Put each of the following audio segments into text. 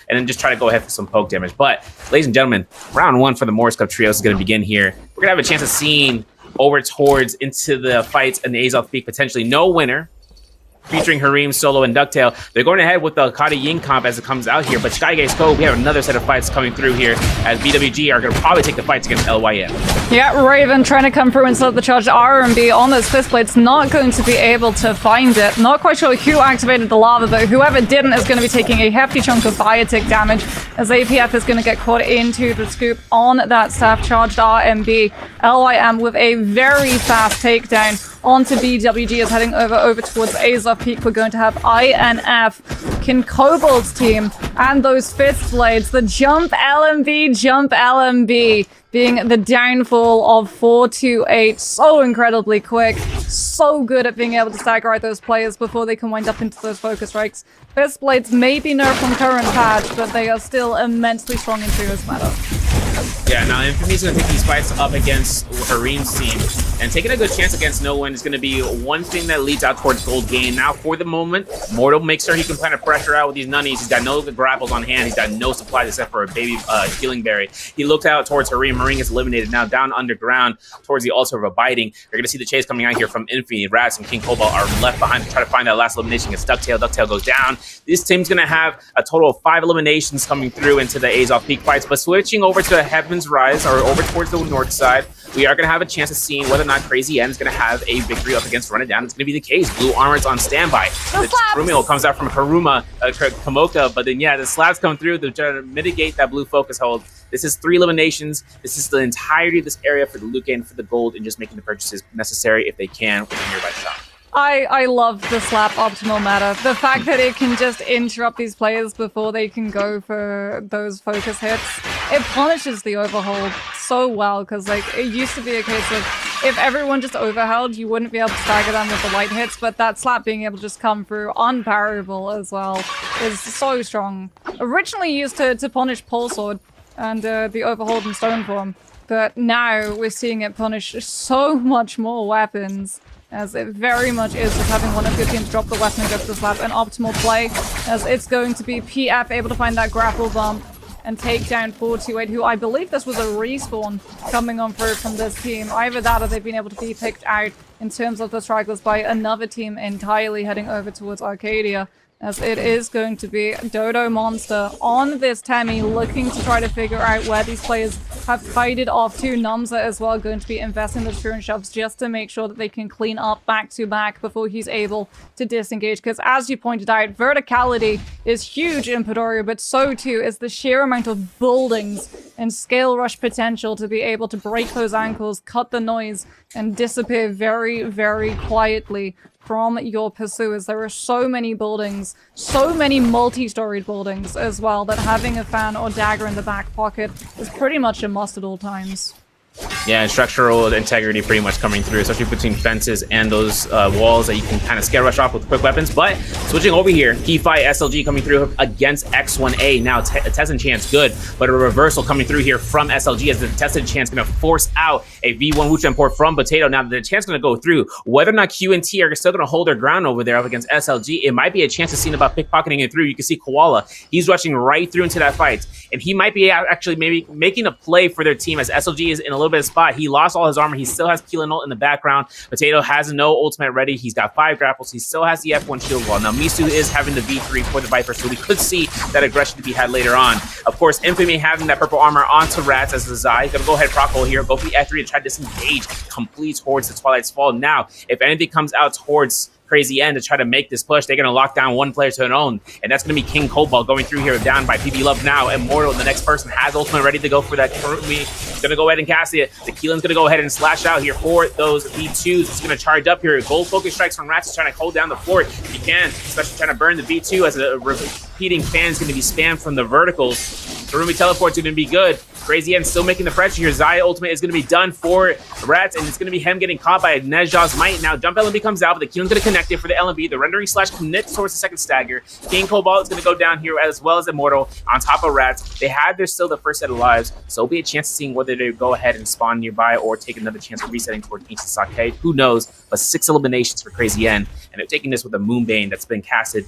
and then just try to go ahead for some poke damage. But, ladies and gentlemen, round 1 for the Morus Cup Trios is going to begin here. We're going to have a chance of seeing over towards into the fights in the Azoth Peak, potentially no winner, featuring Harim, Solo, and Ducktail. They're going ahead with the Akata Yin comp as it comes out here, but Skygaze Code, we have another set of fights coming through here as BWG are going to probably take the fights against LYM. Yeah, Raven trying to come through and set the charge. RMB on those fist blades, not going to be able to find it. Not quite sure who activated the lava, but whoever didn't is going to be taking a hefty chunk of fire tick damage as APF is going to get caught into the scoop on that staff charged RMB. LYM with a very fast takedown onto BWG is heading over towards Azoth Peak. We're going to have INF, King Kobold's team, and those fist blades. The jump LMB being the downfall of 428. So incredibly quick, so good at being able to stagger out those players before they can wind up into those focus strikes. Fist blades may be nerfed from current patch, but they are still immensely strong in Trios meta. Yeah, now Infamy's going to take these fights up against Harim's team, and taking a good chance against no one is going to be one thing that leads out towards gold gain. Now, for the moment, Mortal makes sure he can kind of pressure out with these nunnies. He's got no grapples on hand. He's got no supplies except for a baby healing berry. He looked out towards Harim. Harim is eliminated now down underground towards the altar of abiding. You're going to see the chase coming out here from Infamy. Rats and King Cobalt are left behind to try to find that last elimination against Ducktail. Ducktail goes down. This team's going to have a total of 5 eliminations coming through into the Azoth Peak fights, but switching over to Heaven's Rise, or over towards the north side, we are going to have a chance of seeing whether or not Crazy N is going to have a victory up against Run It Down. It's going to be the case. Blue Armor's on standby. The Rumio comes out from Kamoka, but then, yeah, the slabs come through to try to mitigate that blue focus hold. This is 3 eliminations. This is the entirety of this area for the loot gain, for the gold, and just making the purchases necessary if they can with a nearby shop. I love the slap optimal meta. The fact that it can just interrupt these players before they can go for those focus hits. It punishes the overhold so well, because like it used to be a case of if everyone just overheld, you wouldn't be able to stagger them with the light hits, but that slap being able to just come through unparryable as well is so strong. Originally used to punish Pole Sword and the overhold in stone form, but now we're seeing it punish so much more weapons, as it very much is just having one of your teams drop the weapon and go for the slap. An optimal play, as it's going to be PF able to find that grapple bump and take down 428, who I believe this was a respawn coming on through from this team. Either that or they've been able to be picked out in terms of the stragglers by another team entirely heading over towards Arcadia, as it is going to be Dodo Monster on this Temmie, looking to try to figure out where these players have fighted off to. Numza as well, going to be investing the turn shoves just to make sure that they can clean up back to back before he's able to disengage. Because as you pointed out, verticality is huge in Padoria, but so too is the sheer amount of buildings and scale rush potential to be able to break those ankles, cut the noise, and disappear very, very quietly from your pursuers. There are so many buildings, so many multi-storied buildings as well, that having a fan or dagger in the back pocket is pretty much a must at all times. Yeah, and structural integrity pretty much coming through, especially between fences and those walls that you can kind of scare rush off with quick weapons. But switching over here, key fight SLG coming through against X1A. Now Tessin Chance good, but a reversal coming through here from SLG as the Tessin Chance going to force out a V1 Wuchen import from Potato. Now the Chance going to go through. Whether or not Q and T are still going to hold their ground over there up against SLG, it might be a chance of seeing about pickpocketing it through. You can see Koala, he's rushing right through into that fight, and he might be actually maybe making a play for their team, as SLG is in a little bit of spot. He lost all his armor. He still has Keelan ult in the background. Potato has no ultimate ready. He's got 5 grapples. He still has the F1 shield wall. Now Misu is having the V3 for the Viper, so we could see that aggression to be had later on. Of course, Infamy having that purple armor onto Rats as the Zai. Gonna go ahead, proc hole here, go for the F3 to try to disengage complete towards the Twilight's Fall. Now, if anything comes out towards Crazy N to try to make this push, they're going to lock down one player to their own, and that's going to be King Cobalt going through here, down by PB Love now. Immortal, the next person, has ultimate ready to go for that Kurumi. He's going to go ahead and cast it. The Keelan's going to go ahead and slash out here for those V2s. It's going to charge up here. Gold focus strikes from Rats is trying to hold down the fort if he can, especially trying to burn the V2 as a repeating fan is going to be spammed from the verticals. Kurumi teleport's going to be good. Crazy N still making the pressure here. Zaya ultimate is going to be done for Rats, and it's going to be him getting caught by Nejaw's Might. Now jump LMB comes out, but the Keelan's going to connect it for the LMB. The rendering slash commit towards the second stagger. King Cobalt is going to go down here as well as Immortal on top of Rats. They had still the first set of lives, so it'll be a chance of seeing whether they go ahead and spawn nearby or take another chance of resetting towards Ancient Sake. Who knows? But 6 eliminations for Crazy N, and they're taking this with a Moonbane that's been casted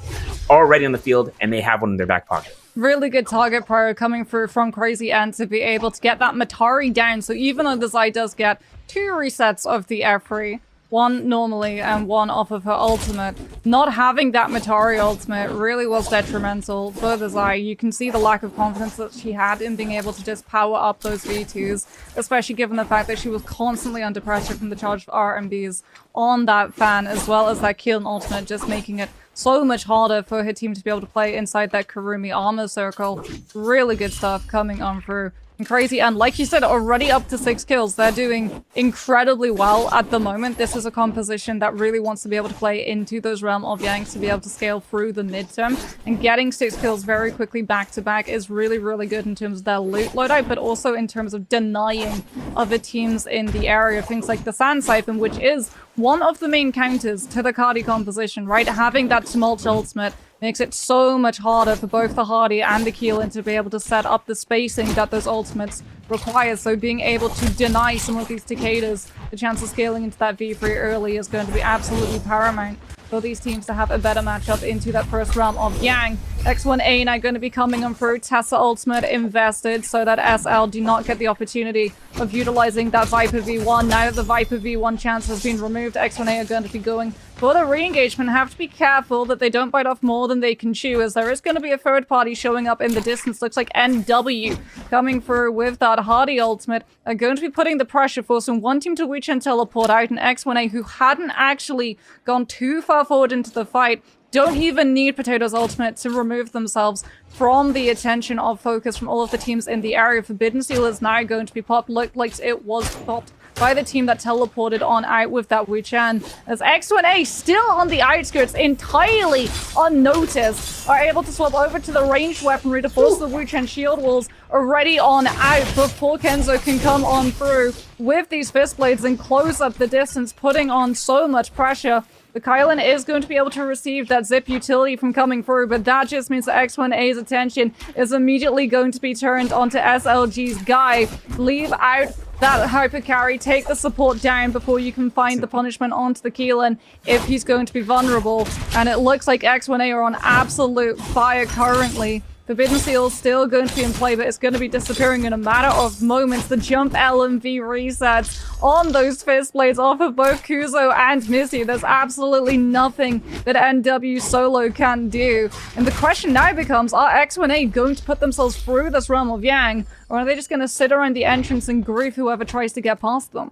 already on the field, and they have one in their back pocket. Really good target pro coming through from Crazy N to be able to get that Matari down. So even though the Zai does get 2 resets of the F3, one normally and one off of her ultimate, not having that Matari ultimate really was detrimental for the Zai. You can see the lack of confidence that she had in being able to just power up those V2s, especially given the fact that she was constantly under pressure from the charged RMBs on that fan, as well as that Keelan ultimate, just making it so much harder for her team to be able to play inside that Kurumi armor circle. Really good stuff coming on through. And Crazy, and like you said, already up to 6 kills. They're doing incredibly well at the moment. This is a composition that really wants to be able to play into those Realm of Yangs to be able to scale through the midterm. And getting 6 kills very quickly back to back is really, really good in terms of their loot loadout, but also in terms of denying other teams in the area. Things like the Sand Siphon, which is one of the main counters to the Cardi composition, right? Having that Tumult ultimate makes it so much harder for both the Hardy and the Keelan to be able to set up the spacing that those ultimates require. So being able to deny some of these Takedas the chance of scaling into that V3 early is going to be absolutely paramount for these teams to have a better matchup into that first Realm of Yang. X1A now going to be coming on through. Tessa ultimate invested so that SL do not get the opportunity of utilizing that Viper V1. Now that the Viper V1 chance has been removed, X1A are going to be going for the re-engagement. Have to be careful that they don't bite off more than they can chew, as there is going to be a third party showing up in the distance. Looks like NW coming through with that Hardy ultimate are going to be putting the pressure, forcing one team to reach and teleport out, and X1A, who hadn't actually gone too far forward into the fight, don't even need Potato's ultimate to remove themselves from the attention of focus from all of the teams in the area. Forbidden Seal is now going to be popped. Looked like it was popped by the team that teleported on out with that Wu-Chan, as X1A, still on the outskirts, entirely unnoticed, are able to swap over to the ranged weaponry to force the Wu-Chan shield walls already on out before Kenzo can come on through with these fist blades and close up the distance, putting on so much pressure. The Kylan is going to be able to receive that zip utility from coming through, but that just means that X1A's attention is immediately going to be turned onto SLG's guy. Leave out that hyper carry, take the support down before you can find the punishment onto the Keelan if he's going to be vulnerable. And it looks like X1A are on absolute fire currently. Forbidden Seal is still going to be in play, but it's going to be disappearing in a matter of moments. The jump LMV resets on those fist blades off of both Kuzo and Missy. There's absolutely nothing that NW solo can do. And the question now becomes, are X1A going to put themselves through this Realm of Yang, or are they just going to sit around the entrance and grief whoever tries to get past them?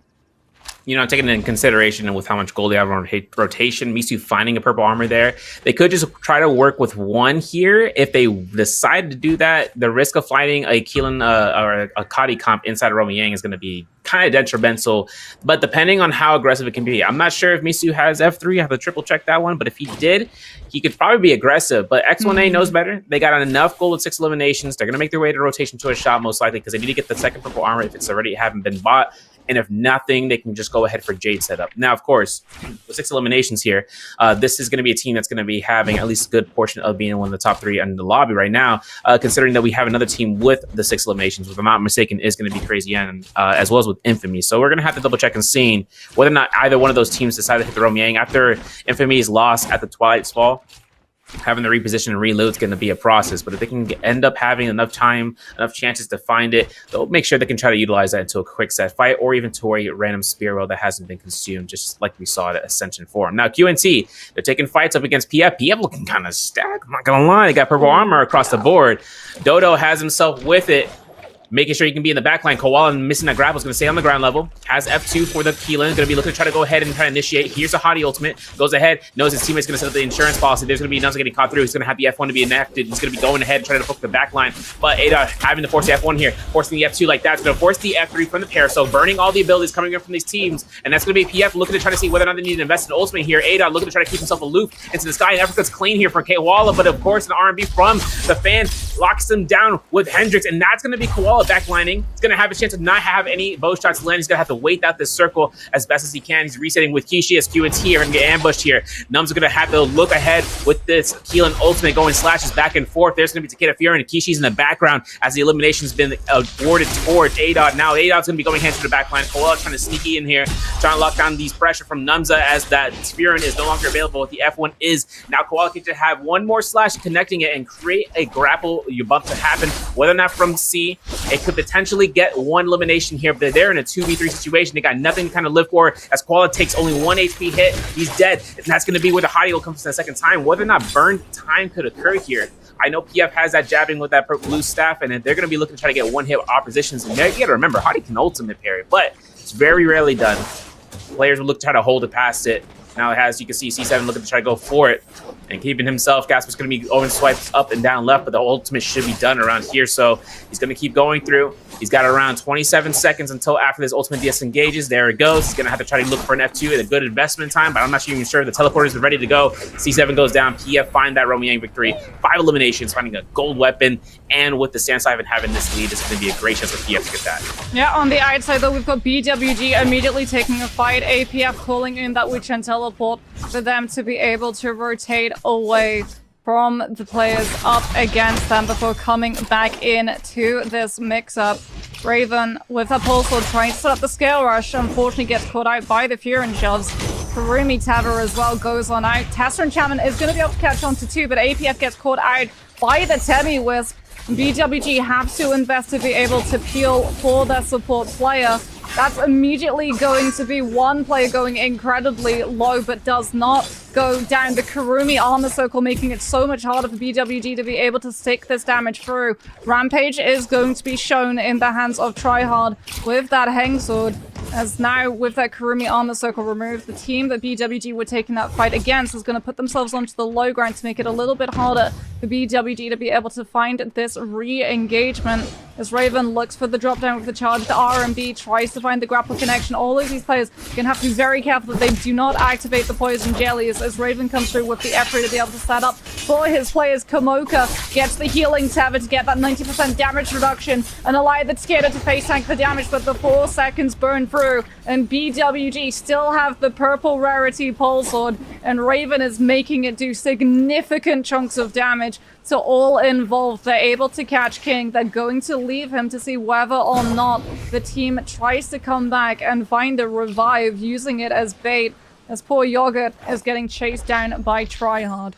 You know, taking into consideration and with how much gold they have on rotation, Misu finding a purple armor there, they could just try to work with one here. If they decide to do that, the risk of fighting a Keelan or a Kadi comp inside of Roman Yang is going to be kind of detrimental. But depending on how aggressive it can be, I'm not sure if Misu has F3. I have to triple check that one. But if he did, he could probably be aggressive. But X1A knows better. They got enough gold with 6 eliminations. They're going to make their way to rotation to a shot most likely because they need to get the second purple armor if it's already haven't been bought. And if nothing, they can just go ahead for Jade setup. Now, of course, with 6 eliminations here, this is going to be a team that's going to be having at least a good portion of being one of the top 3 in the lobby right now, considering that we have another team with the 6 eliminations, if I'm not mistaken, is going to be Crazy N, as well as with Infamy. So we're going to have to double check and see whether or not either one of those teams decide to hit the Roman Yang after Infamy's loss at the Twilight's Fall. Having the reposition and reload is going to be a process, but if they can end up having enough time, enough chances to find it, they'll make sure they can try to utilize that into a quick set fight or even to a random spear well that hasn't been consumed, just like we saw at Ascension Forum. Now, QNT, they're taking fights up against PF. PF looking kind of stacked, I'm not going to lie. They got purple armor across the board. Dodo has himself with it, making sure he can be in the backline. Koala missing that grapple is going to stay on the ground level. Has F2 for the Keelan. Going to be looking to try to go ahead and try to initiate. Here's a Hottie ultimate. Goes ahead. Knows his teammate's going to set up the insurance policy. There's going to be nothing getting caught through. He's going to have the F1 to be enacted. He's going to be going ahead and trying to book the backline. But Ada having to force the F1 here. Forcing the F2 like that. It's going to force the F3 from the pair. So burning all the abilities coming in from these teams. And that's going to be PF looking to try to see whether or not they need to invest in ultimate here. Ada looking to try to keep himself aloof into the sky. And Africa's clean here for Koala. But of course, an R&B from the fan locks him down with Hendrix. And that's going to be Koala backlining. He's going to have a chance to not have any bow shots land. He's going to have to wait out this circle as best as he can. He's resetting with Kishi as Q and T are going to get ambushed here. Num's going to have to look ahead with this Keelan ultimate going slashes back and forth. There's going to be Takeda Fury and Kishi's in the background as the elimination's been awarded towards ADOT. Now ADOT's going to be going hands to the backline. Koala trying to sneaky in here, trying to lock down these pressure from Numza as that Furin is no longer available. With the F1 is now Koala can just have one more slash connecting it and create a grapple you bump to happen. Whether or not from C, it could potentially get one elimination here, but they're in a 2v3 situation. They got nothing to kind of live for as Koala takes only 1 HP hit. He's dead, and that's going to be where the hottie will come for the second time. Whether or not burn time could occur here. I know PF has that jabbing with that blue staff, and they're going to be looking to try to get one hit oppositions. And you got to remember, hottie can ultimate parry, but it's very rarely done. Players will look to try to hold it past it. Now it has, you can see C7 looking to try to go for it and keeping himself. Gasper's going to be going swipes up and down left, but the ultimate should be done around here. So he's going to keep going through. He's got around 27 seconds until after this ultimate disengages. There it goes. He's going to have to try to look for an F2 at a good investment time, but I'm not even sure the teleporters are ready to go. C7 goes down. PF find that Romy Yang victory. 5 eliminations, finding a gold weapon, and with the Sand Siphon having this lead, it's going to be a great chance for PF to get that. Yeah, on the outside though, we've got BWG immediately taking a fight. APF calling in that witch and teleport for them to be able to rotate away from the players up against them before coming back in to this mix-up. Raven with a pulse sword trying to set up the scale rush, unfortunately gets caught out by the Furin shoves. Karumi Taver as well goes on out. Tessa and Chapman is going to be able to catch on to 2, but APF gets caught out by the Temi Wisp. BWG have to invest to be able to peel for their support player. That's immediately going to be one player going incredibly low, but does not go down. The Karumi armor circle making it so much harder for BWG to be able to stick this damage through. Rampage is going to be shown in the hands of Tryhard with that Hang Sword. As now, with that Karumi armor circle removed, the team that BWG were taking that fight against is going to put themselves onto the low ground to make it a little bit harder for BWG to be able to find this re-engagement. As Raven looks for the drop down with the charged RMB, tries to find the grapple connection. All of these players are going to have to be very careful that they do not activate the poison jellies as Raven comes through with the F3 to be able to set up for his players. Kamoka gets the healing Taver to get that 90% damage reduction and allow the Takeda to face tank the damage, but the 4 seconds burn through, and BWG still have the purple rarity pole sword, and Raven is making it do significant chunks of damage to all involved. They're able to catch King. They're going to leave him to see whether or not the team tries to come back and find a revive using it as bait, as poor Yogurt is getting chased down by Tryhard.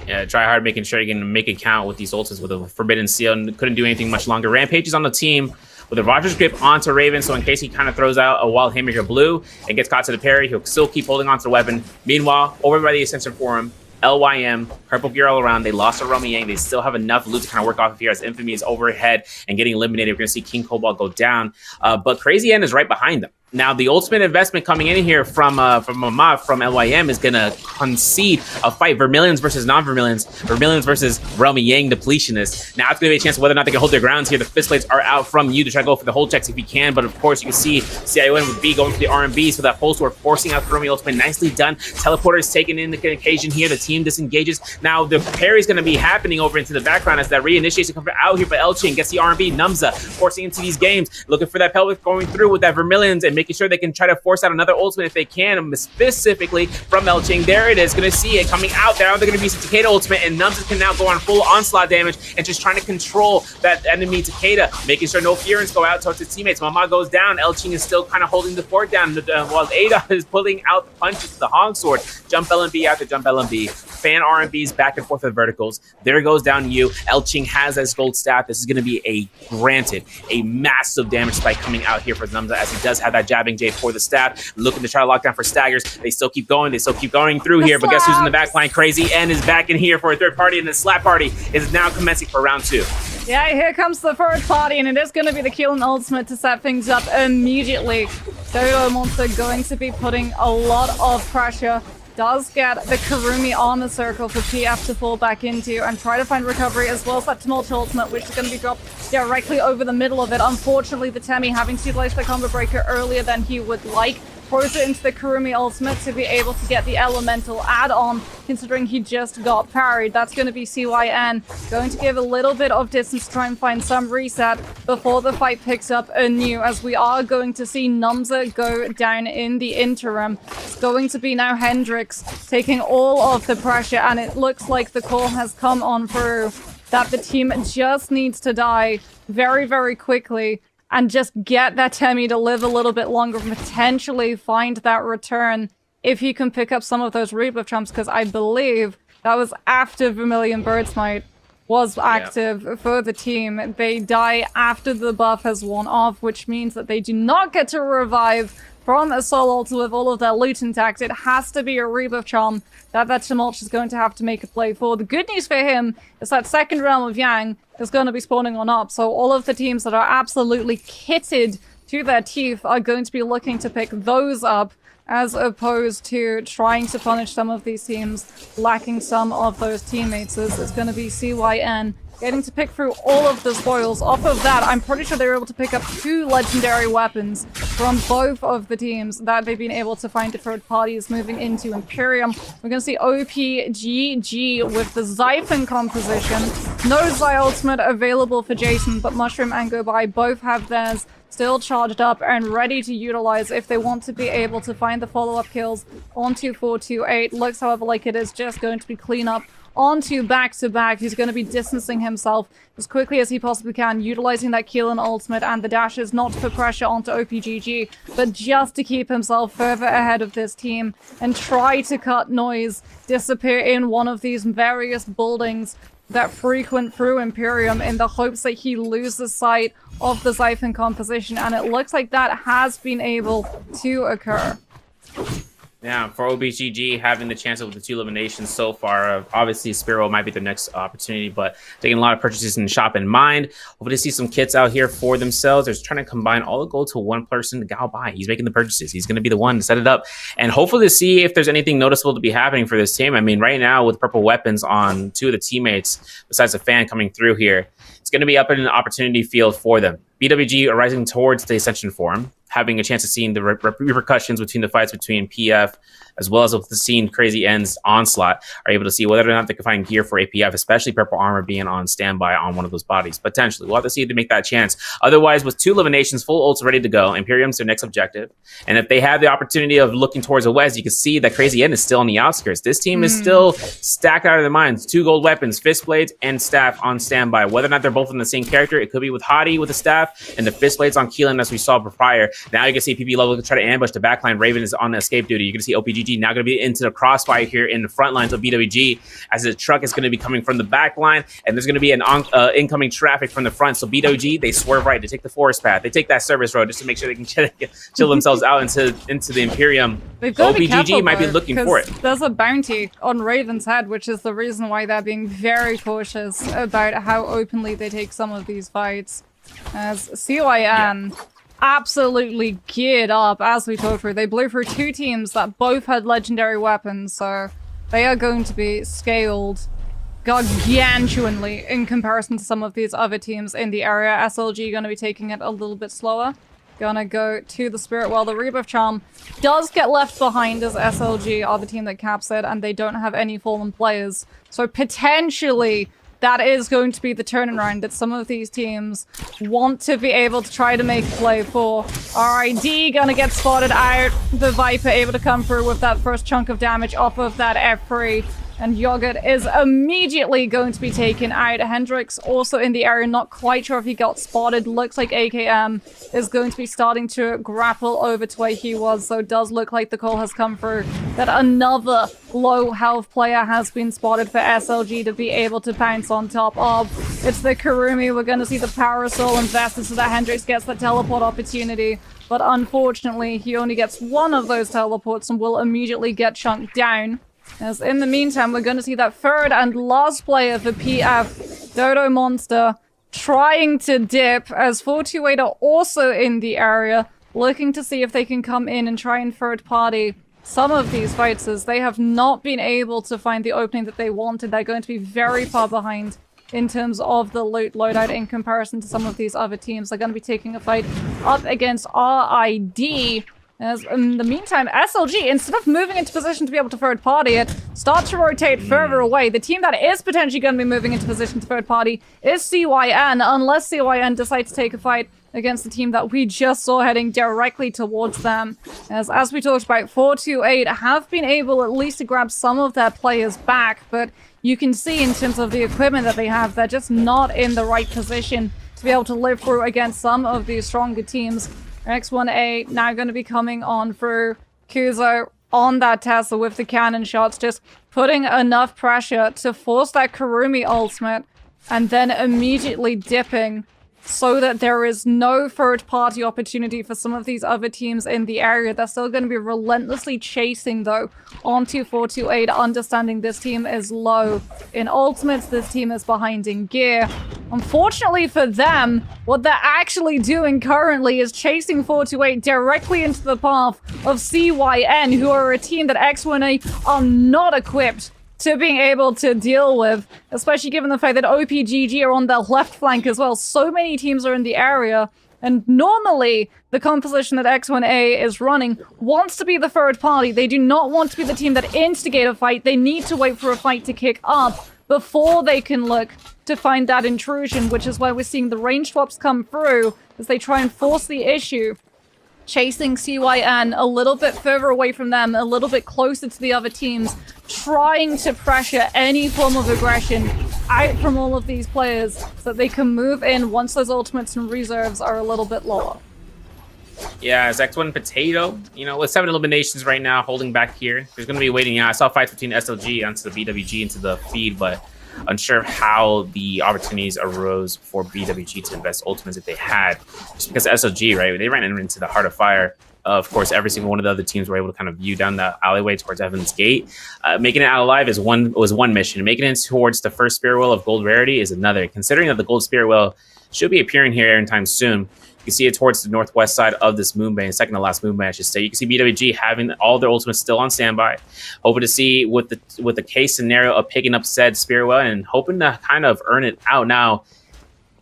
Yeah, Tryhard making sure you can make it count with these ults with a Forbidden Seal, and couldn't do anything much longer. Rampage is on the team with a Rogers grip onto Raven, so in case he kind of throws out a wild Haymaker blue and gets caught to the parry, he'll still keep holding onto the weapon. Meanwhile, over by the Ascension Forum, LYM, purple gear all around. They lost to Romy Yang. They still have enough loot to kind of work off of here as Infamy is overhead and getting eliminated. We're going to see King Cobalt go down, but Crazy N is right behind them. Now, the ultimate investment coming in here from LYM is going to concede a fight. Vermilions versus non-Vermilions. Vermilions versus Romy Yang Depletionist. Now, it's going to be a chance of whether or not they can hold their grounds here. The fist blades are out from you to try to go for the hold checks if you can. But, of course, you can see CION with B going for the R&B. So that pulse sword forcing out the Romy ultimate. Nicely done. Teleporter is taken in the occasion here. The team disengages. Now, the parry is going to be happening over into the background as that reinitiation comes out here. But Elchin gets the R&B. Numza forcing into these games. Looking for that pelvic going through with that Vermilions and making sure they can try to force out another ultimate if they can, specifically from Elching. There it is, going to see it coming out there. They're going to be some Takeda ultimate, and Numza can now go on full onslaught damage and just trying to control that enemy Takeda, making sure no Furins go out towards his teammates. Mama goes down. Elching is still kind of holding the fort down while Ada is pulling out the punches to the Hog Sword. Jump LMB after jump LMB. Fan R&Bs back and forth with verticals. There goes down you. Elching has his gold staff. This is going to be a massive damage spike coming out here for Numza as he does have that jabbing J for the staff, looking to try to lock down for staggers. They still keep going. They still keep going through here. But guess who's in the back line? Crazy N is back in here for a third party, and the slap party is now commencing for round 2. Yeah, here comes the third party, and it is going to be the Keelan ultimate to set things up immediately. Dodo Monster going to be putting a lot of pressure. Does get the Karumi armor circle for PF to fall back into and try to find recovery, as well as that Tumult ultimate, which is going to be dropped directly over the middle of it. Unfortunately, the Temi having to utilize the combo breaker earlier than he would like. throws it into the Kurumi ultimate to be able to get the elemental add-on, considering he just got parried. That's going to be CYN, going to give a little bit of distance to try and find some reset before the fight picks up anew, as we are going to see Numza go down in the interim. It's going to be now Hendrix taking all of the pressure, and it looks like the call has come on through that the team just needs to die very, very quickly and just get that Temi to live a little bit longer, potentially find that return if he can pick up some of those rebirth trumps, because I believe that was after Vermilion Birdsmite was active for the team. They die after the buff has worn off, which means that they do not get to revive from a soul altar with all of their loot intact. It has to be a rebirth charm that Tumultuous is going to have to make a play for. The good news for him is that second realm of Yang is going to be spawning on up, so all of the teams that are absolutely kitted to their teeth are going to be looking to pick those up, as opposed to trying to punish some of these teams lacking some of those teammates. It's going to be CYN getting to pick through all of the spoils. Off of that, I'm pretty sure they were able to pick up 2 legendary weapons from both of the teams that they've been able to find third parties moving into Imperium. We're going to see OPGG with the Xiphon composition. No Xi ultimate available for Jason, but Mushroom and Gobai both have theirs still charged up and ready to utilize if they want to be able to find the follow-up kills onto 428. Looks, however, like it is just going to be cleanup onto back-to-back. He's going to be distancing himself as quickly as he possibly can, utilizing that Keelan ultimate and the dashes, not to put pressure onto OPGG, but just to keep himself further ahead of this team and try to cut noise, disappear in one of these various buildings that frequent through Imperium in the hopes that he loses sight of the Xiphon composition, and it looks like that has been able to occur. Yeah, for OBGG having the chance of the 2 eliminations so far, obviously Spiro might be their next opportunity, but taking a lot of purchases in the shop in mind. Hopefully to see some kits out here for themselves. They're trying to combine all the gold to one person, Gao Bai. He's making the purchases. He's going to be the one to set it up, and hopefully to see if there's anything noticeable to be happening for this team. I mean, right now with purple weapons on 2 of the teammates, besides the fan coming through here, it's going to be up in an opportunity field for them. BWG are rising towards the Ascension form, having a chance of seeing the repercussions between the fights between PF as well as with the scene Crazy Ends Onslaught, are able to see whether or not they can find gear for APF, especially purple armor being on standby on one of those bodies. Potentially, we'll have to see if they make that chance. Otherwise, with 2 eliminations, full ults ready to go, Imperium's their next objective. And if they have the opportunity of looking towards the west, you can see that Crazy End is still on the outskirts. This team is still stacked out of their minds. 2 gold weapons, fist blades, and staff on standby. Whether or not they're both in the same character, it could be with Hadi with the staff and the fist blades on Keelan, as we saw prior. Now you can see PP level try to ambush the backline. Raven is on the escape duty. You're going to see OPGG now going to be into the crossfire here in the front lines of BWG, as the truck is going to be coming from the back line, and there's going to be an incoming traffic from the front. So BWG, they swerve right. They take the forest path. They take that service road just to make sure they can chill themselves out into the Imperium. OPGG might be looking for it. There's a bounty on Raven's head, which is the reason why they're being very cautious about how openly they take some of these fights. As CYN absolutely geared up as we talked through. They blew through 2 teams that both had legendary weapons, so they are going to be scaled gargantuanly in comparison to some of these other teams in the area. SLG going to be taking it a little bit slower. Gonna go to the Spirit Well. The Rebirth Charm does get left behind, as SLG are the team that caps it, and they don't have any fallen players. So potentially that is going to be the turnaround that some of these teams want to be able to try to make a play for. RID gonna get spotted out. The Viper able to come through with that first chunk of damage off of that F3. And Yogurt is immediately going to be taken out. Hendrix also in the area, not quite sure if he got spotted. Looks like AKM is going to be starting to grapple over to where he was. So it does look like the call has come through that another low health player has been spotted for SLG to be able to pounce on top of. It's the Kurumi. We're going to see the Parasol invested so that Hendrix gets the teleport opportunity. But unfortunately, he only gets one of those teleports and will immediately get chunked down. As in the meantime, we're going to see that third and last player for PF, Dodo Monster, trying to dip, as 428 are also in the area, looking to see if they can come in and try and third party some of these fights, as they have not been able to find the opening that they wanted. They're going to be very far behind in terms of the loot loadout in comparison to some of these other teams. They're going to be taking a fight up against RID, As in the meantime, SLG, instead of moving into position to be able to third party it, start to rotate further away. The team that is potentially going to be moving into position to third party is CYN, unless CYN decides to take a fight against the team that we just saw heading directly towards them. As we talked about, 428 have been able at least to grab some of their players back, but you can see in terms of the equipment that they have, they're just not in the right position to be able to live through against some of these stronger teams. X1A now going to be coming on through Kuzo on that Tesla with the cannon shots, just putting enough pressure to force that Kurumi ultimate and then immediately dipping so that there is no third-party opportunity for some of these other teams in the area. They're still going to be relentlessly chasing, though, onto 428, understanding this team is low in ultimates, this team is behind in gear. Unfortunately for them, what they're actually doing currently is chasing 428 directly into the path of CYN, who are a team that X1A are not equipped to being able to deal with, especially given the fact that OPGG are on their left flank as well. So many teams are in the area, and normally the composition that X1A is running wants to be the third party. They do not want to be the team that instigate a fight. They need to wait for a fight to kick up before they can look to find that intrusion, which is why we're seeing the range swaps come through as they try and force the issue, chasing CYN a little bit further away from them, a little bit closer to the other teams, trying to pressure any form of aggression out from all of these players so that they can move in once those ultimates and reserves are a little bit lower. Yeah, it's X1 Potato, you know, with 7 eliminations right now, holding back here. There's going to be waiting. Yeah, I saw fights between SLG onto the BWG into the feed, but unsure of how the opportunities arose for BWG to invest ultimates if they had. Just because SLG, right, they ran into the heart of fire. Of course, every single one of the other teams were able to kind of view down the alleyway towards Evans Gate. Making it out alive was one mission. Making it towards the first Spirit Well of Gold Rarity is another. Considering that the Gold Spirit Well should be appearing here anytime soon, you can see it towards the northwest side of this moonbane, second to last moonbane, I should say. You can see BWG having all their ultimates still on standby. Hoping to see with the case scenario of picking up said Spirit Well and hoping to kind of earn it out. Now,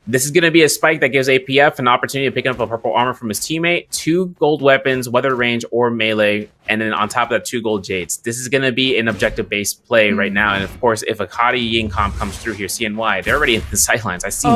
this is going to be a spike that gives APF an opportunity to pick up a purple armor from his teammate, 2 gold weapons, whether range or melee, and then on top of that, 2 gold jades. This is going to be an objective-based play right now. And of course, if Akadi Yin comp comes through here, CNY, they're already in the sightlines. I see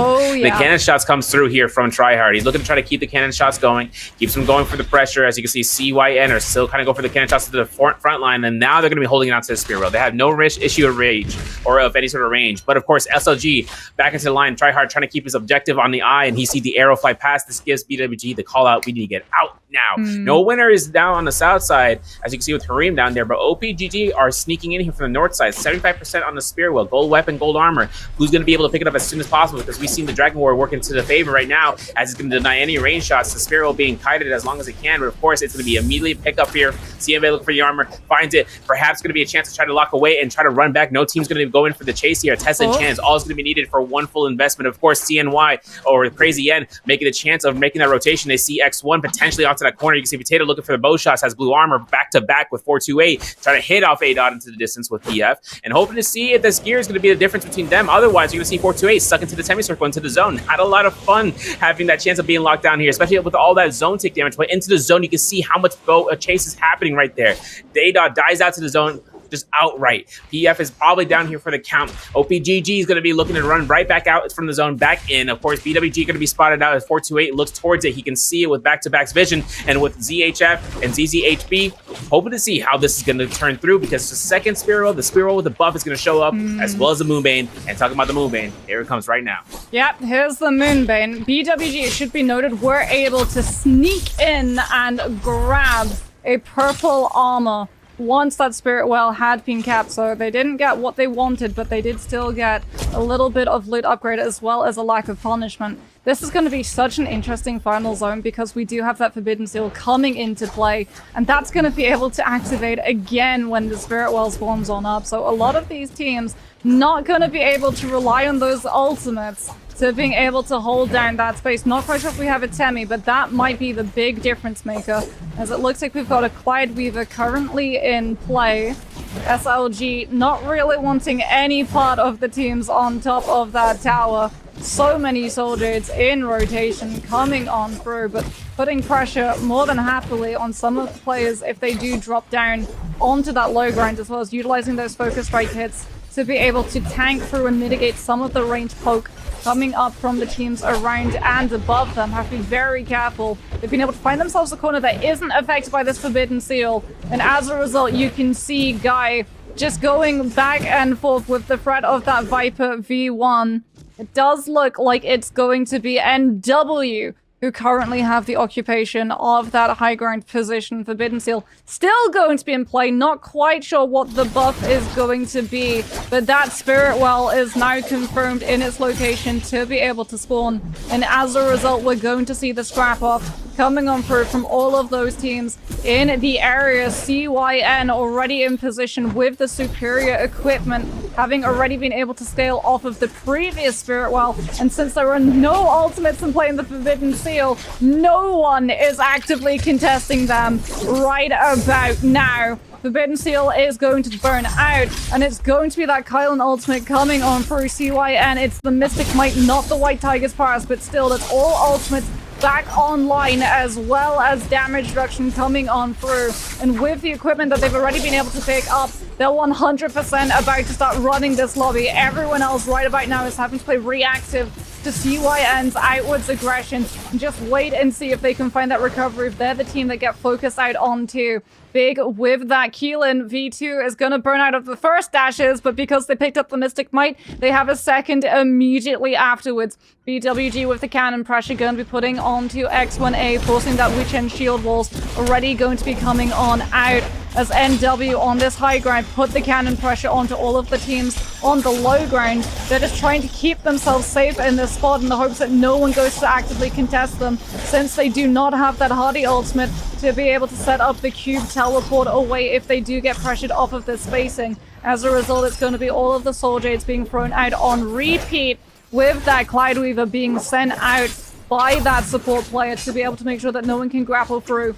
the cannon shots comes through here from Tryhard. He's looking to try to keep the cannon shots going, keeps them going for the pressure. As you can see, CYN are still kind of go for the cannon shots to the front line, and now they're going to be holding it out to the Spirit Well. They have no issue of rage or of any sort of range. But of course, SLG back into the line, Tryhard trying to keep his objective on the eye, and he see the arrow fly past. This gives BWG the call out. We need to get out now. No winner is down on the south side, as you can see with Harim down there, but OPGG are sneaking in here from the north side. 75% on the Spirit Well, gold weapon, gold armor. Who's going to be able to pick it up as soon as possible? Because we've seen the Dragon War work into the favor right now, as it's going to deny any range shots. The Spirit Well being kited as long as it can, but of course it's going to be immediately pick up here. CMA looking for the armor, finds it. Perhaps going to be a chance to try to lock away and try to run back. No team's going to go in for the chase here. Tesla and Chance, all is going to be needed for one full investment. Of course, CNY or Crazy Yen making a chance of making that rotation. They see X1 potentially onto that corner. You can see Potato looking for the bow shots, has blue armor back to back with 428, trying to hit off A-Dot into the distance with PF, and hoping to see if this gear is going to be the difference between them. Otherwise, you're going to see 428 stuck into the semicircle, into the zone. Had a lot of fun having that chance of being locked down here, especially with all that zone tick damage. But into the zone, you can see how much chase is happening right there. A-Dot dies out to the zone just outright. PF is probably down here for the count. OPGG is going to be looking to run right back out from the zone back in. Of course, BWG going to be spotted out as 428 looks towards it. He can see it with back-to-back's vision, and with ZHF and ZZHB, hoping to see how this is going to turn through, because the second Spirit Well, the Spirit Well with the buff is going to show up, as well as the Moonbane. And talking about the Moonbane, here it comes right now. Yep, here's the Moonbane. BWG, it should be noted, were able to sneak in and grab a purple armor once that Spirit Well had been capped. So they didn't get what they wanted, but they did still get a little bit of loot upgrade as well as a lack of punishment. This is going to be such an interesting final zone, because we do have that Forbidden Seal coming into play, and that's going to be able to activate again when the Spirit Well spawns on up. So a lot of these teams not going to be able to rely on those ultimates to being able to hold down that space. Not quite sure if we have a Temi, but that might be the big difference maker, as it looks like we've got a Clyde Weaver currently in play. SLG not really wanting any part of the teams on top of that tower. So many soldiers in rotation coming on through, but putting pressure more than happily on some of the players if they do drop down onto that low ground, as well as utilizing those focus strike hits to be able to tank through and mitigate some of the range poke coming up from the teams around and above them. Have to be very careful. They've been able to find themselves a corner that isn't affected by this Forbidden Seal, and as a result, you can see Guy just going back and forth with the threat of that Viper V1. It does look like it's going to be NW who currently have the occupation of that high ground position. Forbidden Seal still going to be in play. Not quite sure what the buff is going to be, but that Spirit Well is now confirmed in its location to be able to spawn. And as a result, we're going to see the scrap off coming on through from all of those teams in the area. CYN already in position with the superior equipment, having already been able to scale off of the previous Spirit Well. And since there are no ultimates in play in the Forbidden Seal, no one is actively contesting them right about now. Forbidden Seal is going to burn out, and it's going to be that Kylan ultimate coming on through CYN. It's the Mystic Might, not the White Tiger's Pass, but still, that's all ultimates back online, as well as damage reduction coming on through. And with the equipment that they've already been able to pick up, they're 100% about to start running this lobby. Everyone else right about now is having to play reactive to CYN's outwards aggression. Just wait and see if they can find that recovery, if they're the team that get focused out onto. Big with that Keelan. V2 is going to burn out of the first dashes, but because they picked up the Mystic Might, they have a second immediately afterwards. BWG with the cannon pressure going to be putting onto X1A, forcing that Witch End shield walls already going to be coming on out. As NW on this high ground put the cannon pressure onto all of the teams on the low ground. They're just trying to keep themselves safe in this spot in the hopes that no one goes to actively contest them, since they do not have that Hardy ultimate to be able to set up the cube teleport away if they do get pressured off of this spacing. As a result, it's going to be all of the Soul Jades being thrown out on repeat, with that Cloudweaver being sent out by that support player to be able to make sure that no one can grapple through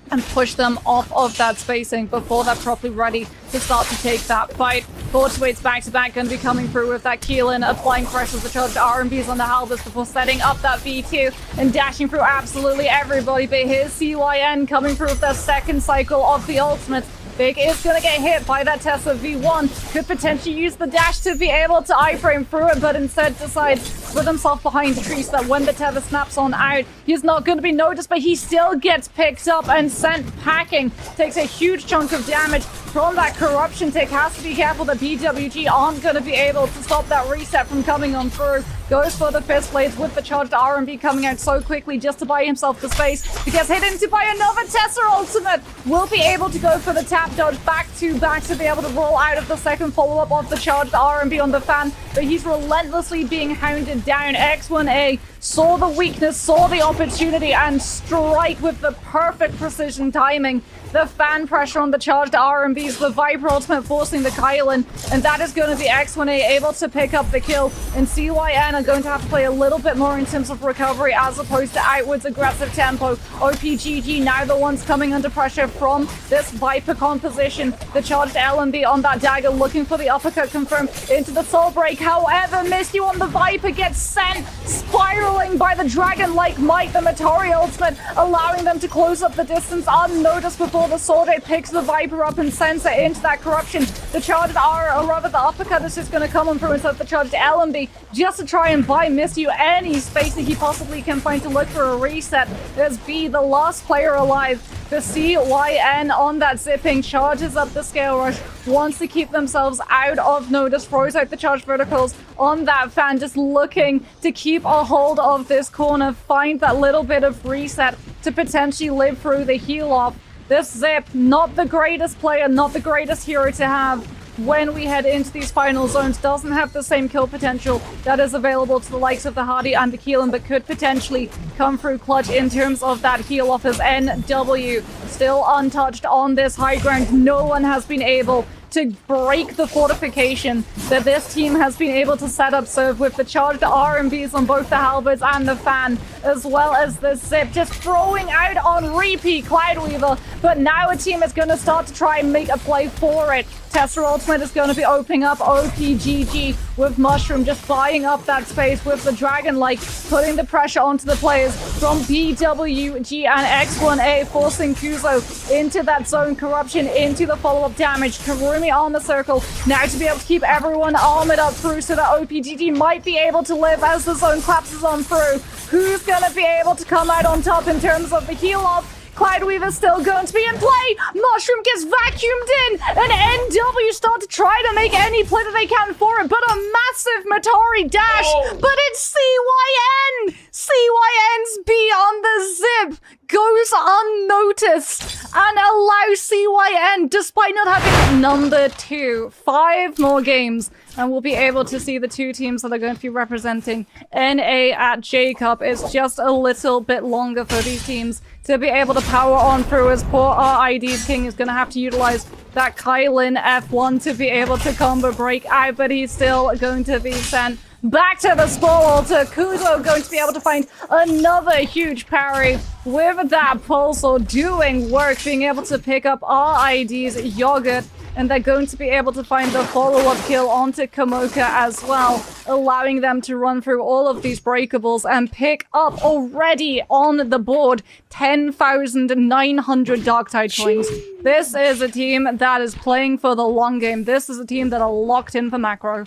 and push them off of that spacing before they're properly ready to start to take that fight. Fortuate's back-to-back going to be coming through with that Keelan, applying pressure with the charged R&Bs on the halberds before setting up that V2 and dashing through absolutely everybody. But here's CYN coming through with their second cycle of the ultimates. Big is going to get hit by that Tessa V1. Could potentially use the dash to be able to iframe through it, but instead decides to put himself behind the tree so that when the tether snaps on out, he's not going to be noticed, but he still gets picked up and sent packing. Takes a huge chunk of damage from that corruption tick. Has to be careful that BWG aren't going to be able to stop that reset from coming on through. Goes for the fist blades with the charged R&B coming out so quickly just to buy himself the space. He gets hit into by another Tessa ultimate. Will be able to go for the tap dodge back to be able to roll out of the second follow-up of the charged R&B on the fan, but he's relentlessly being hounded down. X1A saw the weakness, saw the opportunity, and strike with the perfect precision timing. The fan pressure on the charged R&Bs, the Viper ultimate forcing the Kylan, and that is going to be X1A able to pick up the kill. And CYN are going to have to play a little bit more in terms of recovery as opposed to outwards aggressive tempo. OPGG now the ones coming under pressure from this Viper composition. The charged LMB on that dagger looking for the uppercut confirmed into the soul break. However, Misty on the Viper gets sent spiraling by the dragon-like might. The Matori ultimate allowing them to close up the distance unnoticed before the Sword picks the Viper up and sends it into that corruption. The charged R, or rather the uppercut, is just going to come on through instead of the charged LMB just to try and buy Misty any space that he possibly can find to look for a reset. There's B, the last player alive. The CYN on that zipping charges up the scale rush, wants to keep themselves out of notice, throws out the charged verticals on that fan, just looking to keep a hold of this corner, find that little bit of reset to potentially live through the heal off. This Zip, not the greatest player, not the greatest hero to have when we head into these final zones. Doesn't have the same kill potential that is available to the likes of the Hardy and the Keelan, but could potentially come through clutch in terms of that heal off as NW still untouched on this high ground. No one has been able to break the fortification that this team has been able to set up, serve with the charged R&Bs on both the halberds and the fan, as well as the Zip just throwing out on repeat Cloudweaver. But now a team is going to start to try and make a play for it. Tesla ultimate is going to be opening up OPGG with Mushroom just buying up that space with the Dragon Like, putting the pressure onto the players from BWG and X1A, forcing Kuzo into that zone corruption, into the follow-up damage. Karumi on the circle, now to be able to keep everyone armored up through so that OPGG might be able to live as the zone collapses on through. Who's going to be able to come out on top in terms of the heal-off? Clyde Weaver's still going to be in play. Mushroom gets vacuumed in, and NW start to try to make any play that they can for it, but a massive Matari dash. But it's CYN. CYN's beyond the zip goes unnoticed and allows CYN, despite not having number 2, 5 more games, and we'll be able to see the 2 teams that are going to be representing NA at J-Cup. It's just a little bit longer for these teams to be able to power on through, as poor RID's King is going to have to utilize that Kylin F1 to be able to combo break out, but he's still going to be sent back to the Spore Altar. Kuzo going to be able to find another huge parry with that Pulsar, doing work, being able to pick up RID's Yogurt, and they're going to be able to find the follow-up kill onto Kamoka as well, allowing them to run through all of these breakables and pick up already on the board 10,900 Darktide coins. This is a team that is playing for the long game. This is a team that are locked in for macro.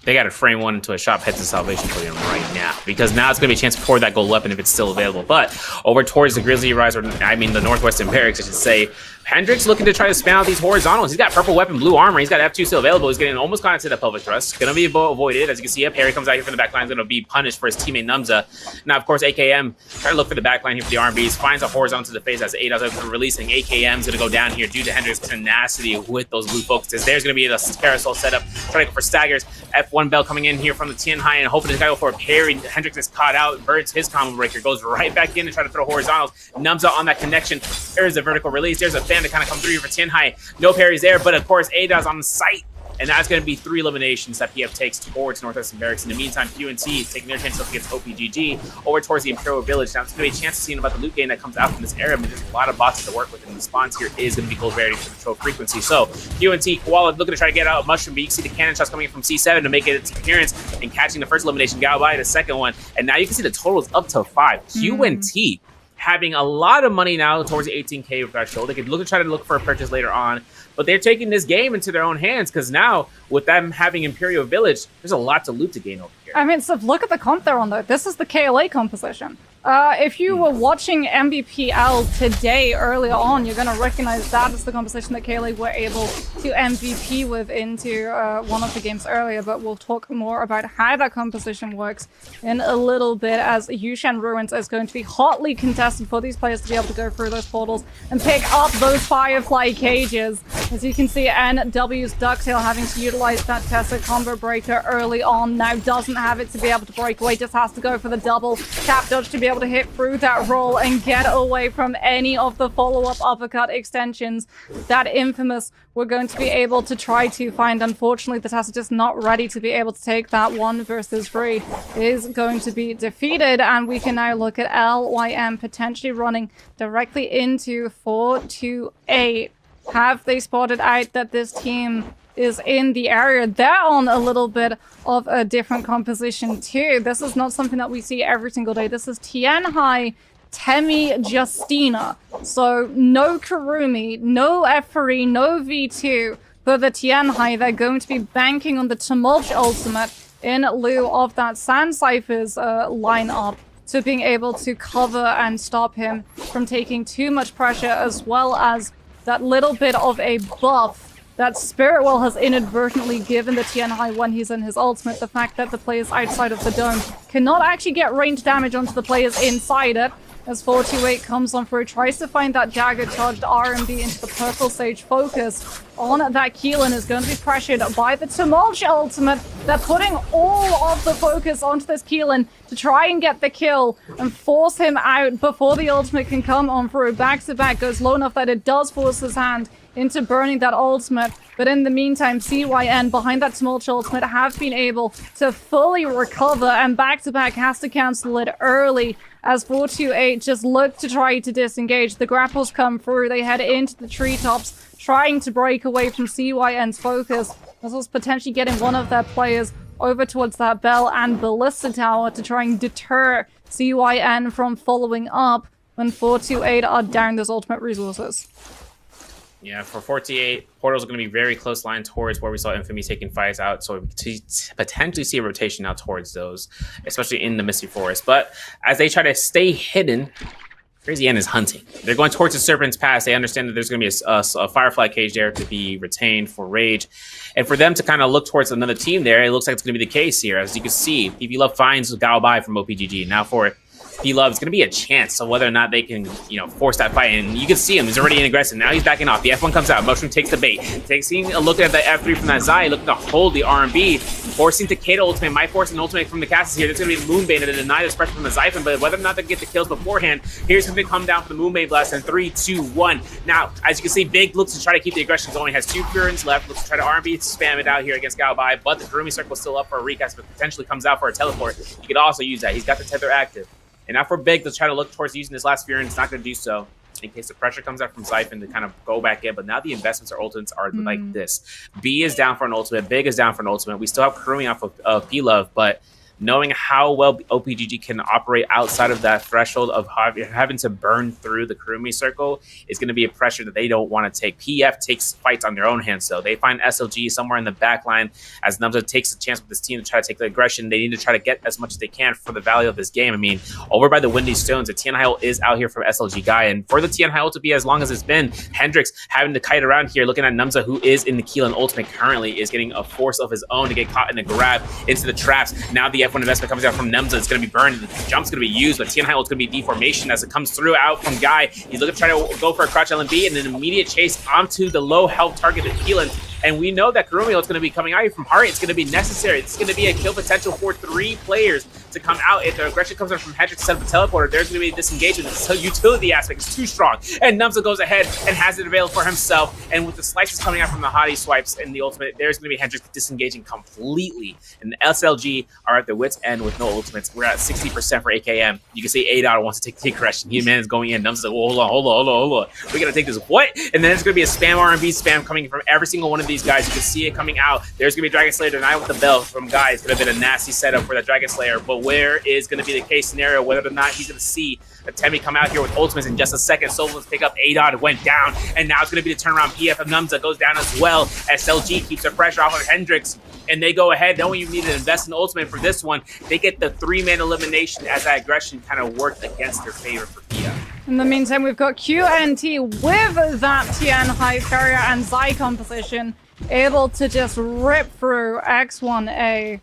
They got to frame one into a shop head to salvation for them right now, because now it's going to be a chance for that gold weapon if it's still available. But over towards the Grizzly Rise, or I mean the Northwestern Barracks, I should say, Hendrix looking to try to spam out these horizontals. He's got purple weapon, blue armor. He's got F2 still available. He's getting almost caught into the pelvic thrust. Going to be avoided. As you can see, Perry comes out here from the back line. He's going to be punished for his teammate Numza. Now, of course, AKM trying to look for the back line here for the R&Bs. Finds a horizontal to the face as Ada's able to releasing. AKM's going to go down here due to Hendrix's tenacity with those blue focuses. There's going to be the carousel setup. Trying to go for staggers. F1 Bell coming in here from the Tien High and hoping to go for a parry. Hendrix is caught out. Burns his combo breaker. Goes right back in and try to throw horizontals. Numza on that connection. There's a vertical release. There's a fan to kind of come through for Tien High. No parries there, but of course Ada's on the site, and that's going to be 3 eliminations that PF takes towards Northwestern Barracks. In the meantime, QNT is taking their chance against OPGG over towards the Imperial Village. Now it's going to be a chance to see about the loot gain that comes out from this area, but there's a lot of boxes to work with, and the spawns here is going to be gold rarity to control frequency. So QNT, Koala looking to try to get out Mushroom, but you can see the cannon shots coming in from C7 to make it its appearance and catching the first elimination. Got by the second one, and now you can see the total is up to 5. QNT having a lot of money now towards the 18K threshold. They could try to look for a purchase later on, but they're taking this game into their own hands, because now with them having Imperial Village, there's a lot to loot to gain over here. I mean, so look at the comp they're on though. This is the KLA composition. If you were watching MVPL today earlier on, you're going to recognize that is the composition that KLA were able to MVP with into one of the games earlier, but we'll talk more about how that composition works in a little bit, as Yushan Ruins is going to be hotly contested for these players to be able to go through those portals and pick up those Firefly cages. As you can see, NW's Ducktail having to utilize that Tessa combo breaker early on, now doesn't have it to be able to break away, just has to go for the double tap dodge to be able to hit through that roll and get away from any of the follow-up uppercut extensions that Infamous were going to be able to try to find. Unfortunately, the Tessa just not ready to be able to take that 1 versus 3. Is going to be defeated, and we can now look at LYM potentially running directly into 4-8. Have they spotted out that this team is in the area? They're on a little bit of a different composition too. This is not something that we see every single day. This is Tien High, Temi, Justina. So no Karumi, no F3, no V2 for the Tien High. They're going to be banking on the Tumult ultimate in lieu of that Sand Cypher's lineup, so being able to cover and stop him from taking too much pressure, as well as that little bit of a buff that Spirit Well has inadvertently given the Tien High when he's in his ultimate. The fact that the players outside of the dome cannot actually get range damage onto the players inside it. As 428 comes on through, tries to find that dagger charged R&B into the Purple Sage focus on that Keelan, is going to be pressured by the Tumult ultimate. They're putting all of the focus onto this Keelan to try and get the kill and force him out before the ultimate can come on through. Back to back goes low enough that it does force his hand into burning that ultimate, but in the meantime, CYN behind that Tumult ultimate have been able to fully recover, and back to back has to cancel it early as 428 just look to try to disengage. The grapples come through, they head into the treetops trying to break away from CYN's focus. This was potentially getting one of their players over towards that Bell and Ballista Tower to try and deter CYN from following up when 428 are down those ultimate resources. Yeah, for 48, Portal's going to be very close line towards where we saw Infamy taking fights out, so we could potentially see a rotation now towards those, especially in the Misty Forest. But as they try to stay hidden, Crazy N is hunting. They're going towards the Serpent's Pass. They understand that there's going to be a Firefly cage there to be retained for Rage. And for them to kind of look towards another team there, it looks like it's going to be the case here. As you can see, PP Love finds Gao Bai from OPGG. Now for P-Love, it's going to be a chance of whether or not they can, force that fight. And you can see him. He's already in aggressive. Now he's backing off. The F1 comes out. Mushroom takes the bait. Taking a look at the F3 from that Zai, looking to hold the R&B. Forcing Takeda ultimate. Might force an ultimate from the Cassis here. There's going to be Moonbane to deny this pressure from the Zyphon. But whether or not they get the kills beforehand, here's going to come down for the Moonbane Blast in 3, 2, 1. Now, as you can see, Big looks to try to keep the aggression going. Has 2 Furins left. Looks to try to R&B spam it out here against Gao Bai. But the Kurumi Circle is still up for a recast, but potentially comes out for a teleport. He could also use that. He's got the tether active. And now for Big to try to look towards using this last Furin, it's not going to do so in case the pressure comes out from Zyphon to kind of go back in. But now the investments or ultimates are like this. B is down for an ultimate. Big is down for an ultimate. We still have Kurumi off of P-Love, but knowing how well OPGG can operate outside of that threshold of having to burn through the Kurumi Circle is going to be a pressure that they don't want to take. PF takes fights on their own hands, though. They find SLG somewhere in the back line as Numza takes a chance with this team to try to take the aggression. They need to try to get as much as they can for the value of this game. I mean, over by the Windy Stones, the Tian High ult is out here for SLG Guy, and for the Tian High ult to be as long as it's been, Hendrix having to kite around here, looking at Numza, who is in the Keelan ultimate currently, is getting a force of his own to get caught in the grab into the traps. Now the F1 investment comes out from Nemza. It's going to be burned. The jump's going to be used, but Tian High ult's going to be deformation as it comes through out from Guy. He's looking to try to go for a crouch LMB and an immediate chase onto the low health target of Keelan. And we know that Kurumi is going to be coming out here from Heart. It's going to be necessary. It's going to be a kill potential for 3 players to come out. If their aggression comes in from Hendrix instead of the teleporter, there's going to be a disengagement. The utility aspect is too strong. And Numza goes ahead and has it available for himself. And with the slices coming out from the hottie swipes and the ultimate, there's going to be Hendrix disengaging completely. And the SLG are at their wit's end with no ultimates. We're at 60% for AKM. You can see A-Dot wants to take the aggression. He man is going in. Numza's like, well, hold on. We got to take this. What? And then it's going to be a spam R&B spam coming from every single one of these guys. You can see it coming out. There's going to be Dragon Slayer tonight with the bell from Guy. It's going to have been a nasty setup for that Dragon Slayer. But where is going to be the case scenario, whether or not he's going to see Atemi come out here with ultimates in just a second. Solomon's pick up A-Dot went down, and now it's going to be the turnaround. PF of Numza goes down as well. SLG keeps the pressure off of Hendrix, and they go ahead. Don't even need to invest in the ultimate for this one. They get the 3-man elimination as that aggression kind of worked against their favor for PF. In the meantime, we've got QNT with that Tian High Farrier and Zai composition able to just rip through X1A.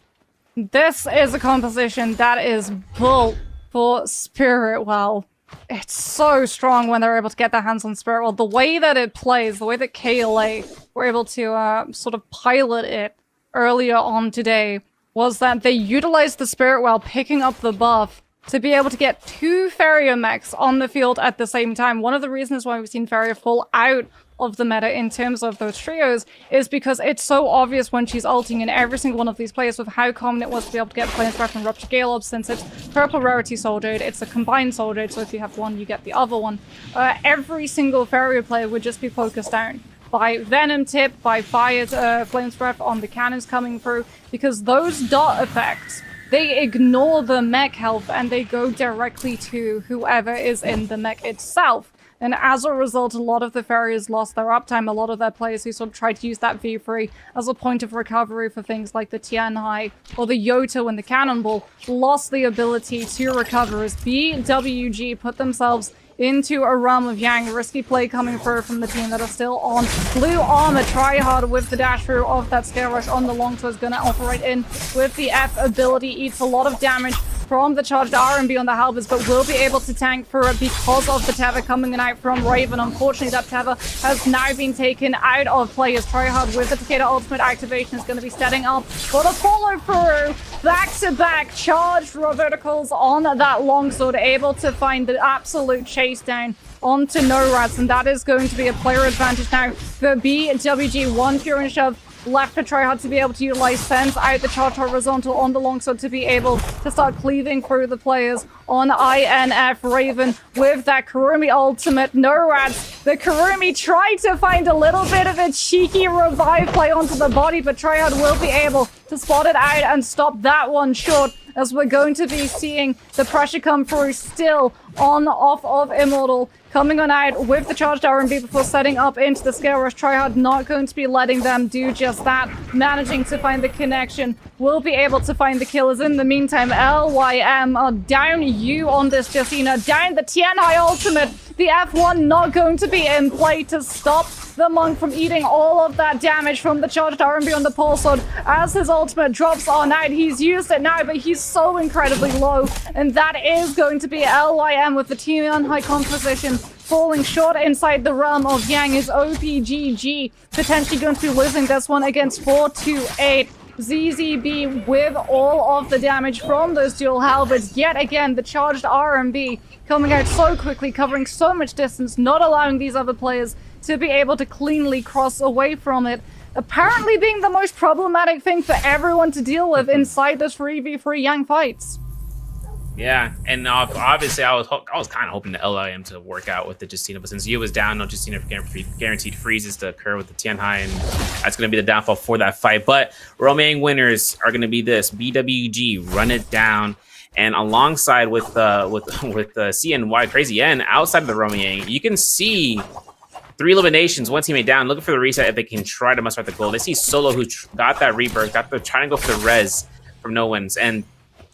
This is a composition that is built for Spirit Well. It's so strong when they're able to get their hands on Spirit Well. The way that it plays, the way that KLA were able to sort of pilot it earlier on today was that they utilized the Spirit Well, picking up the buff to be able to get 2 Farrier mechs on the field at the same time. One of the reasons why we've seen Farrier fall out of the meta in terms of those trios is because it's so obvious when she's ulting in every single one of these players with how common it was to be able to get Flames Breath and Rupture Gale up, since it's purple rarity soldiered, it's a combined soldiered, so if you have one you get the other one. Every single Farrier player would just be focused down by Venom Tip, by Fired Flames Breath on the cannons coming through, because those dot effects, they ignore the mech health and they go directly to whoever is in the mech itself. And as a result, a lot of the Farriers lost their uptime. A lot of their players who sort of tried to use that V3 as a point of recovery for things like the Tian High or the Yoto and the Cannonball lost the ability to recover as BWG put themselves into a realm of Yang. Risky play coming through from the team that are still on blue armor. Try hard with the dash through of that scale rush on the long tour is going to operate in with the F ability. Eats a lot of damage from the charged R&B on the halberds, but will be able to tank through it because of the tether coming in out from Raven. Unfortunately, that tether has now been taken out of play as Tryhard with the Takeda ultimate activation is going to be setting up for the follow through. Back-to-back charged verticals on that longsword, able to find the absolute chase down onto NORADs, and that is going to be a player advantage now for BWG. 1 Pure and Shove left for tryhard to be able to utilize Sense out the charge horizontal on the longsword to be able to start cleaving through the players on INF. Raven with that Kurumi ultimate. No rats. The Kurumi tried to find a little bit of a cheeky revive play onto the body, but tryhard will be able to spot it out and stop that one short, as we're going to be seeing the pressure come through still on off of Immortal. Coming on out with the charged R&B before setting up into the scale rush. Tryhard not going to be letting them do just that. Managing to find the connection. Will be able to find the killers. In the meantime, LYM are down you on this Justina. Down the Tianhai ultimate. The F1 not going to be in play to stop the Monk from eating all of that damage from the charged R&B on the pulse sword. As his ultimate drops on out, he's used it now, but he's so incredibly low. And that is going to be LYM with the Tianhai composition falling short inside the realm of Yang. Is OPGG potentially going to be losing this one against 428. ZZB with all of the damage from those dual halberds. Yet again, the charged R&B coming out so quickly, covering so much distance, not allowing these other players to be able to cleanly cross away from it. Apparently being the most problematic thing for everyone to deal with inside those 3v3 Yang fights. Yeah, and obviously I was kind of hoping the LIM to work out with the Justina, but since Yu was down, no Justina guaranteed freezes to occur with the Tianhai, and that's going to be the downfall for that fight. But Romaine winners are going to be this: BWG, Run It Down, and alongside with CNY Crazy N outside of the Romaine, you can see 3 eliminations, 1 teammate down, looking for the reset if they can try to muster out the goal. They see Solo, who got that rebirth, trying to go for the res from No One's, and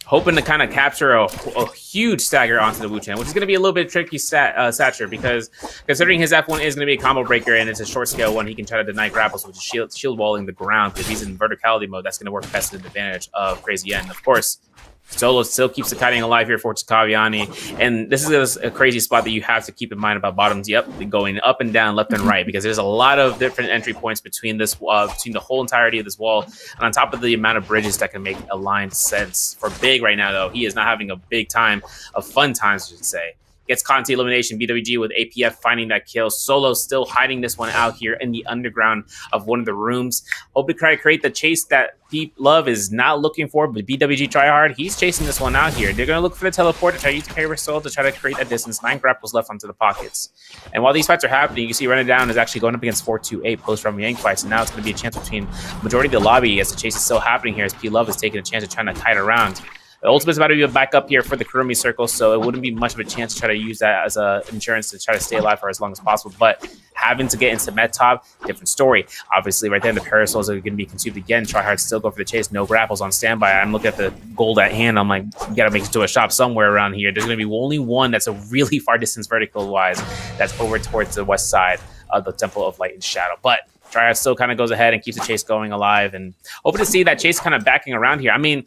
hoping to kind of capture a huge stagger onto the Wu-Chan, which is going to be a little bit tricky stature, because considering his F1 is going to be a combo breaker and it's a short scale one, he can try to deny grapples, which is shield walling the ground. If he's in verticality mode, that's going to work best to the advantage of Crazy N. Of course, Solo still keeps the kiting alive here for Takaviani, and this is a crazy spot that you have to keep in mind about bottoms. Yep, going up and down, left and right, because there's a lot of different entry points between this between the whole entirety of this wall, and on top of the amount of bridges that can make aligned sense. For Big right now, though, he is not having a big time of fun times, I should say. Gets caught into elimination. BWG with APF finding that kill. Solo still hiding this one out here in the underground of one of the rooms. Hope to try to create the chase that Deep Love is not looking for, but BWG tryhard, he's chasing this one out here. They're going to look for the teleport to try to use the Parry Soul to try to create that distance. 9 grapples left onto the pockets. And while these fights are happening, you can see Run It Down is actually going up against 428 post-Rum Yang fights, and now it's going to be a chance between the majority of the lobby as the chase is still happening here, as P Love is taking a chance of trying to kite around. The ultimate's about to be back up here for the Kurumi circle, so it wouldn't be much of a chance to try to use that as a insurance to try to stay alive for as long as possible. But having to get into med top, different story. Obviously, right there, the parasols are going to be consumed again. Tryhard still go for the chase. No grapples on standby. I'm looking at the gold at hand. I'm like, you got to make it to a shop somewhere around here. There's going to be only one that's a really far distance vertical-wise that's over towards the west side of the Temple of Light and Shadow. But Tryhard still kind of goes ahead and keeps the chase going alive, and hoping to see that chase kind of backing around here. I mean,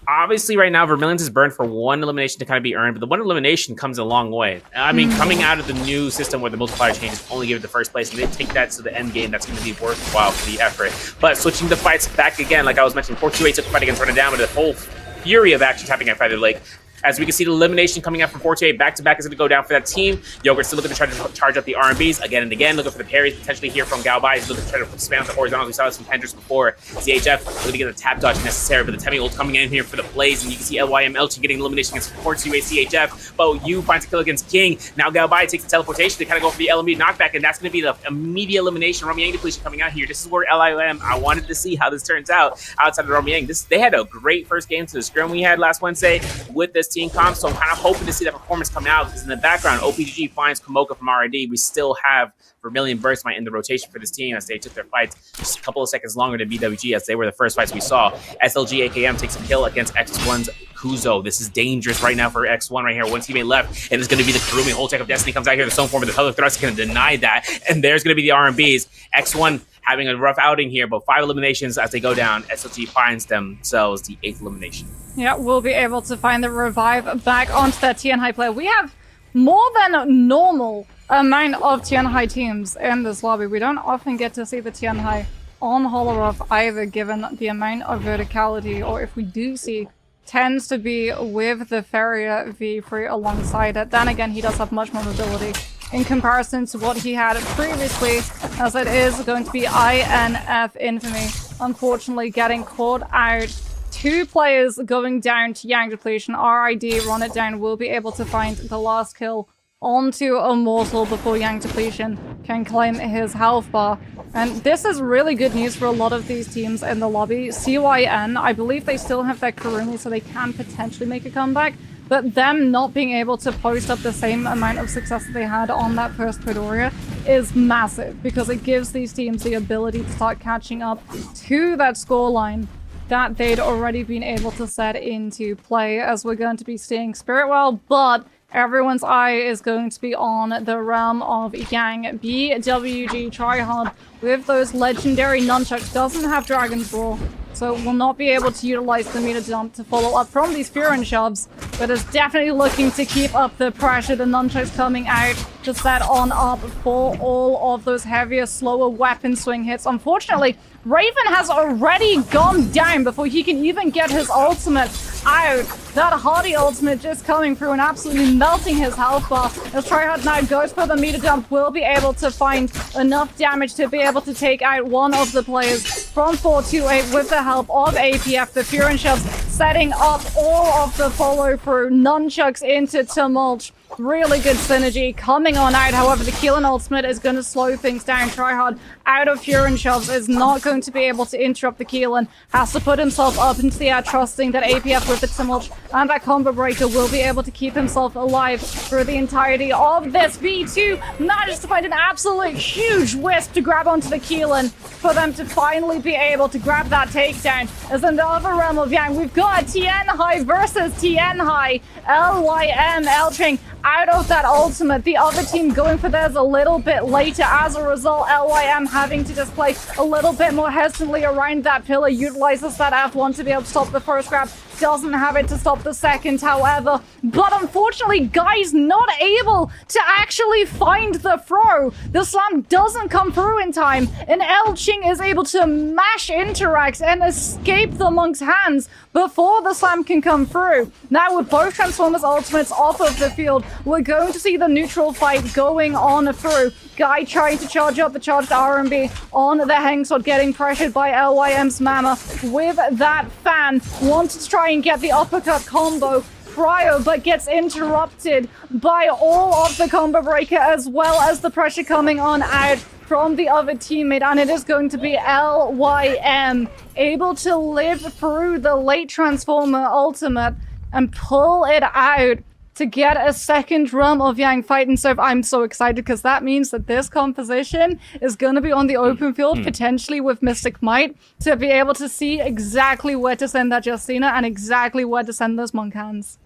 obviously, right now, Vermilion's is burned for 1 elimination to kind of be earned, but the 1 elimination comes a long way. I mean, coming out of the new system where the multiplier changes only give it the first place, and they take that to the end game, that's going to be worthwhile for the effort. But switching the fights back again, like I was mentioning, 428 took the fight against Run It Down, but the whole fury of action happening at Feather Lake. As we can see, the elimination coming out from 428 back-to-back is going to go down for that team. Yogurt's still looking to try to charge up the R&Bs again and again, looking for the parries potentially here from Galbai. He's looking to try to spam the horizontals. We saw this from Hendrix before. CHF looking to get the tap dodge necessary, but the Temi ult coming in here for the plays, and you can see LYM Elchi getting elimination against 428 CHF. But Yu finds a kill against King. Now Galbai takes the teleportation to kind of go for the LMB knockback, and that's going to be the immediate elimination. Romiang depletion coming out here. This is where LIM, I wanted to see how this turns out outside of Romiang. They had a great first game to the scrim we had last Wednesday with this team comp, so I'm kind of hoping to see that performance come out, because in the background, OPGG finds Komoka from RID. We still have Vermilion Burstmite in the rotation for this team as they took their fights just a couple of seconds longer than BWG, as they were the first fights we saw. SLG AKM takes a kill against X1's Kuzo. This is dangerous right now for X1 right here. 1 teammate left, and it's going to be the Kurumi. Whole Tech of Destiny comes out here. The Stone Form of the Pellet Thrust is going to deny that, and there's going to be the R&Bs. X1 having a rough outing here, but 5 eliminations as they go down. SLG finds themselves the 8th elimination. Yeah, we'll be able to find the revive back onto that Tianhai player. We have more than normal amount of Tianhai teams in this lobby. We don't often get to see the Tianhai on Holoroth either, given the amount of verticality, or if we do see, tends to be with the Feria V3 alongside it. Then again, he does have much more mobility in comparison to what he had previously. as it is going to be INF Infamy, unfortunately getting caught out. 2 players going down to Yang Depletion. RID, Run It Down, will be able to find the last kill onto Immortal before Yang Depletion can claim his health bar. And this is really good news for a lot of these teams in the lobby. CYN, I believe they still have their Karumi, so they can potentially make a comeback. But them not being able to post up the same amount of success that they had on that first Midoriya is massive, because it gives these teams the ability to start catching up to that scoreline that they'd already been able to set into play, as we're going to be seeing Spiritwell, but everyone's eye is going to be on the realm of Yang. BWG tryhard with those legendary nunchucks doesn't have Dragon's Roar, so will not be able to utilize the meter dump to follow up from these Furin shoves, but is definitely looking to keep up the pressure. The nunchucks coming out to set on up for all of those heavier, slower weapon swing hits. Unfortunately, Raven has already gone down before he can even get his ultimate out. That Hardy ultimate just coming through and absolutely melting his health bar. As Tryhard now goes for the meter dump, will be able to find enough damage to be able to take out one of the players from 428 with the help of APF. The Furin shoves setting up all of the follow through. Nunchucks into Tumult. Really good synergy coming on out. However, the Keelan ultimate is going to slow things down. Tryhard out of Furin shoves is not going to be able to interrupt the Keelan. Has to put himself up into the air, trusting that APF with the Tumult and that combo breaker will be able to keep himself alive through the entirety of this. V2 manages to find an absolute huge wisp to grab onto the Keelan for them to finally be able to grab that takedown. As in the other realm of Yang, we've got Tien Hai versus Tien Hai. LYM Elching out of that ultimate. The other team going for theirs a little bit later. As a result, LYM having to just play a little bit more hesitantly around that pillar. Utilizes that F1 to be able to stop the first grab. Doesn't have it to stop the second, however. But unfortunately, Guy's not able to actually find the throw. The slam doesn't come through in time, and Elching is able to mash Interact and escape the monk's hands before the slam can come through. Now, with both Transformers ultimates off of the field, we're going to see the neutral fight going on through. Guy trying to charge up the charged R&B on the Hengsword, getting pressured by LYM's Mama with that fan. Wanted to try and get the uppercut combo prior, but gets interrupted by all of the combo breaker, as well as the pressure coming on out from the other teammate, and it is going to be LYM able to live through the late Transformer ultimate and pull it out to get a second realm of Yang fight. And so I'm so excited, because that means that this composition is going to be on the open field, potentially with Mystic Might, to be able to see exactly where to send that Justina and exactly where to send those Monk hands.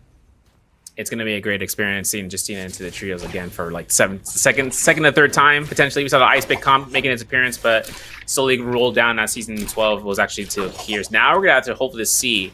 It's going to be a great experience seeing Justina into the trios again for like second or third time, potentially. We saw the Ice Pick comp making its appearance, but slowly rolled down as season 12 was actually to Here's. Now we're going to have to hopefully see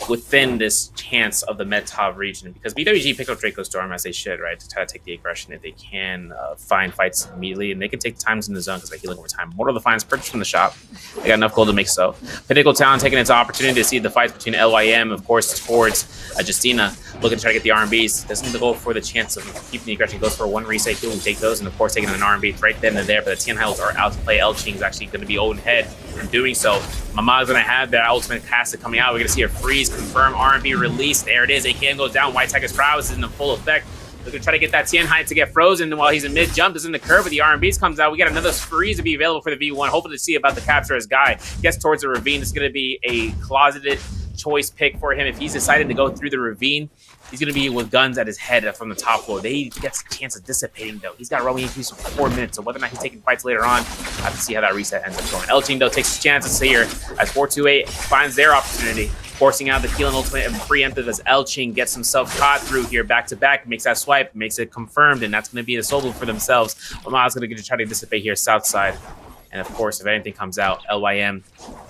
within this chance of the Med-Top region, because BWG picked up Draco Storm as they should, right, to try to take the aggression if they can find fights immediately, and they can take times in the zone because they're healing over time. Mortal Defiance purchased from the shop. They got enough gold to make so. Pinnacle Town taking its opportunity to see the fights between LYM, of course, towards Justina, looking to try to get the R&Bs. Doesn't go for the chance of keeping the aggression. Goes for one reset kill and take those, and of course taking an R&B right then and there, but the Tien Hiles are out to play. Elching is actually going to be own head in doing so. Mama's going to have their ultimate cast coming out. We're going to see a freeze confirm R&B release. There it is. AKM goes down. White Tiger's prowess is in the full effect. They're going to try to get that Tien Hai to get frozen while he's in mid-jump. Is in the curve, but the R&Bs comes out. We got another freeze to be available for the V1. Hoping to see about the capture as Guy gets towards the ravine. It's going to be a closeted choice pick for him. If he's decided to go through the ravine, he's going to be with guns at his head from the top floor. He gets a chance of dissipating, though. He's got roaming increase for 4 minutes, so whether or not he's taking fights later on, I have to see how that reset ends up going. Elching, though, takes his chances here as 428 finds their opportunity, forcing out the Keelan ultimate and preemptive as Elching gets himself caught through here back-to-back, makes that swipe, makes it confirmed, and that's going to be the solo for themselves. Mama's going to try to dissipate here south side. And of course, if anything comes out, LYM,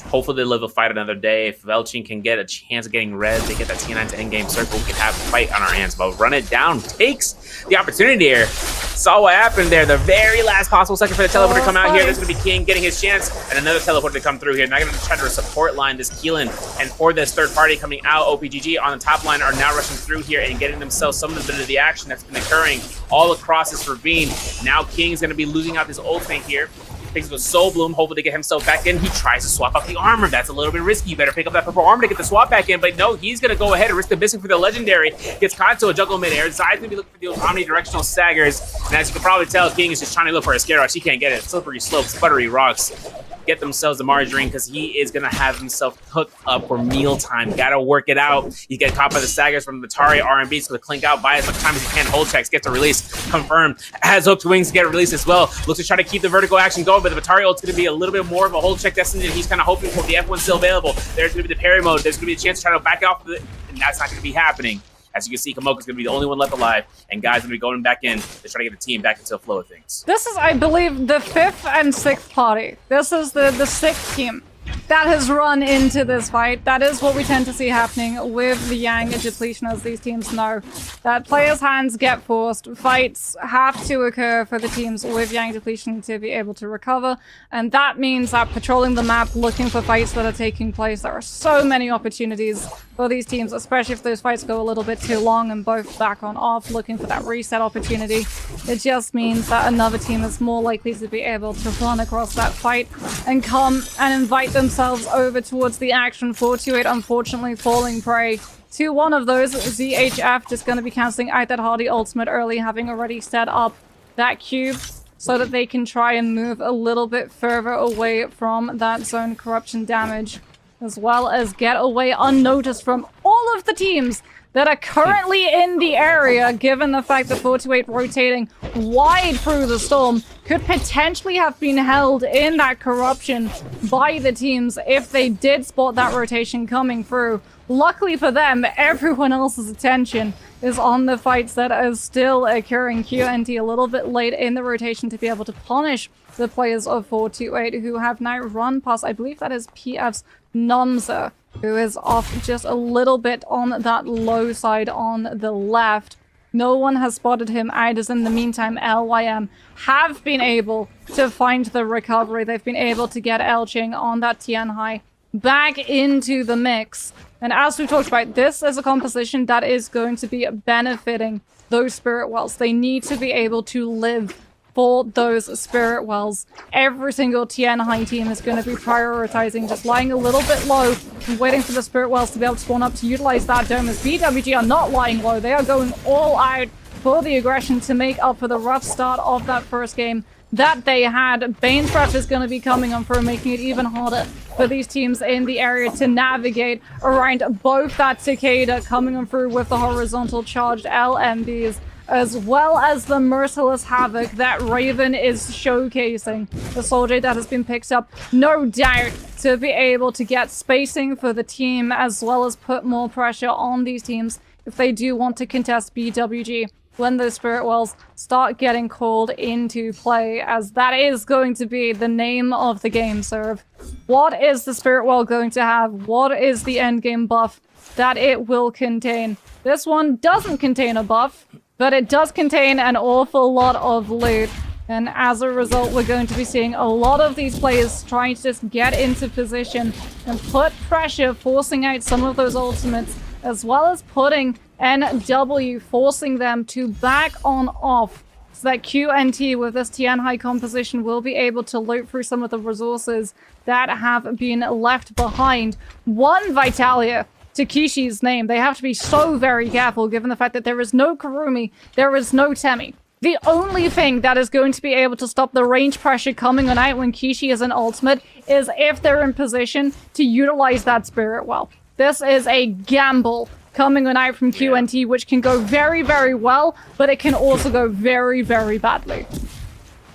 hopefully they live a fight another day. If Elching can get a chance of getting red, they get that T9 to endgame circle, we can have a fight on our hands. But Run It Down takes the opportunity here. Saw what happened there. The very last possible second for the teleporter to come out here. This is going to be King getting his chance, and another teleporter to come through here. Now going to try to support line this Keelan. And for this third party coming out, OPGG on the top line are now rushing through here and getting themselves some of the action that's been occurring all across this ravine. Now King's going to be losing out this ultimate here. Picks up a Soul Bloom, hoping to get himself back in. He tries to swap out the armor. That's a little bit risky. You better pick up that purple armor to get the swap back in. But no, he's going to go ahead and risk the missing for the legendary. Gets caught into a juggle midair. Zai's going to be looking for those omnidirectional staggers. And as you can probably tell, King is just trying to look for a scare rush. He can't get it. Slippery slopes, buttery rocks. Get themselves the margarine because he is going to have himself hooked up for mealtime. Got to work it out. You get caught by the staggers from the Atari R&B. It's going to clink out, buy as much time as you can. Hold checks, gets a release. Confirmed. Has hooked wings to get a release as well. Looks to try to keep the vertical action going, but the Atari ult's going to be a little bit more of a hold check destiny than he's kind of hoping for. The F1 still available. There's going to be the parry mode. There's going to be a chance to try to back off of it, and that's not going to be happening. As you can see, Kamoka's going to be the only one left alive, and Guy's going to be going back in to try to get the team back into the flow of things. This is, I believe, the 5th and 6th party. This is the 6th team that has run into this fight. That is what we tend to see happening with the Yang depletion, as these teams know that players' hands get forced. Fights have to occur for the teams with Yang depletion to be able to recover, and that means that patrolling the map, looking for fights that are taking place, there are so many opportunities for these teams, especially if those fights go a little bit too long and both back on off, looking for that reset opportunity. It just means that another team is more likely to be able to run across that fight and come and invite themselves over towards the action. 428 unfortunately falling prey to one of those. ZHF just going to be cancelling out that Hardy ultimate early, having already set up that cube so that they can try and move a little bit further away from that zone corruption damage, as well as get away unnoticed from all of the teams that are currently in the area, given the fact that 428 rotating wide through the storm could potentially have been held in that corruption by the teams if they did spot that rotation coming through. Luckily for them, everyone else's attention is on the fights that are still occurring. QNT a little bit late in the rotation to be able to punish the players of 428, who have now run past, I believe that is PF's Nomza, who is off just a little bit on that low side on the left. No one has spotted him out, as in the meantime LYM have been able to find the recovery. They've been able to get Elching on that Tianhai back into the mix. And as we talked about, this is a composition that is going to be benefiting those Spirit Wells. They need to be able to live for those Spirit Wells. Every single Tianhai team is going to be prioritizing just lying a little bit low and waiting for the Spirit Wells to be able to spawn up to utilize that dome, as BWG are not lying low. They are going all out for the aggression to make up for the rough start of that first game that they had. Bane's Breath is going to be coming on through, making it even harder for these teams in the area to navigate around both that Cicada coming on through with the horizontal charged LMBs, as well as the merciless havoc that Raven is showcasing. The soldier that has been picked up, no doubt, to be able to get spacing for the team, as well as put more pressure on these teams if they do want to contest BWG when those Spirit Wells start getting called into play, as that is going to be the name of the game, Serve. What is the Spirit Well going to have? What is the endgame buff that it will contain? This one doesn't contain a buff, but it does contain an awful lot of loot. And as a result, we're going to be seeing a lot of these players trying to just get into position and put pressure, forcing out some of those ultimates, as well as putting NW, forcing them to back on off, so that QNT with this Tianhai composition will be able to loot through some of the resources that have been left behind. One Vitalia to Kishi's name. They have to be so very careful, given the fact that there is no Kurumi, there is no Temi. The only thing that is going to be able to stop the range pressure coming on out when Kishi is an ultimate is if they're in position to utilize that Spirit Well. This is a gamble coming on out from QNT, which can go very, very well, but it can also go very, very badly.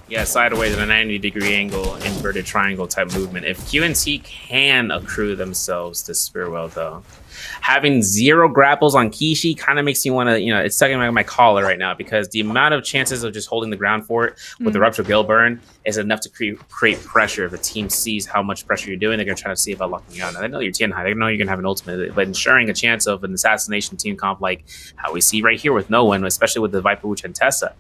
Yeah, sideways at a 90-degree angle, inverted triangle type movement. If QNT can accrue themselves to Spirit Well, though, having 0 grapples on Kishi kind of makes me want to, it's stuck in my collar right now, because the amount of chances of just holding the ground for it with the Rupture Gill Burn is enough to create pressure. If a team sees how much pressure you're doing, they're going to try to see about locking you out. Now, they know you're Tianhai, they know you're going to have an ultimate, but ensuring a chance of an assassination team comp like how we see right here with no one, especially with the Viper Wuchen Tessa.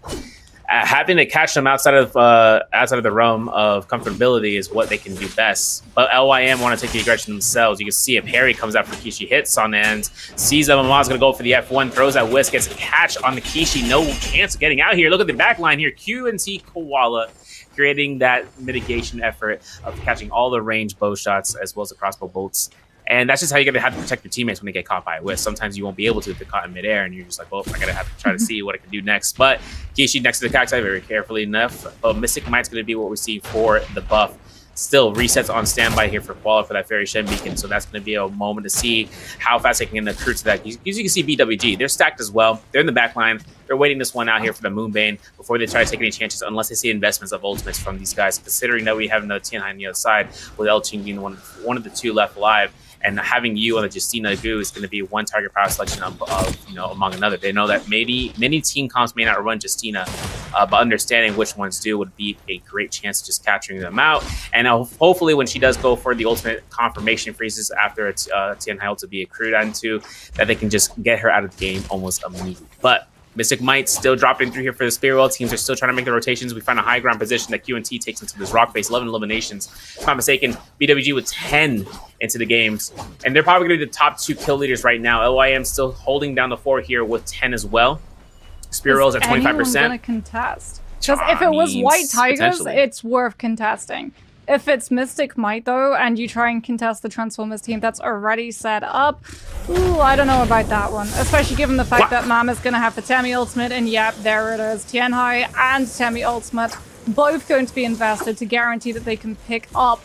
having to catch them outside of the realm of comfortability is what they can do best. But LYM want to take the aggression themselves. You can see if Harry comes out for Kishi, hits on the ends, sees them. Mama's going to go for the F1, throws that whisk, gets a catch on the Kishi. No chance of getting out here. Look at the back line here. QNT Koala creating that mitigation effort of catching all the range bow shots as well as the crossbow bolts. And that's just how you're going to have to protect your teammates when they get caught by a whisk. Sometimes you won't be able to if they're caught in midair, and you're just like, well, I got to have to try to see what I can do next. But Kishi next to the cacti very carefully enough. But Mystic Might's going to be what we see for the buff. Still, resets on standby here for Koala for that Fairy Shen Beacon. So that's going to be a moment to see how fast they can accrue to that. As you can see, BWG, they're stacked as well. They're in the back line. They're waiting this one out here for the Moonbane before they try to take any chances, unless they see investments of ultimates from these guys, considering that we have another Tianhai on the other side, with El Ching being one of the two left alive. And having you on the Justina Goo is going to be one target power selection of among another. They know that many team comps may not run Justina, but understanding which ones do would be a great chance of just capturing them out. And hopefully when she does go for the ultimate confirmation freezes after it's Tianhai to be accrued onto, that they can just get her out of the game almost immediately. But Mystic Might still dropping through here for the Spearwell. Teams are still trying to make the rotations. We find a high ground position that QNT takes into this rock base. 11 eliminations. If I'm not mistaken, BWG with 10 into the games. And they're probably going to be the top 2 kill leaders right now. LYM still holding down the 4 here with 10 as well. Spearwell's at 25%. Is anyone going to contest? Because if it was White Tigers, it's worth contesting. If it's Mystic Might, though, and you try and contest the Transformers team that's already set up, ooh, I don't know about that one. Especially given the fact that Mama's going to have the Temi ultimate, and yep, there it is. Tianhai and Temi ultimate, both going to be invested to guarantee that they can pick up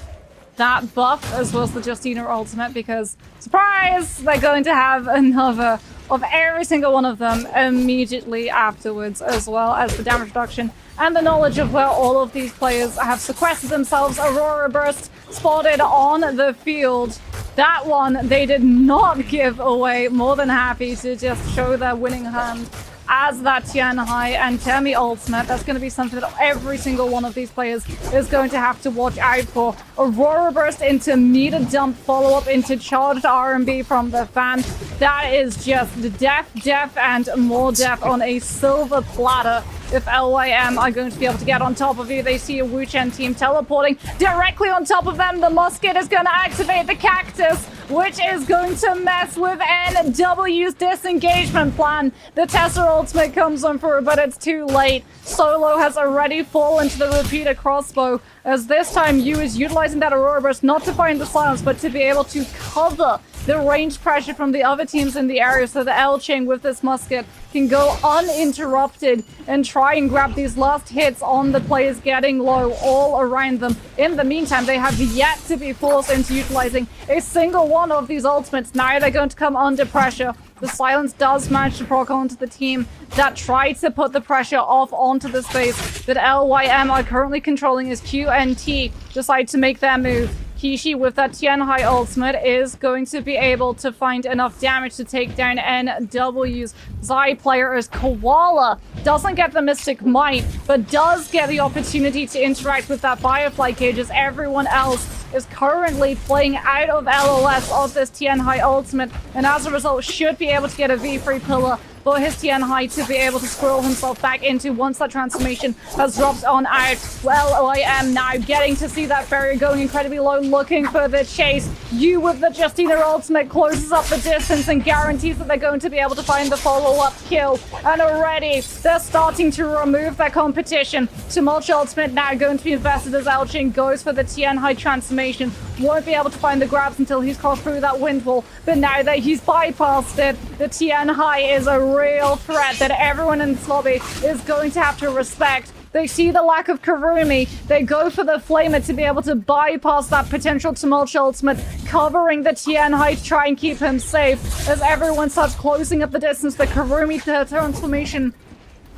that buff as well as the Justina ultimate, because, surprise, they're going to have another of every single one of them immediately afterwards, as well as the damage reduction and the knowledge of where all of these players have sequestered themselves. Aurora Burst spotted on the field. That one they did not give away. More than happy to just show their winning hand as that Tianhai and Temi ultimate. That's going to be something that every single one of these players is going to have to watch out for. Aurora Burst into meter dump, follow-up into charged R&B from the fan. That is just death, and more death on a silver platter. If LYM are going to be able to get on top of you, they see a Wu Chen team teleporting directly on top of them. The musket is going to activate the cactus, which is going to mess with NW's disengagement plan. The Tesser ultimate comes on through, but it's too late. Solo has already fallen to the repeater crossbow, as this time Yu is utilizing that Aurora Burst not to find the silence, but to be able to cover the range pressure from the other teams in the area, so the L-Ching with this musket can go uninterrupted and try and grab these last hits on the players getting low all around them. In the meantime, they have yet to be forced into utilizing a single one of these ultimates. Now they're going to come under pressure. The silence does manage to proc onto the team that tried to put the pressure off onto the space that LYM are currently controlling as QNT decide to make their move. Kishi with that Tianhai ultimate is going to be able to find enough damage to take down NW's Zai player, as Koala doesn't get the Mystic Might, but does get the opportunity to interact with that Firefly cage, as everyone else is currently playing out of LOS of this Tianhai ultimate, and as a result should be able to get a V3 pillar for his Tianhai to be able to squirrel himself back into once that transformation has dropped on out. Well, I am now getting to see that barrier going incredibly low, looking for the chase. You with the Justina ultimate closes up the distance and guarantees that they're going to be able to find the follow-up kill. And already they're starting to remove their competition. Tumulch ultimate now going to be invested as Elching goes for the Tianhai transformation. Won't be able to find the grabs until he's crossed through that wind wall, but now that he's bypassed it, the Tianhai is a real threat that everyone in this lobby is going to have to respect. They see the lack of Karumi, they go for the Flamer to be able to bypass that potential Tumulch ultimate, covering the Tianhai to try and keep him safe. As everyone starts closing up the distance, the Karumi transformation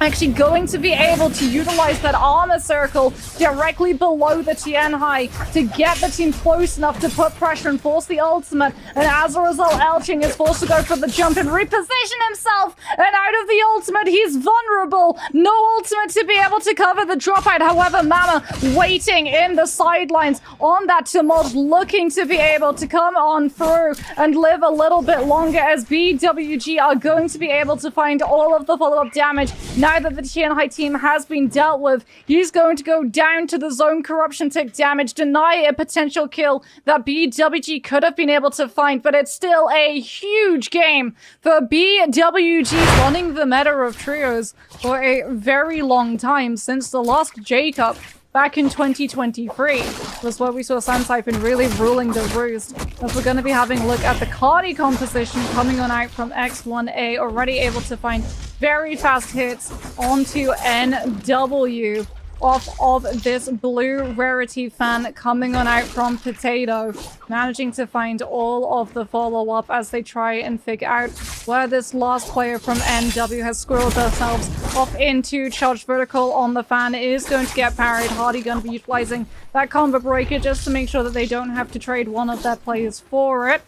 actually going to be able to utilize that armor circle directly below the Tianhai to get the team close enough to put pressure and force the ultimate. And as a result, Elching is forced to go for the jump and reposition himself. And out of the ultimate. He's vulnerable. No ultimate to be able to cover the dropout. However, Mama waiting in the sidelines on that tumult, looking to be able to come on through and live a little bit longer, as BWG are going to be able to find all of the follow-up damage now that the Tianhai team has been dealt with. He's going to go down to the zone corruption tick damage, deny a potential kill that BWG could have been able to find, but it's still a huge game for BWG, running the meta of trios for a very long time, since the last J-Cup back in 2023 was where we saw Sansiphon really ruling the roost. As we're going to be having a look at the Cardi composition coming on out from X1A, already able to find very fast hits onto NW off of this blue rarity fan coming on out from Potato, managing to find all of the follow-up as they try and figure out where this last player from NW has squirreled themselves off into. Charged vertical on the fan is going to get parried. Hardy going to be utilizing that combo breaker just to make sure that they don't have to trade one of their players for it.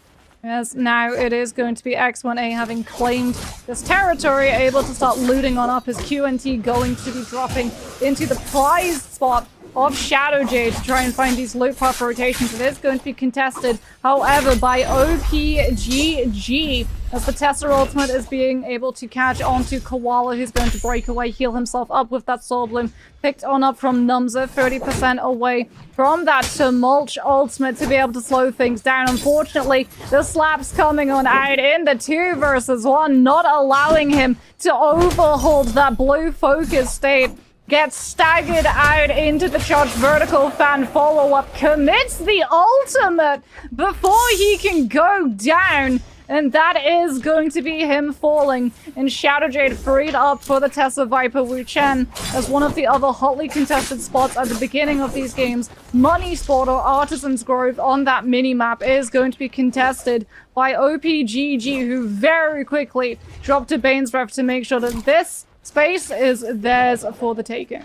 As now it is going to be X1A having claimed this territory, able to start looting on up. His QNT going to be dropping into the prize spot of Shadow Jade to try and find these loot puff rotations. It is going to be contested, however, by OPGG, as the Tesser ultimate is being able to catch onto Koala, who's going to break away, heal himself up with that Soul Bloom. Picked on up from Numza, 30% away from that Tumult ultimate to be able to slow things down. Unfortunately, the slaps coming on out in the 2 versus 1, not allowing him to overhold that blue focus state. Gets staggered out into the charged vertical fan follow-up, commits the ultimate before he can go down, and that is going to be him falling. And Shadow Jade freed up for the Tessa Viper Wu Chen as one of the other hotly contested spots at the beginning of these games. Money Spot or Artisan's Grove on that mini-map is going to be contested by OPGG, who very quickly dropped to Bane's Breath to make sure that this space is theirs for the taking.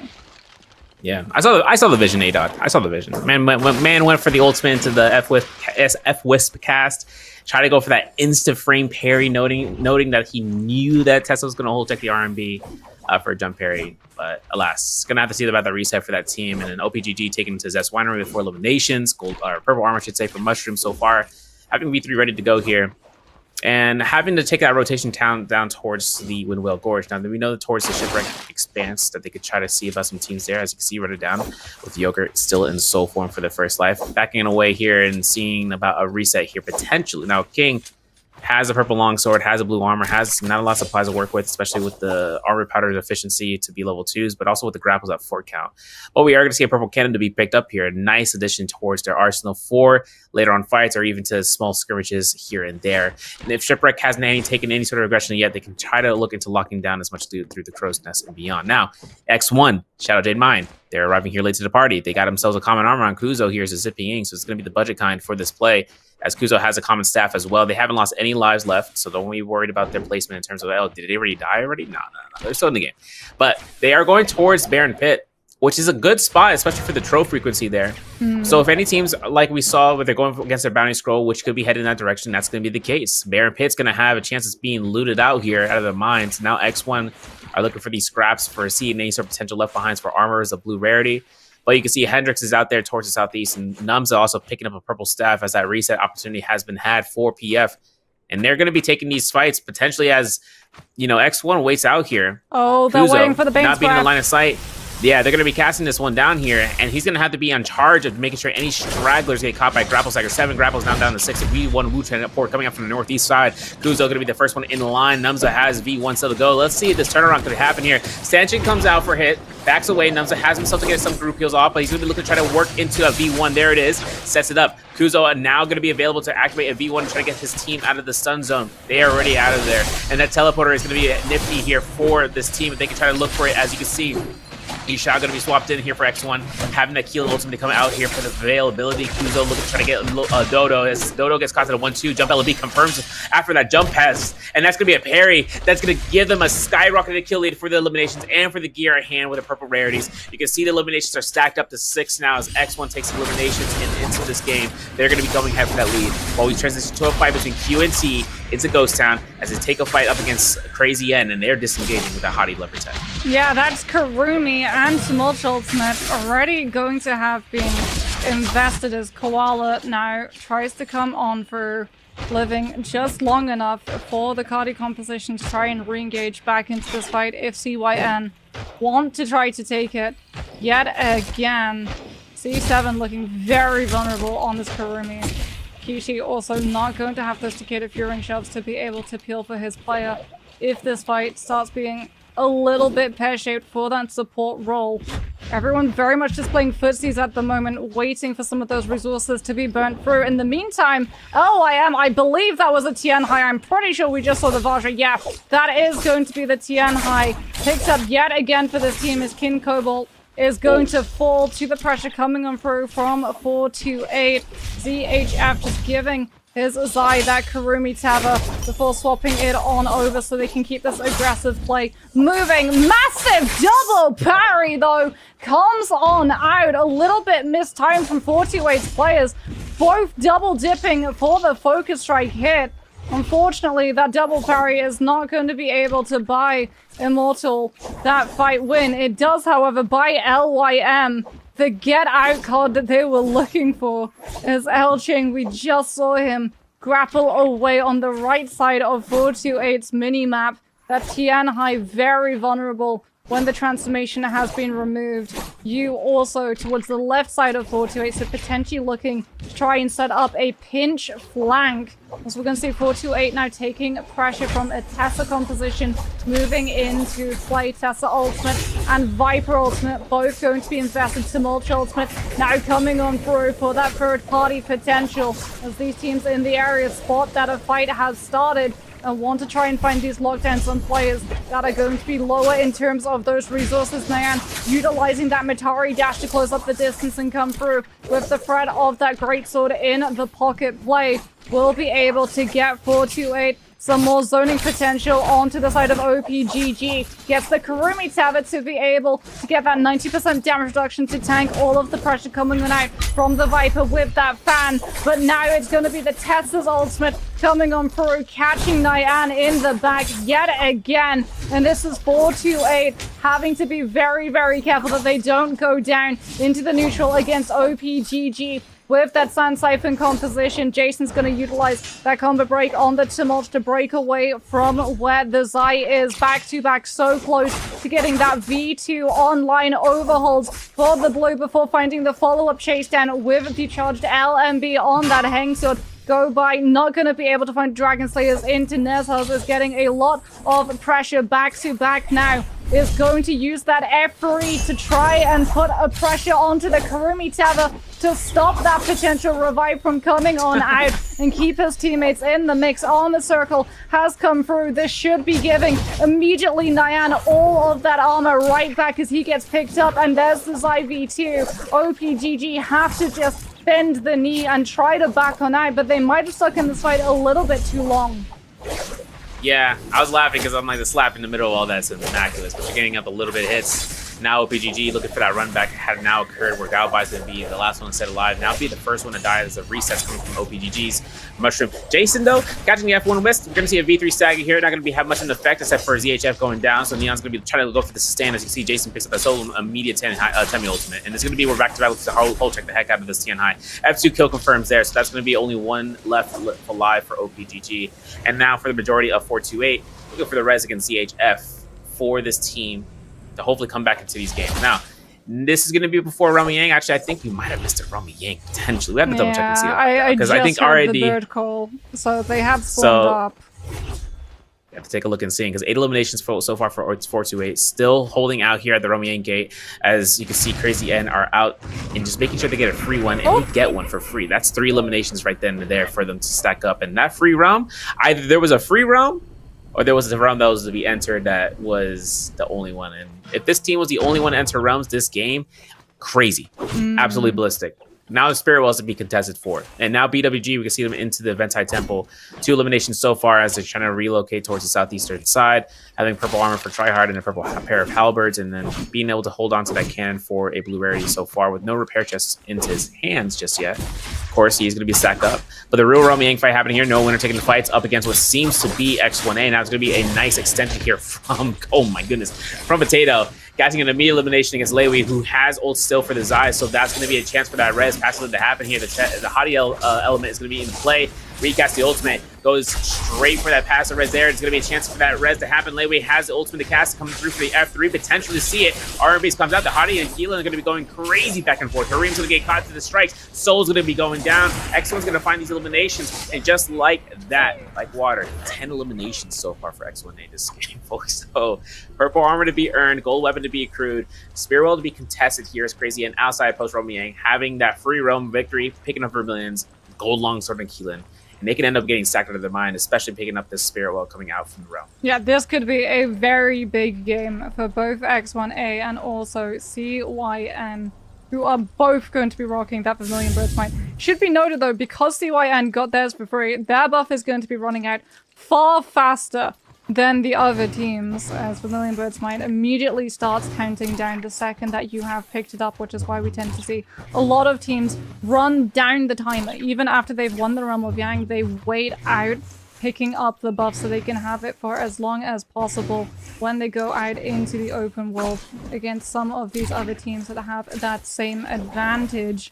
Yeah, I saw the vision, A-Dot. I saw the vision. Man went for the ultimate into the F-Wisp cast. Tried to go for that insta-frame parry, noting that he knew that Tesla was going to hold check the RMB for a jump parry. But alas, going to have to see about the reset for that team. And then OPGG taking him to Zest Winery with 4 eliminations. Gold, or purple armor, I should say, for Mushroom so far. Having V3 ready to go here. And having to take that rotation down towards the Windwhale Gorge. Now, we know that towards the Shipwreck Expanse that they could try to see about some teams there. As you can see, right down with Yogurt still in soul form for the first life. Backing away here and seeing about a reset here potentially. Now, King has a purple longsword, has a blue armor, has not a lot of supplies to work with, especially with the armor powder's efficiency to be level 2s, but also with the grapples at 4 count. But we are going to see a purple cannon to be picked up here. A nice addition towards their arsenal for later on fights or even to small skirmishes here and there. And if Shipwreck hasn't taken any sort of aggression yet, they can try to look into locking down as much loot through the Crow's Nest and beyond. Now, X1, Shadow Jade Mine. They're arriving here late to the party. They got themselves a common armor on Kuzo here as a Zipping Ink, so it's going to be the budget kind for this play, as Kuzo has a common staff as well. They haven't lost any lives left, so don't be worried about their placement in terms of, oh, did they already die already? No. They're still in the game. But they are going towards Baron Pit, which is a good spot, especially for the troll frequency there. So if any teams, like we saw, where they're going against their bounty scroll, which could be headed in that direction, that's going to be the case. Baron Pit's going to have a chance of being looted out here out of their mines. Now X1 are looking for these scraps for a seed and any sort of potential left behinds for armor as a blue rarity. But you can see Hendrix is out there towards the southeast, and Numza also picking up a purple staff as that reset opportunity has been had for PF. And they're going to be taking these fights potentially as, X1 waits out here. Oh, they're Kuzo, waiting for the Bane's not being in the Breath. line of sight. Yeah, they're going to be casting this one down here, and he's going to have to be in charge of making sure any stragglers get caught by grapples. Like 7 grapples down to 6. V1 Wu-Chen port coming up from the northeast side. Kuzo going to be the first one in line. Numza has V1 still to go. Let's see if this turnaround could happen here. Stanchion comes out for hit, backs away. Numza has himself to get some group heals off, but he's going to be looking to try to work into a V1. There it is. Sets it up. Kuzo now going to be available to activate a V1 and try to get his team out of the stun zone. They are already out of there. And that teleporter is going to be nifty here for this team if they can try to look for it. As you can see, Isha going to be swapped in here for X1, having that Keel ultimate to come out here for the availability. Kuzo looking to try to get Dodo. As Dodo gets caught to the 1-2, jump LB confirms after that jump pass, and that's going to be a parry. That's going to give them a skyrocketed kill lead for the eliminations and for the gear at hand with the purple rarities. You can see the eliminations are stacked up to 6 now as X1 takes eliminations into this game. They're going to be going ahead for that lead. While we transition to a fight between Q and T, it's a ghost town as they take a fight up against Crazy N, and they're disengaging with that Hottie Leopard 10. Yeah, that's Karumi and Tumult Ultimate already going to have been invested as Koala now tries to come on for living just long enough for the Cardi composition to try and re-engage back into this fight if CYN want to try to take it yet again. C7 looking very vulnerable on this Karumi. Kishi also not going to have those Takeda Fury shoves to be able to peel for his player if this fight starts being a little bit pear-shaped for that support role. Everyone very much just playing footsies at the moment, waiting for some of those resources to be burnt through. In the meantime, I believe that was a Tian High. I'm pretty sure we just saw the Vajra. Yeah, that is going to be the Tian High. Picked up yet again for this team as Kin Cobalt is going to fall to the pressure coming on through from 4 to 8. ZHF just giving his Zai that Karumi Tava before swapping it on over so they can keep this aggressive play moving. Massive double parry though comes on out. A little bit mistimed from 428's players. Both double dipping for the focus strike hit. Unfortunately, that double parry is not going to be able to buy Immortal that fight win. It does, however, buy LYM the get out card that they were looking for. As Elching, we just saw him grapple away on the right side of 428's minimap. That Tian High very vulnerable when the transformation has been removed. You also towards the left side of 428, so potentially looking to try and set up a pinch flank. As we're going to see 428 now taking pressure from a Tessa composition, moving into play Tessa Ultimate and Viper Ultimate, both going to be invested. Tumult Ultimate now coming on through for that third party potential as these teams in the area spot that a fight has started and want to try and find these lockdowns on players that are going to be lower in terms of those resources. Nayan utilizing that Matari dash to close up the distance and come through with the threat of that greatsword in the pocket play. Will be able to get 428 some more zoning potential onto the side of OPGG. Gets the Karumi Tava to be able to get that 90% damage reduction to tank all of the pressure coming out from the Viper with that fan. But now it's going to be the Tessa's ultimate coming on through, catching Nyan in the back yet again. And this is 428 having to be very, very careful that they don't go down into the neutral against OPGG. With that Sand Siphon composition, Jason's going to utilize that combo break on the Tumult to break away from where the Zai is. Back to back, so close to getting that V2 online overholds for the blue before finding the follow-up chase down with the charged LMB on that Hengsword. Go by, not going to be able to find Dragon Slayers into Nezhaz is getting a lot of pressure back to back now. Is going to use that F3 to try and put a pressure onto the Karumi Tava to stop that potential revive from coming on out and keep his teammates in the mix. On the circle has come through. This should be giving immediately Nyan all of that armor right back as he gets picked up, and there's the Zai V2. OPGG have to just bend the knee and try to back on out, but they might have stuck in this fight a little bit too long. Yeah, I was laughing because I'm like, the slap in the middle of all that's immaculate, but you're getting up a little bit of hits. Now OPGG looking for that run back had now occurred where Galbai's going to be the last one set alive. Now be the first one to die as a reset coming from OPGG's Mushroom. Jason, though, catching the F1 West. We're going to see a V3 stagger here. Not going to have much of an effect except for ZHF going down. So Neon's going to be trying to go for the sustain. As you see, Jason picks up a solo immediate Temi ultimate. And it's going to be we're back to back with the whole check the heck out of this Tian High. F2 kill confirms there. So that's going to be only one left alive for OPGG. And now for the majority of 428, looking for the res against ZHF for this team to hopefully come back into these games. Now, this is going to be before Rami Yang. Actually, I think we might have missed a Rami Yang potentially. We have to double check and see that. Because I think RID. The bird call, so they have spawned up. We have to take a look and see because 8 eliminations so far for 428. Still holding out here at the Rami Yang gate. As you can see, Crazy N are out and just making sure they get a free one, and we get one for free. That's 3 eliminations right then and there for them to stack up. And that free realm, either there was a free realm or there was a realm that was to be entered that was the only one. And if this team was the only one to enter realms this game, crazy, absolutely ballistic. Now the Spirit Wells to be contested for. And now BWG, we can see them into the Ventai Temple. 2 eliminations so far as they're trying to relocate towards the southeastern side, having purple armor for Tryhard and a purple pair of halberds, and then being able to hold on to that cannon for a blue rarity so far with no repair chests into his hands just yet. Of course, he's going to be stacked up. But the real Realm Yang fight happening here. No winner taking the fights up against what seems to be X1A. Now it's going to be a nice extension here from, oh my goodness, from Potato. Getting an immediate elimination against Lewy, who has ult still for the Zai, so that's going to be a chance for that res passively to happen here. The Hottie element is going to be in play. Recast the ultimate, goes straight for that passive res there. It's going to be a chance for that res to happen. Lewy has the ultimate to cast, coming through for the F3, potentially to see it. RBs comes out. The Hottie and Keelan are going to be going crazy back and forth. Hareem's going to get caught to the strikes. Soul's going to be going down. X1's going to find these eliminations, and just like that, like water, 10 eliminations so far for X1A this game, folks. So purple armor to be earned, gold weapon to be accrued, Spear World to be contested here is crazy, and outside post Realm Yang having that free roam victory, picking up Vermilions, gold longsword and Keelan. And they can end up getting sacked out of their mind, especially picking up this Spirit Well coming out from the realm. Yeah, this could be a very big game for both X1A and also CYN, who are both going to be rocking that Vermilion Bladepoint. Should be noted though, because CYN got theirs for free, their buff is going to be running out far faster than the other teams, as Vermilion Bladepoint immediately starts counting down the second that you have picked it up, which is why we tend to see a lot of teams run down the timer. Even after they've won the Realm of Yang, they wait out picking up the buff so they can have it for as long as possible when they go out into the open world against some of these other teams that have that same advantage.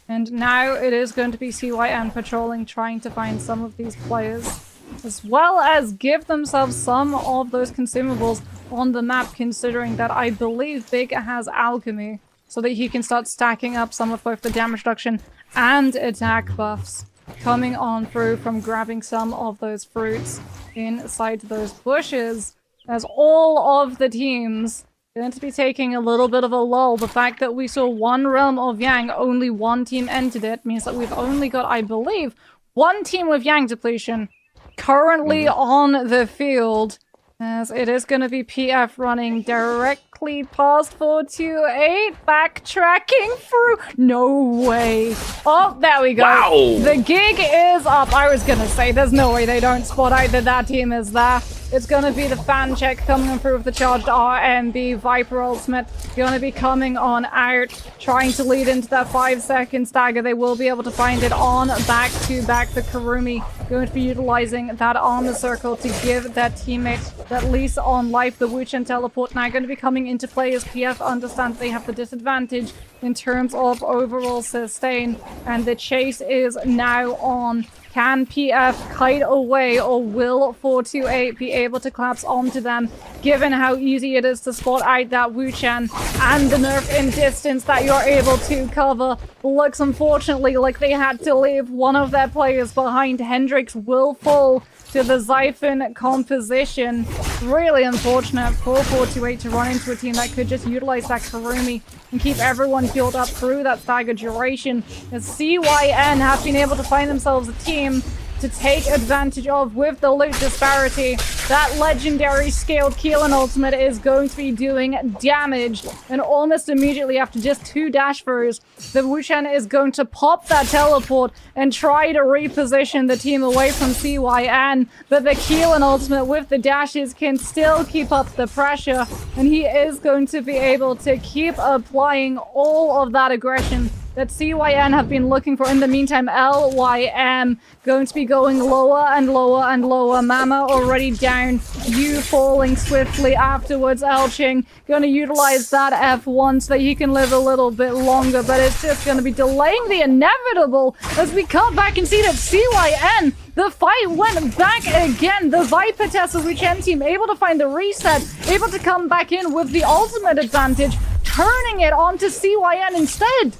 And now it is going to be CYN patrolling, trying to find some of these players, as well as give themselves some of those consumables on the map, considering that I believe Big has alchemy, so that he can start stacking up some of both the damage reduction and attack buffs coming on through from grabbing some of those fruits inside those bushes, as all of the teams going to be taking a little bit of a lull. The fact that we saw one Realm of Yang, only one team entered it, means that we've only got, I believe, one team with Yang depletion currently on the field, as it is going to be PF running directly past 428, backtracking through. No way. Oh, there we go. Wow. The gig is up. I was going to say, there's no way they don't spot out that team is there. It's going to be the fan check coming through with the charged RMB. Viper ultimate going to be coming on out, trying to lead into that 5-second stagger. They will be able to find it on back-to-back. The Karumi going to be utilizing that armor circle to give their teammate that lease on life. The Wuchen teleport now going to be coming into play as PF understands they have the disadvantage in terms of overall sustain, and the chase is now on. Can PF kite away, or will 428 be able to collapse onto them, given how easy it is to spot out that Wuchen and the nerf in distance that you're able to cover? Looks unfortunately like they had to leave one of their players behind. Hendrix will fall to the Xiphon composition. Really unfortunate for 428 to run into a team that could just utilize that Karumi and keep everyone healed up through that stagger duration, as CYN have been able to find themselves a team to take advantage of with the loot disparity. That legendary scaled Keelan ultimate is going to be doing damage, and almost immediately after just 2 dash throws, the Wuchen is going to pop that teleport and try to reposition the team away from CYN, but the Keelan ultimate with the dashes can still keep up the pressure, and he is going to be able to keep applying all of that aggression that CYN have been looking for. In the meantime, LYM going to be going lower and lower and lower. Mama already down, you falling swiftly afterwards. Elching going to utilize that F1 so that he can live a little bit longer, but it's just going to be delaying the inevitable as we come back and see that CYN, the fight went back again. The Viper Tessa Wuchen team able to find the reset, able to come back in with the ultimate advantage, turning it onto CYN instead.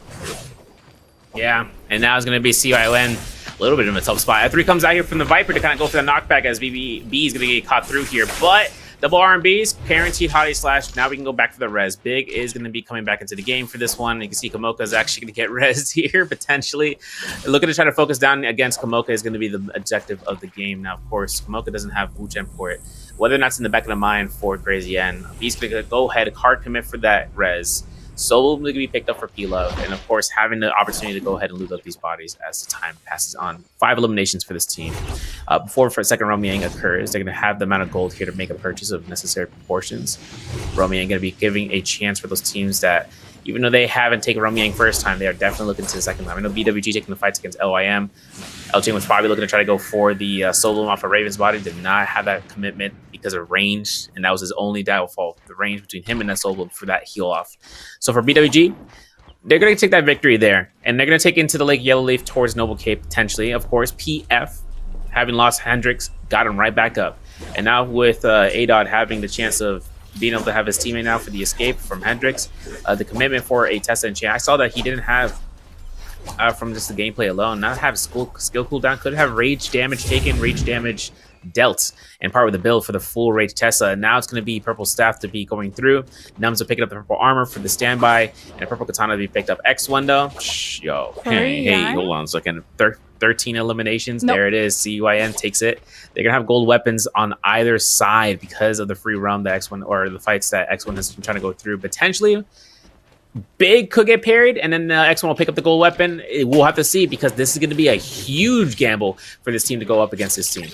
Yeah, and now it's going to be CYN a little bit in a tough spot. F3 comes out here from the Viper to kind of go for the knockback, as BB is going to get caught through here. But double RMBs, guaranteed hottie slash. Now we can go back to the res. Big is going to be coming back into the game for this one. You can see Kamoka is actually going to get res here, potentially. Looking to try to focus down against Kamoka is going to be the objective of the game. Now, of course, Kamoka doesn't have Wuchen for it. whether or not it's in the back of the mind for Crazy N, he's going to go ahead, hard commit for that res. Solo going to be picked up for P-Love, and of course having the opportunity to go ahead and loot up these bodies as the time passes on. 5 eliminations for this team. Before for a second Realm Yang occurs, they're going to have the amount of gold here to make a purchase of necessary proportions. Realm Yang going to be giving a chance for those teams that, even though they haven't taken Realm Yang first time, they are definitely looking to the second time. I know BWG taking the fights against LYM. LJ was probably looking to try to go for the solo off of Raven's body. Did not have that commitment because of range, and that was his only downfall. The range between him and that solo for that heal off. So for BWG, they're going to take that victory there, and they're going to take into the Lake Yellowleaf towards Noble Cape potentially. Of course, PF, having lost Hendrix, got him right back up. And now with ADOT having the chance of being able to have his teammate now for the escape from Hendrix, the commitment for a Tessa and Chan. I saw that he didn't have, from just the gameplay alone, not have skill cooldown, could have rage damage taken, rage damage dealt, and part with the build for the full rage Tessa. And now it's going to be purple staff to be going through. Nums will pick up the purple armor for the standby, and a purple katana to be picked up. X1 though, yo, hey, hold on a second. 13 eliminations. Nope. There it is. CYN takes it. They're gonna have gold weapons on either side because of the free roam that X1, or the fights that X1 has been trying to go through. Potentially Big could get parried, and then X1 will pick up the gold weapon. We'll have to see, because this is going to be a huge gamble for this team to go up against this team.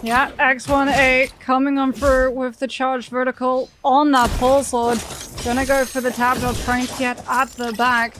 Yeah, X1A coming on through with the charged vertical on that pole sword. Gonna go for the tap dodge, trying to get at the back.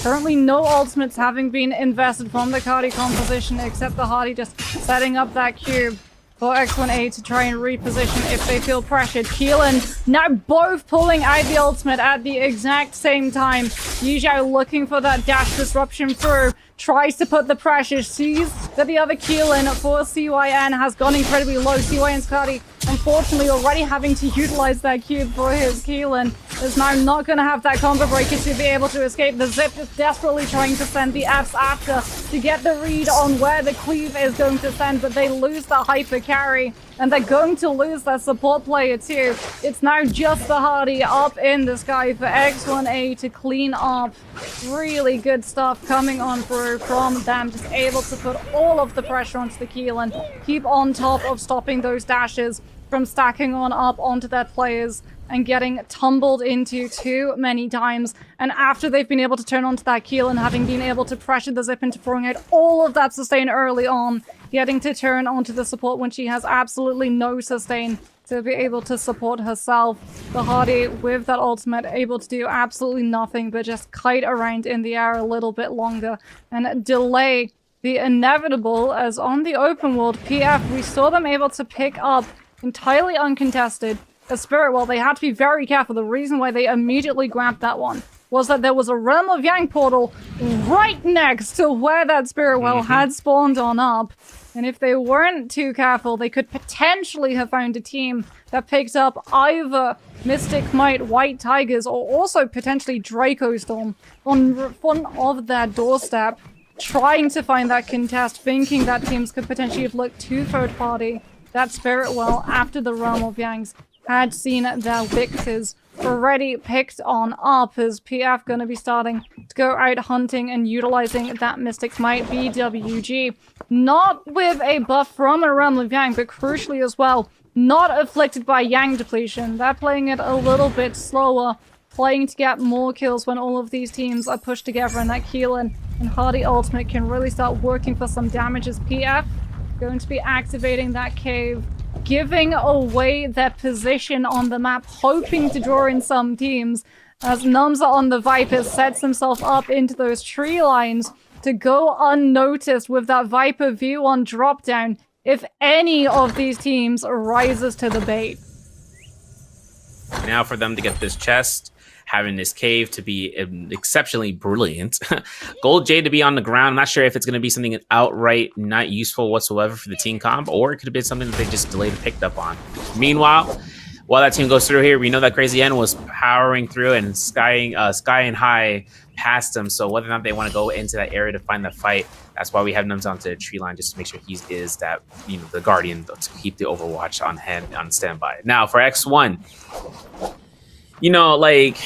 Currently no ultimates having been invested from the Cardi composition, except the Hardy just setting up that cube for X1A to try and reposition if they feel pressured. Keelan now both pulling out the ultimate at the exact same time. Yuzhou looking for that dash disruption through, tries to put the pressure, sees that the other Keelan for CYN has gone incredibly low. CYN's Cardi, unfortunately, already having to utilize that cube for his Keelan, is now not going to have that combo breaker to be able to escape. The Zip is desperately trying to send the Fs after to get the read on where the cleave is going to send, but they lose the hyper carry, and they're going to lose their support player too. It's now just the Hardy up in the sky for X1A to clean up. Really good stuff coming on through from them, just able to put all of the pressure onto the Keelan, keep on top of stopping those dashes from stacking on up onto their players and getting tumbled into too many times. And after they've been able to turn onto that Keelan, having been able to pressure the Zip into throwing out all of that sustain early on, getting to turn onto the support when she has absolutely no sustain to be able to support herself. The Hardy with that ultimate able to do absolutely nothing but just kite around in the air a little bit longer and delay the inevitable, as on the open world PF, we saw them able to pick up entirely uncontested a Spirit Well. They had to be very careful. The reason why they immediately grabbed that one was that there was a Realm of Yang portal right next to where that Spirit Well had spawned on up. And if they weren't too careful, they could potentially have found a team that picked up either Mystic Might White Tigers or also potentially Draco Storm on front of their doorstep, trying to find that contest, thinking that teams could potentially have looked to third party that Spirit Well after the Realm of Yangs had seen their victors already picked on up, as PF going to be starting to go out hunting and utilizing that Mystic Might. BWG not with a buff from a Realm of Yang, but crucially as well, not afflicted by Yang depletion. They're playing it a little bit slower, playing to get more kills when all of these teams are pushed together, and that Keelan and Hardy ultimate can really start working for some damage, as PF going to be activating that cave, giving away their position on the map, hoping to draw in some teams, as Numza on the Viper sets himself up into those tree lines to go unnoticed with that Viper view on drop down if any of these teams rises to the bait. Now for them to get this chest, having this cave to be exceptionally brilliant. Gold Jade to be on the ground. I'm not sure if it's going to be something outright not useful whatsoever for the team comp, or it could have been something that they just delayed and picked up on. Meanwhile, while that team goes through here, we know that Crazy N was powering through and skying high past them. So whether or not they want to go into that area to find the fight, that's why we have Nums onto the tree line, just to make sure he is that, you know, the guardian to keep the Overwatch on hand, on standby. Now for X1, you know, like,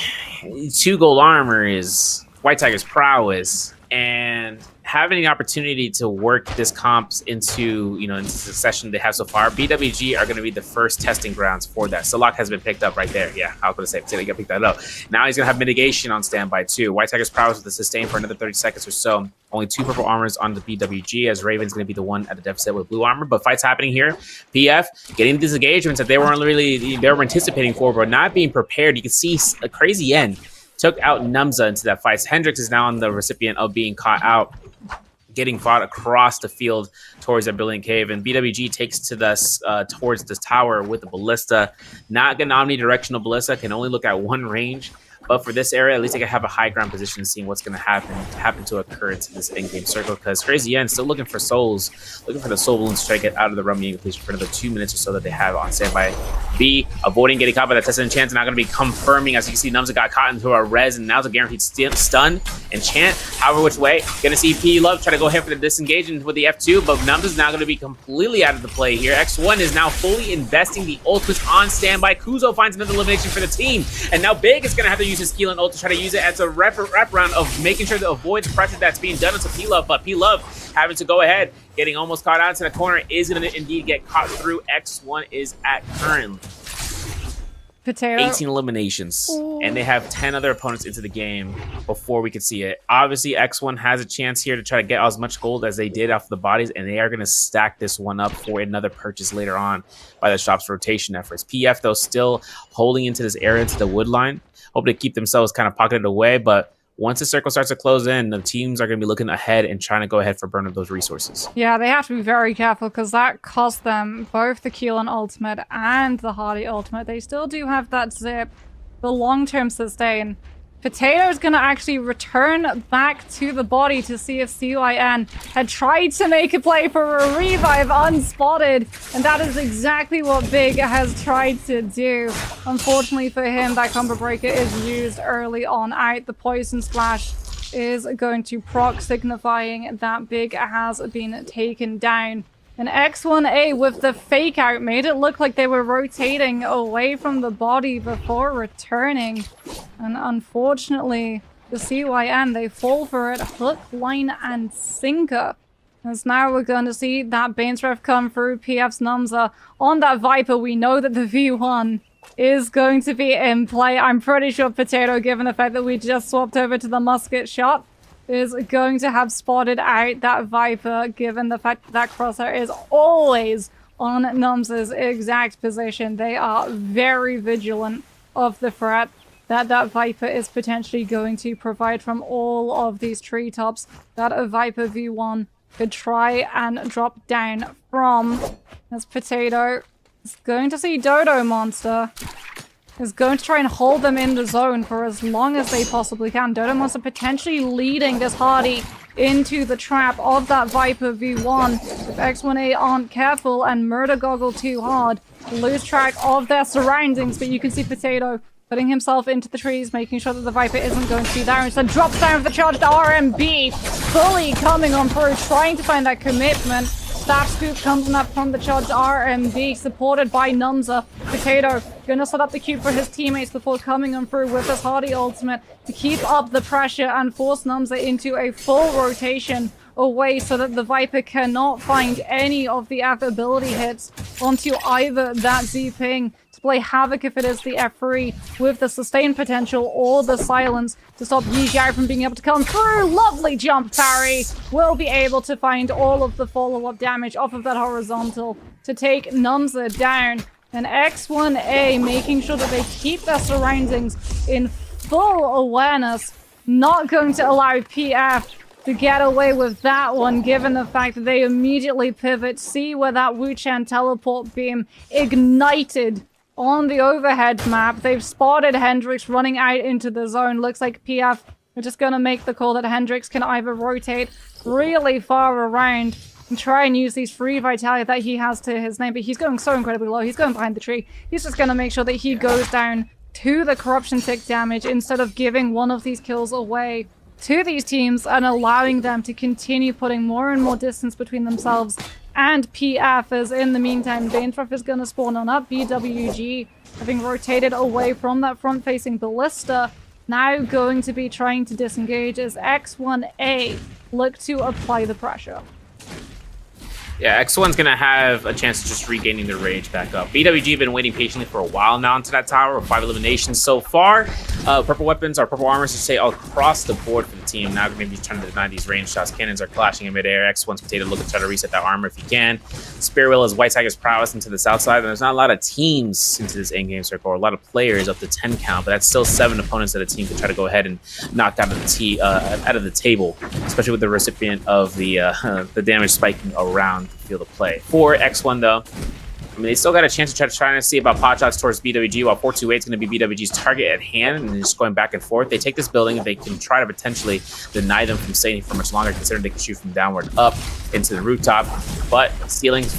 2 gold armor is White Tiger's prowess, and having the opportunity to work this comps into, into the session they have so far, BWG are going to be the first testing grounds for that. Salak has been picked up right there. Yeah, I was going to say, Potato, you got to pick that up. Now he's going to have mitigation on standby too. White Tiger's prowess with the sustain for another 30 seconds or so. Only 2 purple armors on the BWG, as Raven's going to be the one at the deficit with blue armor. But fights happening here. PF getting these engagements that they were anticipating for, but not being prepared. You can see a crazy end took out Numza into that fight. Hendrix is now on the recipient of being caught out, getting fought across the field towards that brilliant cave, and BWG takes to this towards this tower with the ballista. Not an omnidirectional ballista, can only look at one range. But for this area, at least I can have a high ground position, seeing what's going to happen to occur into this in-game circle. Because Crazy Yen still looking for souls, looking for the soul balloons to try to get out of the Rummy completion for another 2 minutes or so that they have on standby. B avoiding getting caught by that Tessa and Chance, not going to be confirming. As you can see, Numza got caught into a res, and now's a guaranteed stun. And Chant, however which way, going to see P Love try to go ahead for the disengagement with the F2, but Numza's now going to be completely out of the play here. X1 is now fully investing the ultimates on standby. Kuzo finds another elimination for the team, and now Big is going to have to use his skill and ult to try to use it as a wrap around of making sure to avoid the pressure that's being done onto P-Love, but P-Love having to go ahead, getting almost caught out into the corner, is going to indeed get caught through. X1 is at currently Potato. 18 eliminations. Ooh. And they have 10 other opponents into the game before we could see it. Obviously, X1 has a chance here to try to get as much gold as they did off the bodies, and they are going to stack this one up for another purchase later on by the shop's rotation efforts. PF, though, still holding into this area, into the wood line, hoping to keep themselves kind of pocketed away, but once the circle starts to close in, the teams are going to be looking ahead and trying to go ahead for burn of those resources. Yeah, they have to be very careful because that cost them both the Keelan ultimate and the Hardy ultimate. They still do have that zip, the long-term sustain. Potato's going to actually return back to the body to see if CYN had tried to make a play for a revive unspotted. And that is exactly what Big has tried to do. Unfortunately for him, that combo breaker is used early on out. The poison splash is going to proc, signifying that Big has been taken down. And X1A with the fake out made it look like they were rotating away from the body before returning. And unfortunately, the CYN, they fall for it. Hook, line, and sinker. As now we're going to see that Bane's Ref come through. PF's Numza on that Viper. We know that the V1 is going to be in play. I'm pretty sure Potato, given the fact that we just swapped over to the musket shot, is going to have spotted out that Viper, given the fact that Crosshair is always on Numza's exact position. They are very vigilant of the threat that Viper is potentially going to provide from all of these treetops that a Viper V1 could try and drop down from. As Potato is going to see Dodo Monster, is going to try and hold them in the zone for as long as they possibly can. Dodo Monster potentially leading this Hardy into the trap of that Viper V1. If X1A aren't careful and Murder Goggle too hard, lose track of their surroundings, but you can see Potato putting himself into the trees, making sure that the Viper isn't going to be there. Instead, drops down with the charged RMB, fully coming on through, trying to find that commitment. Staff scoop comes up from the charged RMB, supported by Numza. Potato gonna set up the cube for his teammates before coming on through with his Hardy ultimate to keep up the pressure and force Numza into a full rotation away so that the Viper cannot find any of the ability hits onto either that Z-Ping to play havoc if it is the F3 with the sustain potential or the silence to stop Yi Jiao from being able to come through. Lovely jump parry. Will be able to find all of the follow-up damage off of that horizontal to take Numza down. And X1A making sure that they keep their surroundings in full awareness. Not going to allow PF to get away with that one, given the fact that they immediately pivot, see where that Wu-Chan teleport beam ignited on the overhead map. They've spotted Hendrix running out into the zone. Looks like PF are just going to make the call that Hendrix can either rotate really far around and try and use these free vitality that he has to his name, but he's going so incredibly low. He's going behind the tree. He's just going to make sure that he goes down to the corruption tick damage instead of giving one of these kills away to these teams and allowing them to continue putting more and more distance between themselves and PF. As in the meantime, Bainstruff is going to spawn on up. BWG having rotated away from that front-facing ballista now going to be trying to disengage as X1A look to apply the pressure. Yeah, X1's going to have a chance of just regaining their rage back up. BWG have been waiting patiently for a while now into that tower with 5 eliminations so far. Purple weapons, or purple armors, to say, across the board for the team. Now going to be trying to deny these range shots. Cannons are clashing in midair. X1's going to look to try to reset that armor if he can. Spear Will is White Tiger's prowess into the south side. And there's not a lot of teams into this endgame circle, or a lot of players up to 10 count, but that's still 7 opponents that a team can try to go ahead and knock out of the table, especially with the recipient of the damage spiking around the field of play. For X1, though, I mean, they still got a chance to try to see about pot shots towards BWG, while 428 is going to be BWG's target at hand, and just going back and forth. They take this building, and they can try to potentially deny them from staying for much longer, considering they can shoot from downward up into the rooftop. But ceilings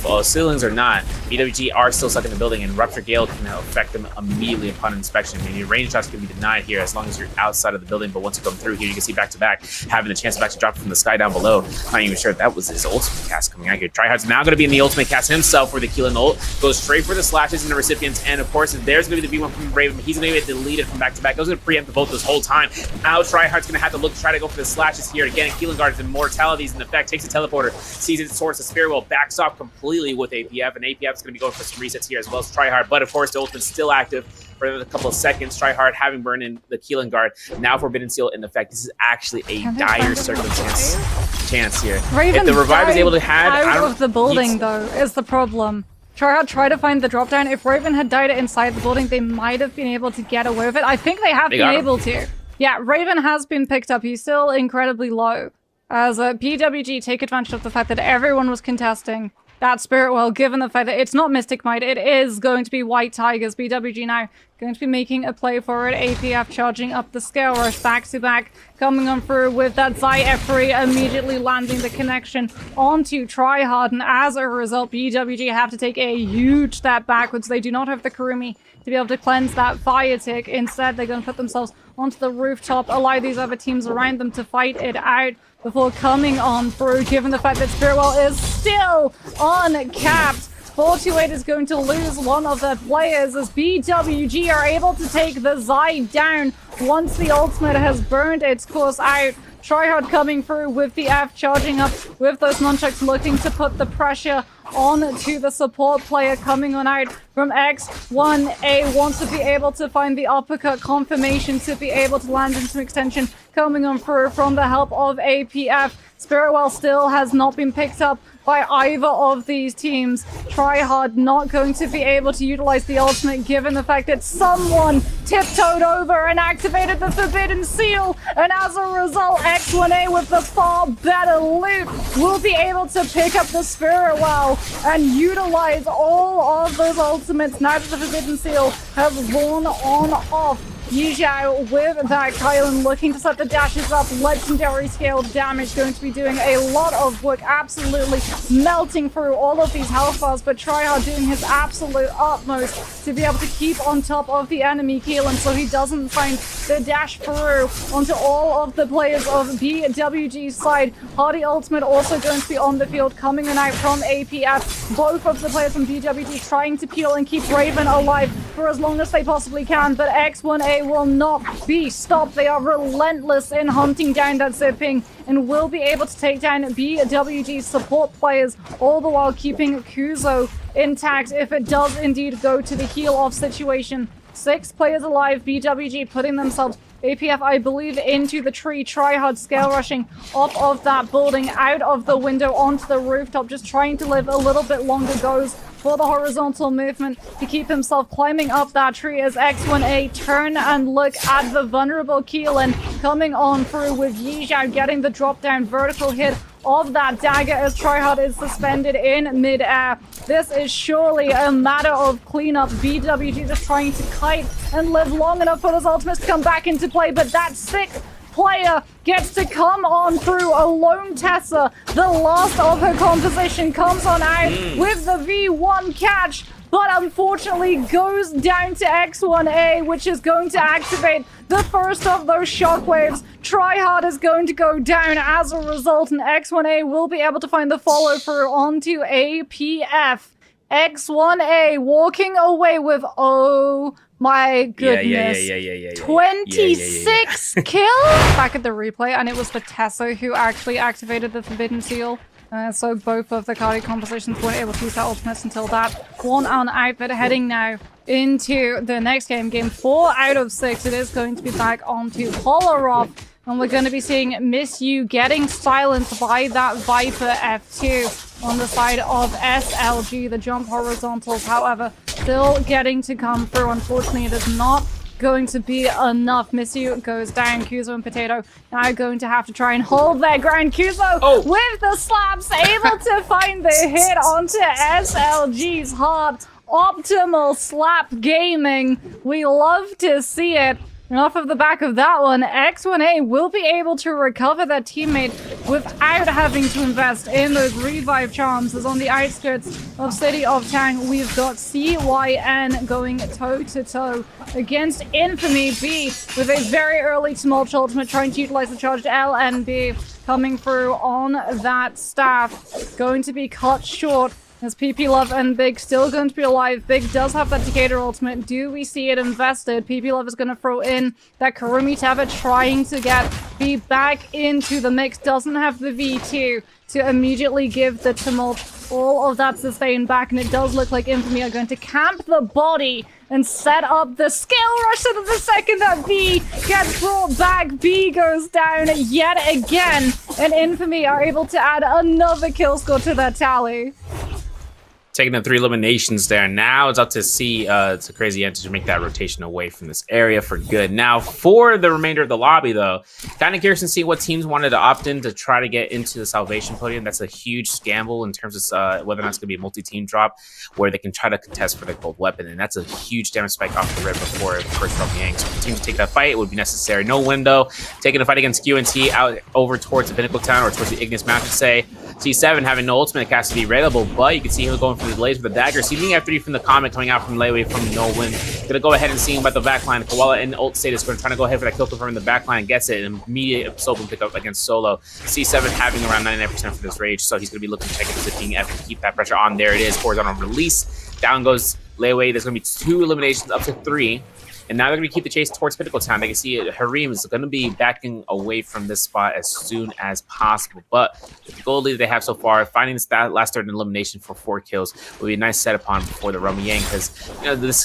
or not, BWG are still stuck in the building, and Rupture Gale can affect them immediately upon inspection. I mean, your range shots can be denied here as long as you're outside of the building, but once you come through here, you can see back-to-back having the chance of actually dropping from the sky down below. Not even sure if that was his ultimate cast coming out here. Tryhard's now going to be in the ultimate cast himself for the Keelan ult. Goes straight for the slashes and the recipients, and of course, there's going to be the V1 from Raven. He's going to get deleted from back-to-back. Those are going to preempt the both this whole time. Now Tryhard's going to have to try to go for the slashes here. Again, Keelan Guard's immortality's in effect, takes a teleporter, sees its source, the Spear Will backs off completely with APF, and APF's going to be going for some resets here as well as Tryhard, but of course, the ultimate's still active for a couple of seconds. Tryhard having burned in the Keelan Guard. Now Forbidden Seal in effect. This is actually a dire circumstance here. Raven if the revive is able to have out of the building, though, is the problem. Tryhard tried to find the drop down. If Raven had died inside the building, they might have been able to get away with it. I think they have been able to. Yeah, Raven has been picked up. He's still incredibly low. As BWG take advantage of the fact that everyone was contesting that Spirit Well, given the fact that it's not Mystic Might, it is going to be White Tigers. BWG now going to be making a play for it. APF charging up the scale rush back to back, coming on through with that Zai Efri immediately landing the connection onto Tryhard, and as a result, BWG have to take a huge step backwards. They do not have the Kurumi to be able to cleanse that fire tick. Instead, they're going to put themselves onto the rooftop, allow these other teams around them to fight it out before coming on through, given the fact that Spiritual is still uncapped. 428 is going to lose one of their players as BWG are able to take the Zai down once the ultimate has burned its course out. Tryhard coming through with the F, charging up with those nunchucks, looking to put the pressure on to the support player coming on out from X1A. Wants to be able to find the uppercut confirmation to be able to land into extension, coming on through from the help of APF. Spiritual still has not been picked up by either of these teams. Tryhard not going to be able to utilize the ultimate, given the fact that someone tiptoed over and activated the Forbidden Seal, and as a result, X1A with the far better loot will be able to pick up the Spirit Well and utilize all of those ultimates now that the Forbidden Seal has worn on off. Yizhao with that Kylan looking to set the dashes up. Legendary scale damage, going to be doing a lot of work, absolutely melting through all of these health bars, but Tryhard doing his absolute utmost to be able to keep on top of the enemy Keelan so he doesn't find the dash through onto all of the players of BWG's side. Hardy ultimate also going to be on the field, coming in out from APF. Both of the players from BWG trying to peel and keep Raven alive for as long as they possibly can, but X1A will not be stopped. They are relentless in hunting down that Zipping and will be able to take down BWG's support players, all the while keeping Kuzo intact if it does indeed go to the heal-off situation. 6 players alive, BWG putting themselves, APF I believe, into the tree. Tryhard scale rushing off of that building, out of the window onto the rooftop, just trying to live a little bit longer goes for the horizontal movement to keep himself climbing up that tree as X1A turn and look at the vulnerable Keelan coming on through with Yizhao getting the drop down vertical hit of that dagger as Tryhard is suspended in mid-air. This is surely a matter of cleanup. BWG just trying to kite and live long enough for those ultimates to come back into play, but that 6th player gets to come on through. Alone Tessa, the last of her composition, comes on out with the V1 catch, but unfortunately goes down to X1A, which is going to activate the first of those shockwaves. Tryhard is going to go down as a result, and X1A will be able to find the follow through onto APF. X1A walking away with, oh My goodness. Yeah. 26 kills? Back at the replay, and it was the Tessa who actually activated the Forbidden Seal. So both of the Cardi compositions weren't able to use their ultimates until that one on out. But heading now into the next game, game 4 out of 6, it is going to be back onto Holorov. And we're going to be seeing Miss You getting silenced by that Viper F2 on the side of SLG. The jump horizontals, however, still getting to come through. Unfortunately, it is not going to be enough. Miss You goes down. Kuzo and Potato now going to have to try and hold their ground. Kuzo with the slaps, able to find the hit onto SLG's heart. Optimal slap gaming. We love to see it. And off of the back of that one, X1A will be able to recover their teammate without having to invest in those revive charms. As on the outskirts of City of Tang, we've got CYN going toe-to-toe against Infamy B with a very early Tumult ultimate, trying to utilize the charged LNB coming through on that staff. Going to be cut short. As PP Love and Big still going to be alive. Big does have that Decatur ultimate. Do we see it invested? PP Love is going to throw in that Karumi Tava, trying to get B back into the mix. Doesn't have the V2 to immediately give the Tumult all of that sustain back. And it does look like Infamy are going to camp the body and set up the skill rush so that the second that B gets brought back, B goes down yet again. And Infamy are able to add another kill score to their tally. Taking the 3 eliminations there. Now it's up to see it's a crazy enter to make that rotation away from this area for good. Now for the remainder of the lobby, though, kind of curious to see what teams wanted to opt in to try to get into the Salvation Podium. That's a huge gamble in terms of whether or not it's going to be a multi-team drop where they can try to contest for the gold weapon. And that's a huge damage spike off the rip before first from Yang. So for the team to take that fight, it would be necessary. No window. Taking the fight against QNT out over towards the Pinnacle Town or towards the Ignis Mountain, say. C7 having no ultimate cast to be raidable, but you can see him going for the blades with the dagger. Seeing F3 from the comment coming out from Leeway from no win. Gonna go ahead and see him about the backline. Koala in ult status going to try to go ahead for that kill confirm in the backline, gets it, and immediate Sobin pick up against Solo. C7 having around 99% for this rage, so he's gonna be looking to check if it's being F to keep that pressure on. There it is, horizontal release. Down goes Leeway. There's gonna be 2 eliminations up to 3. And now they're going to keep the chase towards Pinnacle Town. They can see Harim is going to be backing away from this spot as soon as possible. But with the gold lead they have so far, finding this last third elimination for 4 kills will be a nice set upon before the Rummy Yang. Because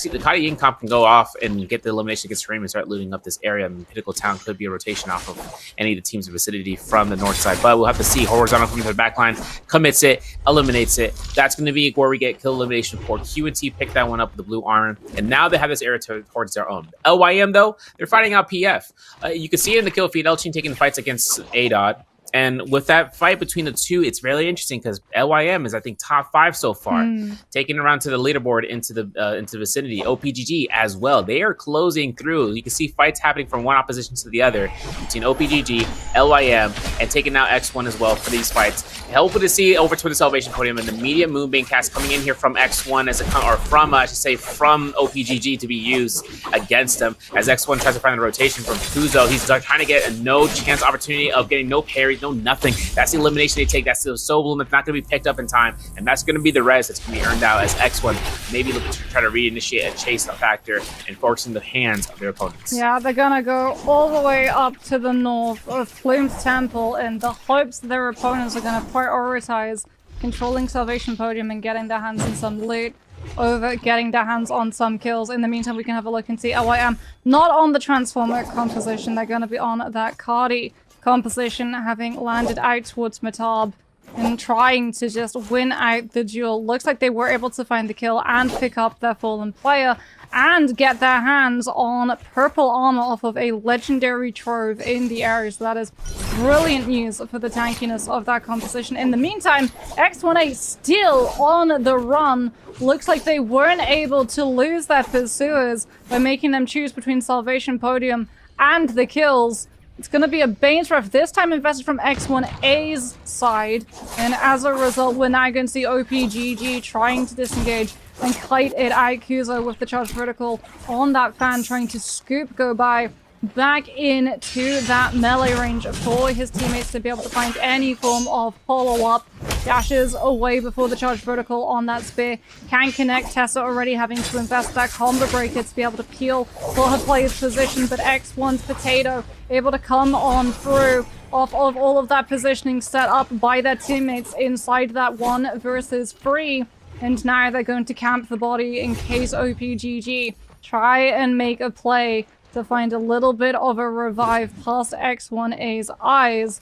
the Kadi Ying comp can go off and get the elimination against Harim and start looting up this area. And Pinnacle Town could be a rotation off of any of the teams in vicinity from the north side. But we'll have to see. Horizontal from the backline commits it, eliminates it. That's going to be where we get kill elimination for QNT. Pick that one up with the blue armor. And now they have this area towards their own. LYM, though, they're fighting out PF. You can see in the kill feed, Elchin taking fights against ADOT. And with that fight between the two, it's really interesting because LYM is, I think, top 5 so far, taking around to the leaderboard into the vicinity. OPGG as well. They are closing through. You can see fights happening from one opposition to the other between OPGG, LYM, and taking out X1 as well for these fights. Helpful to see over to the Salvation Podium and the immediate Moonbane cast coming in here from X1 as from OPGG to be used against them as X1 tries to find the rotation from Kuzo. He's trying to get a no chance opportunity of getting no parries, no nothing. That's the elimination they take. That's the soul bloom that's not going to be picked up in time, and that's going to be the res that's going to be earned out as X1 maybe looking to try to reinitiate a chase factor and forcing the hands of their opponents. Yeah, they're going to go all the way up to the north of Flume's Temple in the hopes their opponents are going to prioritize controlling Salvation Podium and getting their hands on some loot over getting their hands on some kills. In the meantime, we can have a look and see LYM not on the Transformer composition. They're going to be on that Cardi composition, having landed out towards Matab and trying to just win out the duel. Looks like they were able to find the kill and pick up their fallen player and get their hands on purple armor off of a legendary trove in the area. So that is brilliant news for the tankiness of that composition. In the meantime, X1A still on the run. Looks like they weren't able to lose their pursuers by making them choose between Salvation Podium and the kills. It's going to be a Bane's Breath, this time invested from X1A's side. And as a result, we're now going to see OPGG trying to disengage and kite it out. Kuzo with the charge vertical on that fan, trying to scoop go by back into that melee range for his teammates to be able to find any form of follow-up. dashes away before the charge protocol on that spear. Can connect. Tessa already having to invest that combo breaker to be able to peel for her player's position, but X1's Potato able to come on through off of all of that positioning set up by their teammates inside that 1 versus 3. And now they're going to camp the body in case OPGG try and make a play to find a little bit of a revive past X1A's eyes.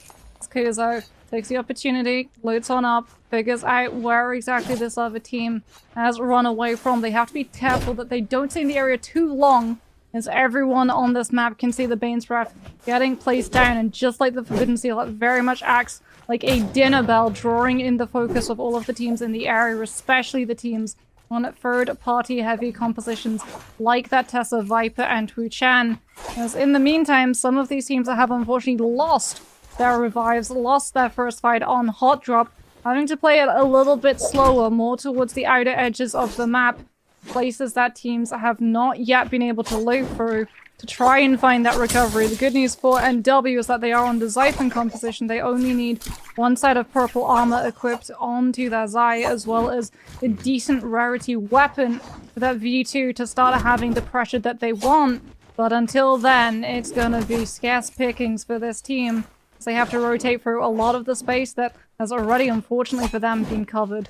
Kuzo takes the opportunity, loads on up, figures out where exactly this other team has run away from. They have to be careful that they don't stay in the area too long, as everyone on this map can see the Bane's Breath getting placed down, and just like the Forbidden Seal, it very much acts like a dinner bell, drawing in the focus of all of the teams in the area, especially the teams on third-party heavy compositions like that Tessa, Viper, and Wu Chan. As in the meantime, some of these teams have unfortunately lost their revives, lost their first fight on Hot Drop, having to play it a little bit slower, more towards the outer edges of the map, places that teams have not yet been able to loop through to try and find that recovery. The good news for NW is that they are on the Xiphon composition. They only need 1 set of purple armor equipped onto their Xi, as well as a decent rarity weapon for that V2 to start having the pressure that they want. But until then, it's gonna be scarce pickings for this team, as they have to rotate through a lot of the space that has already, unfortunately for them, been covered.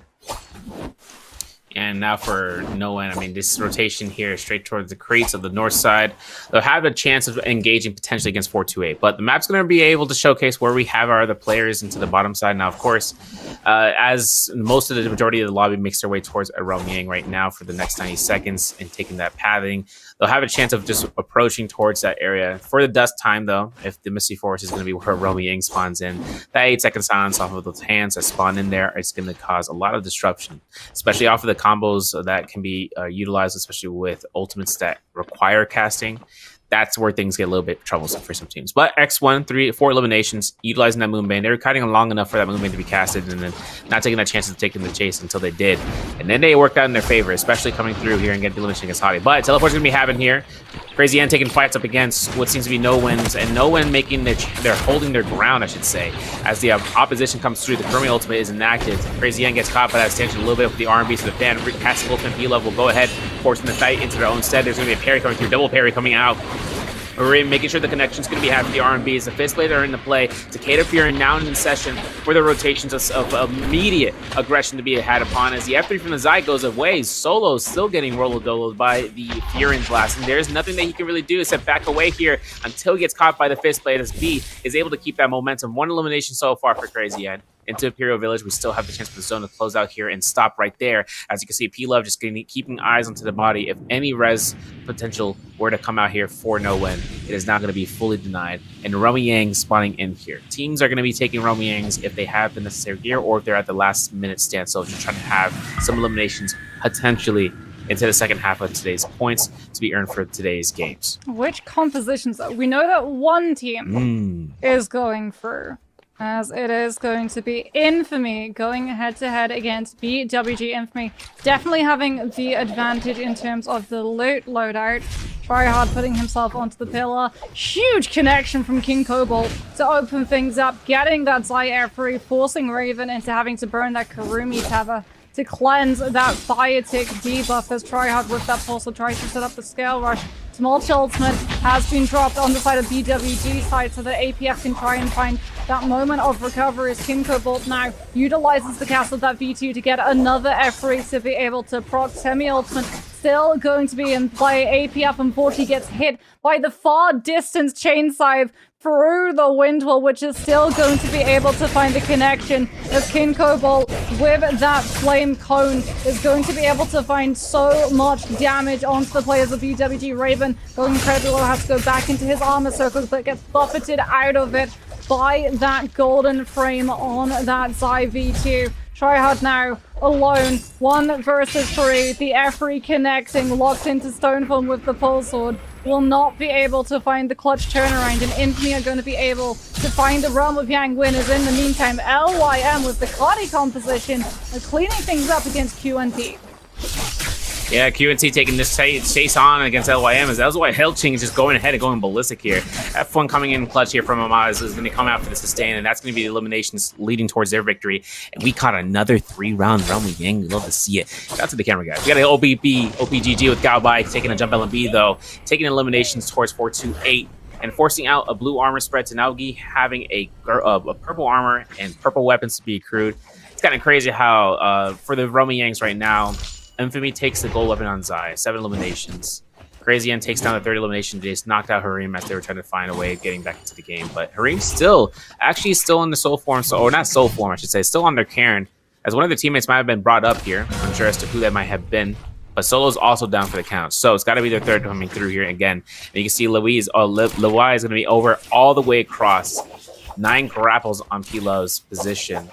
And now for Noen, I mean, this rotation here straight towards the crates of the north side. They'll have a chance of engaging potentially against 428, but the map's going to be able to showcase where we have our other players into the bottom side. Now, of course, as most of the majority of the lobby makes their way towards Realm Yang right now for the next 90 seconds and taking that pathing, they'll have a chance of just approaching towards that area. For the dust time, though, if the Misty Forest is going to be where Realm Yang spawns in, that 8-second silence off of those hands that spawn in there is going to cause a lot of disruption, especially off of the combos that can be utilized, especially with ultimates that require casting. That's where things get a little bit troublesome for some teams. But X1, 4 eliminations, utilizing that Moonbane. They were kiting long enough for that Moonbane to be casted and then not taking that chance of taking the chase until they did. And then they worked out in their favor, especially coming through here and getting the elimination against Hottie. But Teleport's going to be happening here. Crazy N taking fights up against what seems to be No-Wins, and No-Win making they're holding their ground, I should say, as the opposition comes through. The Kermit ultimate is enacted. Crazy N gets caught by that stanchion a little bit with the R&B, so the fan casting ultimate B-level will go ahead, forcing the fight into their own stead. There's going to be a parry coming through, double parry coming out. We're making sure the connection's going to be happening. The R&Bs, the fist blades are in the play. Takeda Fury now in session for the rotations of immediate aggression to be had upon, as the F3 from the Zai goes away. Solo's still getting rolled by the Furin blast, and there's nothing that he can really do except back away here until he gets caught by the fist blade, as B is able to keep that momentum. 1 elimination so far for Crazy Ed. Into Imperial Village, we still have the chance for the zone to close out here and stop right there. As you can see, P-Love just keeping eyes onto the body. If any res potential were to come out here for No-Win, it is not going to be fully denied. And Romy Yang spawning in here. Teams are going to be taking Romy Yangs if they have the necessary gear or if they're at the last minute standstill, just trying to have some eliminations potentially into the second half of today's points to be earned for today's games. Which compositions, though? We know that one team is going through, as it is going to be Infamy going head-to-head against BWG. Infamy definitely having the advantage in terms of the loot loadout. Tryhard putting himself onto the pillar. Huge connection from King Cobalt to open things up, getting that Zai air free, forcing Raven into having to burn that Karumi Tether to cleanse that fire tick debuff, as Tryhard with that pulse tries to set up the scale rush. Small ultimate has been dropped on the side of BWG side so that APF can try and find that moment of recovery, as King Cobalt now utilizes the cast of that V2 to get another F3 to be able to proc. Semi-ultimate still going to be in play. APF unfortunately gets hit by the far distance chain scythe through the wind wall, which is still going to be able to find the connection, as King Cobalt with that flame cone is going to be able to find so much damage onto the players of BWG. Raven going incredibly low, has to go back into his armor circles, but gets buffeted out of it by that golden frame on that Zai V2. Tryhard now alone, 1 versus 3. The F3 connecting, locked into stone form with the pole sword, will not be able to find the clutch turnaround, and Infamy are going to be able to find the Realm of Yang winners. In the meantime, LYM with the Cardi composition cleaning things up against QNT. Yeah, QNT taking this chase on against LYM as LY Helching is just going ahead and going ballistic here. F1 coming in clutch here from Amaz is going to come out for the sustain, and that's going to be the eliminations leading towards their victory. And we caught another 3-round Realm Yang. We love to see it. Shout out to the camera guys. We got an OPGG with Gao Bai taking a jump LMB though, taking eliminations towards 4-2-8. And forcing out a blue armor spread to Naogi, having a purple armor and purple weapons to be accrued. It's kind of crazy how, for the Romy Yangs right now, Infamy takes the gold weapon on Zai, 7 eliminations. Crazy N takes down the 3rd elimination. They just knocked out Harim as they were trying to find a way of getting back into the game. But Harim's still in the soul form, or not soul form, I should say, still on their Karen, as one of the teammates might have been brought up here. I'm unsure as to who that might have been. But Solo's also down for the count. So it's got to be their 3rd coming through here again. And you can see Louise is going to be over all the way across. 9 grapples on P-Love's position.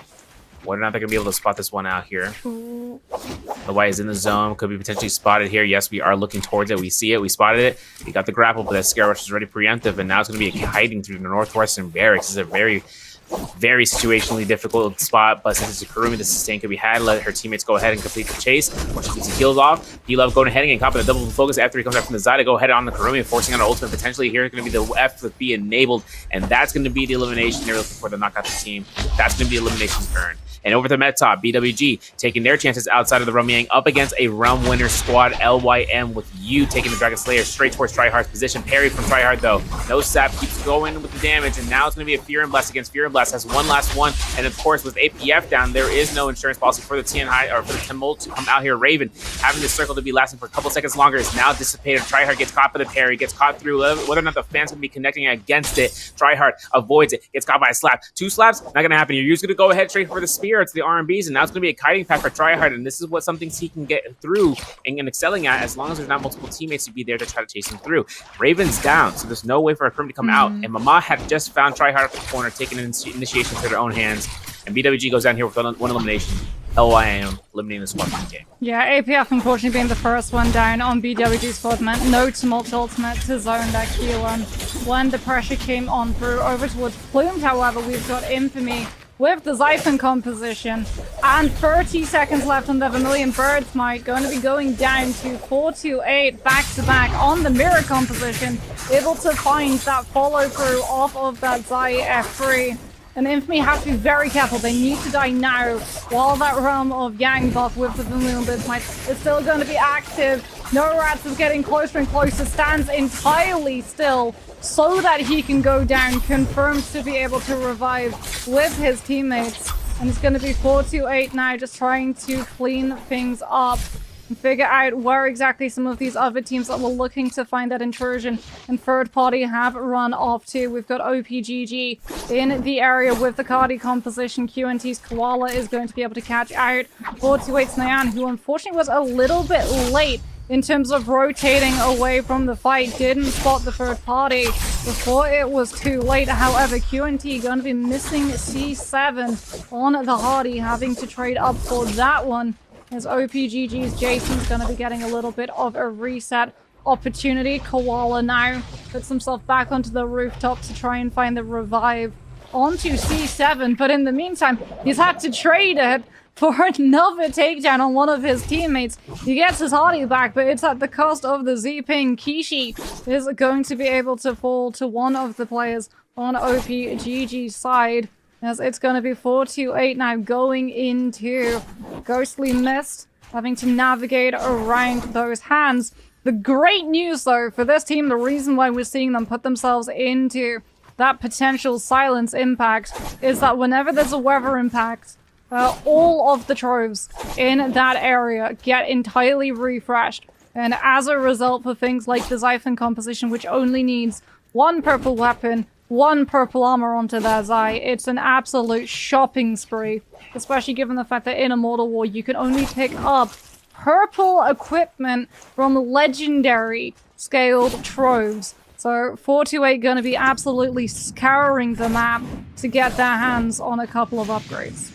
Whether or not they're going to be able to spot this one out here. Lawai is in the zone. Could be potentially spotted here. Yes, we are looking towards it. We see it. We spotted it. We got the grapple, but that Scare Rush is already preemptive. And now it's going to be hiding through the northwestern barracks. This is a very situationally difficult spot, but since it's a Kurumi, the sustain could be had. Let her teammates go ahead and complete the chase. Once she gets the heals off, P-Love going ahead and getting caught by the double focus after he comes out from the side to go ahead on the Kurumi, forcing out an ultimate. Potentially here is going to be the F with B enabled, and that's going to be the elimination they're looking for to knock out the team. That's going to be elimination turn. And over to Met Top, BWG taking their chances outside of the Realm Yang up against a Realm Winner squad, LYM, with you taking the Dragon Slayer straight towards Tryhard's position. Parry from Tryhard though. No sap, keeps going with the damage, and now it's going to be a Fear and Blast against Fear and Blast. Has one last one, and of course with APF down, there is no insurance policy for the TN High or for the Tumult to come out here. Raven having this circle to be lasting for a couple seconds longer is now dissipated. Tryhard gets caught by the parry, gets caught through. Whether or not the fans going to be connecting against it, Tryhard avoids it, gets caught by a slap. 2 slaps, not going to happen. You're just going to go ahead straight for the spear. It's the RMBs, and now it's going to be a kiting path for Tryhard, and this is what something he can get through and excelling at as long as there's not multiple teammates to be there to try to chase him through. Raven's down, so there's no way for a Krim to come out, and Mama had just found Tryhard at the corner, taking an initiation to their own hands, and BWG goes down here with one elimination. LYM eliminating the squad from the game. Yeah, APF unfortunately being the first one down on BWG's squad meant no Tumult ultimate to zone that Q1 when the pressure came on through. Over towards Plumed, however, we've got Infamy with the Xiphon composition, and 30 seconds left on the Vermilion Bird Smite, going to be going down to 4-2-8 back-to-back on the Mirror composition, able to find that follow-through off of that Zai F3. And Infamy have to be very careful. They need to die now while that Realm of Yang buff with the Vermilion Bird Smite is still going to be active. No Rats is getting closer and closer, stands entirely still so that he can go down, confirmed to be able to revive with his teammates. And it's going to be 4-2-8 now, just trying to clean things up and figure out where exactly some of these other teams that were looking to find that intrusion and third party have run off to. We've got OPGG in the area with the Cardi composition. QNT's Koala is going to be able to catch out 4-2-8's Nyan, who unfortunately was a little bit late in terms of rotating away from the fight, didn't spot the third party before it was too late. However, QNT going to be missing C7 on the Hardy, having to trade up for that one, as OPGG's Jason's going to be getting a little bit of a reset opportunity. Koala now puts himself back onto the rooftop to try and find the revive onto C7, but in the meantime, he's had to trade it for another takedown on one of his teammates. He gets his Hardy back, but it's at the cost of the Z-Ping. Kishi is going to be able to fall to one of the players on OPGG's side, as it's going to be 4-2-8 now going into Ghostly Mist, having to navigate around those hands. The great news, though, for this team, the reason why we're seeing them put themselves into that potential silence impact, is that whenever there's a weather impact, all of the troves in that area get entirely refreshed. And as a result, for things like the Xiphon composition, which only needs 1 purple weapon, 1 purple armor onto their Zai, it's an absolute shopping spree. Especially given the fact that in Immortal War, you can only pick up purple equipment from legendary scaled troves. So 4-2-8 going to be absolutely scouring the map to get their hands on a couple of upgrades.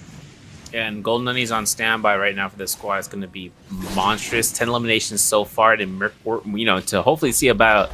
And Golden Honey's on standby right now for this squad. It's going to be monstrous. 10 eliminations so far to, to hopefully see about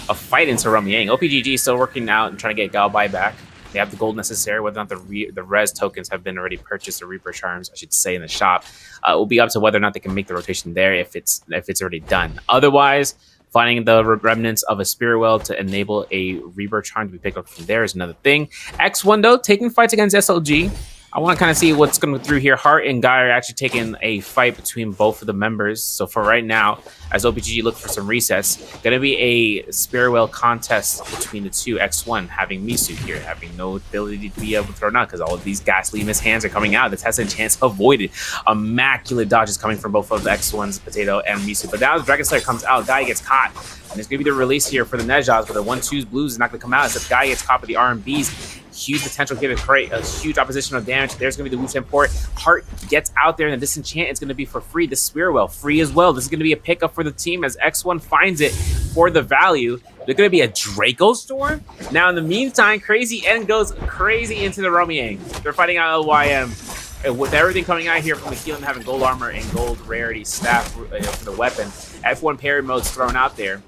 a fight into Rum Yang. OPGG is still working out and trying to get Gao Bai back. They have the gold necessary, whether or not the res tokens have been already purchased, or Reaper charms, I should say, in the shop. It will be up to whether or not they can make the rotation there if it's already done. Otherwise, finding the remnants of a Spirit Well to enable a Reaper charm to be picked up from there is another thing. X1 though, taking fights against SLG. I want to kind of see what's going through here. Heart and Guy are actually taking a fight between both of the members. So for right now, as OPGG look for some resets, going to be a Spirit Well contest between the two. X1 having Misu here, having no ability to be able to throw out because all of these ghastly miss hands are coming out. The Tesla chance avoided. Immaculate dodges coming from both of the X1's Potato and Misu. But now the Dragon Slayer comes out. Guy gets caught. And there's going to be the release here for the Nejaz, but the 1-2's blues is not going to come out. As the Guy gets caught with the RMBs. Huge potential here to create a huge oppositional damage. There's going to be the Wu-Tang port. Heart gets out there, and the disenchant is going to be for free. The Spirit Well free as well. This is going to be a pickup for the team as X1 finds it for the value. There's going to be a Draco Storm. Now, in the meantime, Crazy N goes crazy into the Romiang. They're fighting out LYM. And with everything coming out here from the Keelan having gold armor and gold rarity staff for the weapon, F1 parry mode's thrown out there.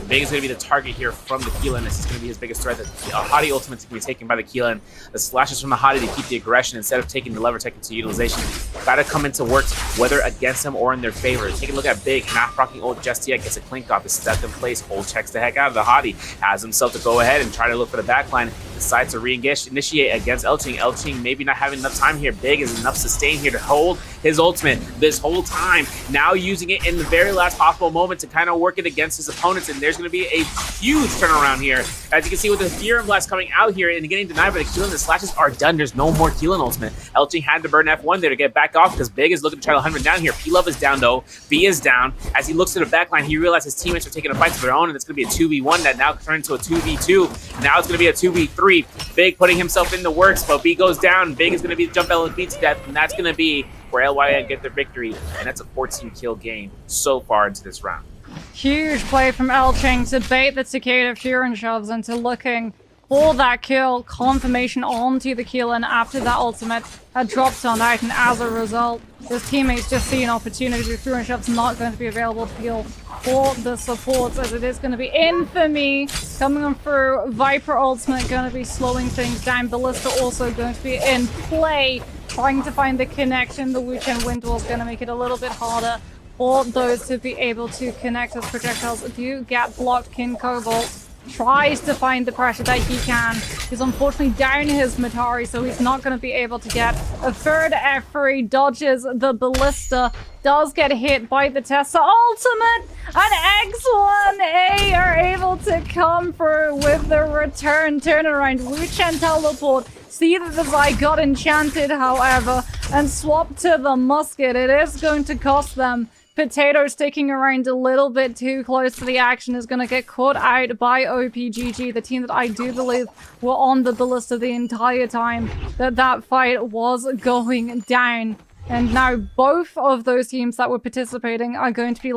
Big is going to be the target here from the Keelan. This is going to be his biggest threat. The Hottie ultimate is going to be taken by the Keelan. The slashes from the Hottie to keep the aggression instead of taking the lever tech into utilization. Got to come into work, whether against them or in their favor. Take a look at Big, not proccing ult just yet. Gets a clink off. This is stuck in place. Ult checks the heck out of the Hottie. Has himself to go ahead and try to look for the backline. Decides to re-initiate against Elching. Elching maybe not having enough time here. Big is enough sustain here to hold his ultimate this whole time. Now using it in the very last possible moment to kind of work it against his opponents. And there's going to be a huge turnaround here. As you can see with the Fury Blast coming out here and getting denied by the Keelan, the slashes are done. There's no more Keelan ultimate. Elching had to burn F1 there to get back off because Big is looking to try to hunt him down here. P-Love is down though. B is down. As he looks to the backline, he realizes his teammates are taking a fight to their own, and it's going to be a 2v1 that now turns into a 2v2. Now it's going to be a 2v3. Big putting himself in the works, but B goes down. Big is going to be jump LB to death, and that's going to be where LYN get their victory, and that's a 14 kill game so far into this round. Huge play from Elching to bait the Takeda Furin shoves into looking for that kill. Confirmation onto the Keelan after that ultimate had dropped on out, and as a result, his teammates just see an opportunity. Furin shove's not going to be available to heal for the supports, as it is going to be Infamy coming on through. Viper ultimate going to be slowing things down. Ballista also going to be in play, trying to find the connection. The Wu-Chen Wind Wall is going to make it a little bit harder for those to be able to connect as projectiles do get blocked. King Cobalt tries to find the pressure that he can. He's unfortunately down his Matari, so he's not going to be able to get a third F3. Dodges the Ballista, does get hit by the Tessa ultimate, and X1A are able to come through with the return turnaround. Wu-Chen teleport. See that the Zai got enchanted, however, and swapped to the musket. It is going to cost them. Potato sticking around a little bit too close to the action is going to get caught out by OPGG, the team that I do believe were on the Ballista the entire time that fight was going down. And now both of those teams that were participating are going to be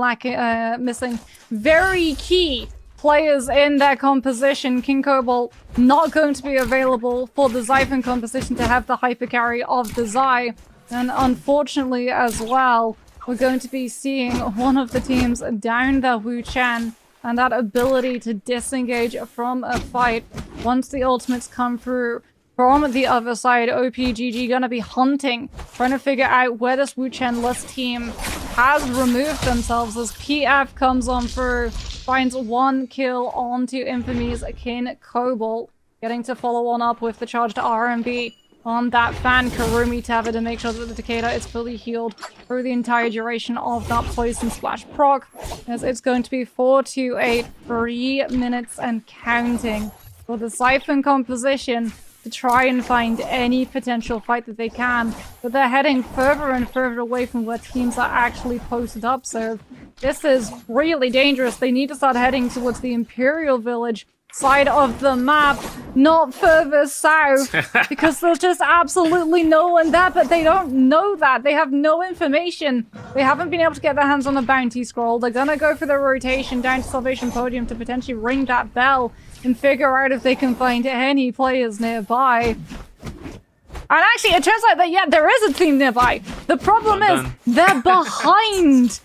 missing very key players in their composition. King Cobalt not going to be available for the Xiphon composition to have the hyper carry of the Zai. And unfortunately as well, we're going to be seeing one of the teams down their Wu-Chen, and that ability to disengage from a fight once the ultimates come through from the other side. OPGG gonna be hunting, trying to figure out where this Wu-Chen-less team has removed themselves as PF comes on through, finds one kill onto Infamy's King Cobalt, getting to follow on up with the charged RMB on that fan Karumi Tava to make sure that the Takeda is fully healed through the entire duration of that Poison Splash proc, as it's going to be 4-2-8, 3 minutes and counting for the Xiphon composition to try and find any potential fight that they can, but they're heading further and further away from where teams are actually posted up, so this is really dangerous. They need to start heading towards the Imperial Village side of the map, not further south, because there's just absolutely no one there, but they don't know that. They have no information. They haven't been able to get their hands on a bounty scroll. They're gonna go for the rotation down to Salvation Podium to potentially ring that bell and figure out if they can find any players nearby. And actually, it turns out that, yeah, there is a team nearby. The problem is they're behind.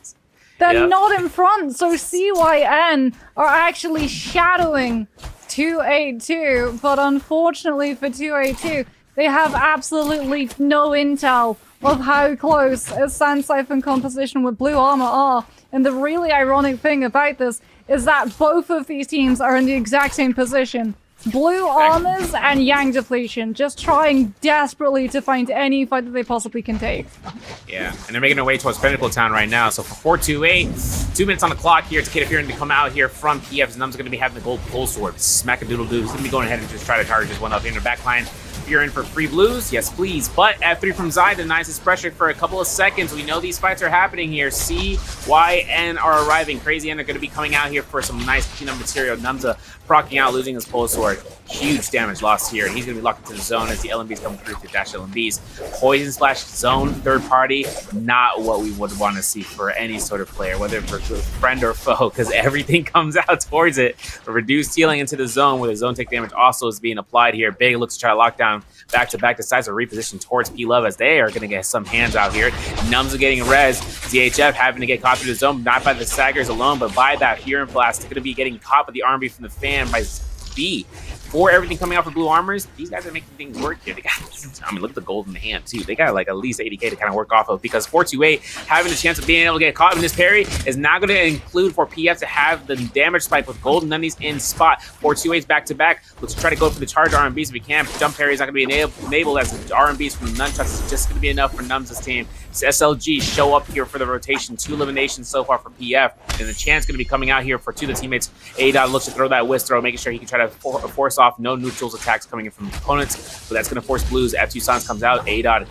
They're not in front, so CYN are actually shadowing 282, but unfortunately for 282, they have absolutely no intel of how close a Sand Siphon composition with blue armor are. And the really ironic thing about this is that both of these teams are in the exact same position. Blue armors and Yang depletion, just trying desperately to find any fight that they possibly can take. Yeah, and they're making their way towards Pinnacle Town right now. So for 428, 2 minutes on the clock here. It's Takeda fearing to come out here from PF. Num's going to be having the gold pole sword. Smack-a-doodle-doo. He's going to be going ahead and just try to target just one up here in the back line. You're in for free blues? Yes, please. But F3 from Zai denies his pressure for a couple of seconds. We know these fights are happening here. C, Y, N are arriving. Crazy N are going to be coming out here for some nice cleanup material. Numza procking out, losing his pole sword. Huge damage lost here. And he's going to be locked into the zone as the LMBs come through to dash LMBs. Poison slash zone, third party, not what we would want to see for any sort of player, whether for friend or foe, because everything comes out towards it. A reduced healing into the zone where the zone take damage also is being applied here. Big looks to try to lock down back-to-back decides to reposition towards P-Love as they are going to get some hands out here. Numbs are getting res. ZHF having to get caught through the zone, not by the Saggers alone, but by that Furin Blast. They're going to be getting caught with the R&B from the fan by B. For everything coming out for blue armors, these guys are making things work here. They got, I mean, look at the gold in the hand, too. They got like at least 80k to kind of work off of because 428 having the chance of being able to get caught in this parry is not going to include for PF to have the damage spike with gold and nunnies in spot. 428's back-to-back. Let's try to go for the charge RMBs if we can. Jump parry is not going to be enabled as the RMBs from the nunchucks is just going to be enough for Nums' team. SLG show up here for the rotation. 2 eliminations so far for PF. And the chance going to be coming out here for 2 of the teammates. A-Dot looks to throw that whisk throw, making sure he can try to force off no neutrals attacks coming in from opponents. But that's going to force blues. F2 Sans comes out. A-Dot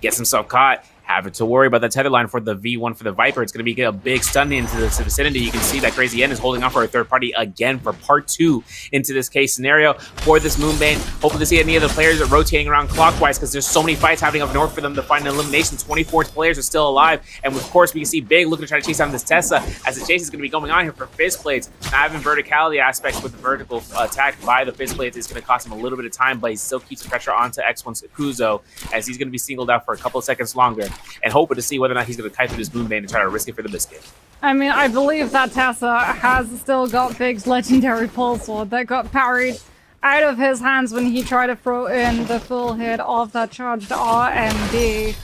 gets himself caught. Having to worry about the tether line for the V1 for the Viper. It's going to be a big stun into the vicinity. You can see that Crazy N is holding on for a third party again for part 2 into this case scenario for this Moonbane. Hoping to see any of the players are rotating around clockwise because there's so many fights happening up north for them to find an elimination. 24 players are still alive. And of course, we can see Big looking to try to chase down this Tessa as the chase is going to be going on here for Fist Blades. Not having verticality aspects with the vertical attack by the Fist Blades is going to cost him a little bit of time, but he still keeps the pressure onto X1's Kuzo as he's going to be singled out for a couple of seconds longer and hoping to see whether or not he's going to kite through this Moonbane and try to risk it for the biscuit. I mean, I believe that Tessa has still got Big's legendary pole sword that got parried out of his hands when he tried to throw in the full hit of that charged RMB.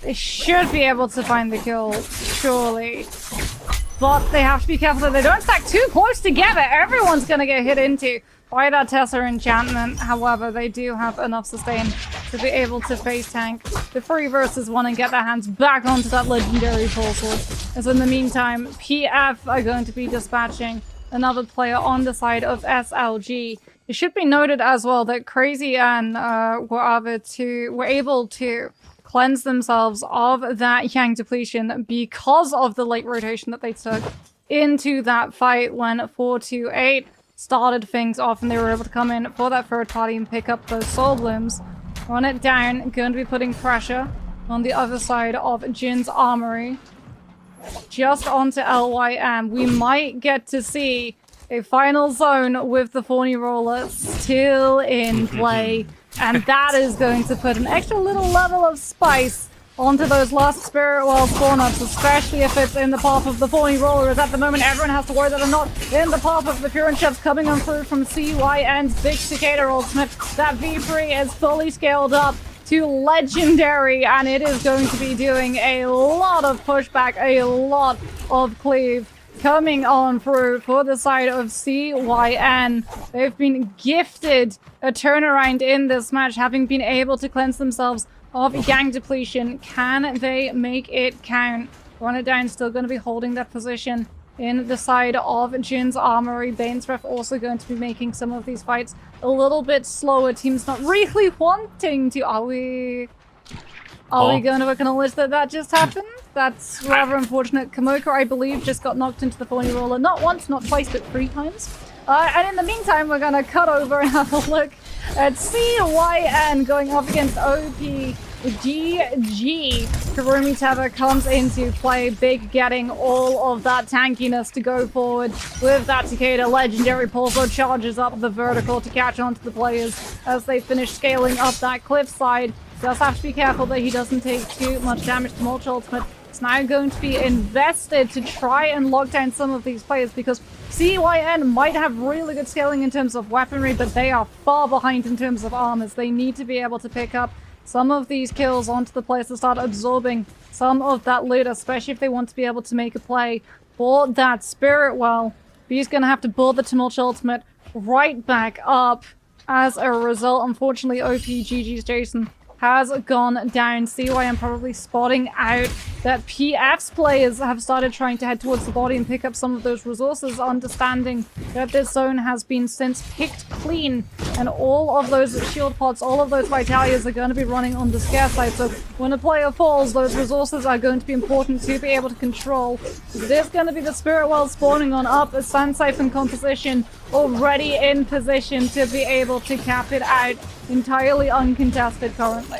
They should be able to find the kill, surely. But they have to be careful that they don't stack too close together. Everyone's going to get hit into by that Tessa enchantment. However, they do have enough sustain to be able to face tank the 3 versus 1 and get their hands back onto that legendary pole sword. As in the meantime, PF are going to be dispatching another player on the side of SLG. It should be noted as well that Crazy and were able to cleanse themselves of that Yang depletion because of the late rotation that they took into that fight when 428 started things off and they were able to come in for that third party and pick up those soul blooms. Run it down, going to be putting pressure on the other side of Jin's armory. Just onto LYM. We might get to see a final zone with the Thorny Roller still in play. And that is going to put an extra little level of spice onto those last Spirit Well spawn-ups, especially if it's in the path of the Thorny Roller, as at the moment everyone has to worry that they're not in the path of the Furin Chefs coming on through from CYN's Big Cicada Ultimate. That V3 is fully scaled up to Legendary, and it is going to be doing a lot of pushback, a lot of cleave coming on through for the side of CYN. They've been gifted a turnaround in this match, having been able to cleanse themselves of Yang depletion. Can they make it count? Run it down, still going to be holding that position in the side of Jin's armory. Bane's Breath also going to be making some of these fights a little bit slower. Team's not really wanting to. Are we going to acknowledge that that just happened? That's rather unfortunate. Kamoko, I believe, just got knocked into the Thorny Roller. Not once, not twice, but 3 times. And in the meantime, we're going to cut over and have a look at CYN going up against OPGG. Karumi Teva comes into play. Big getting all of that tankiness to go forward with that Takeda legendary pulsar charges up the vertical to catch on to the players as they finish scaling up that cliffside. Does have to be careful that he doesn't take too much damage. The Mulch ultimate is now going to be invested to try and lock down some of these players, because CYN might have really good scaling in terms of weaponry, but they are far behind in terms of armors. They need to be able to pick up some of these kills onto the players to start absorbing some of that loot, especially if they want to be able to make a play for that Spirit Well. He's going to have to build the Tumult Ultimate right back up. As a result, unfortunately, OPGG's Jason has gone down. CYM probably spotting out that PF's players have started trying to head towards the body and pick up some of those resources, understanding that this zone has been since picked clean, and all of those shield pots, all of those Vitalias are going to be running on the scare side. So when a player falls, those resources are going to be important to be able to control. There's going to be the Spirit Well spawning on up, a Sand Siphon composition already in position to be able to cap it out. Entirely uncontested currently.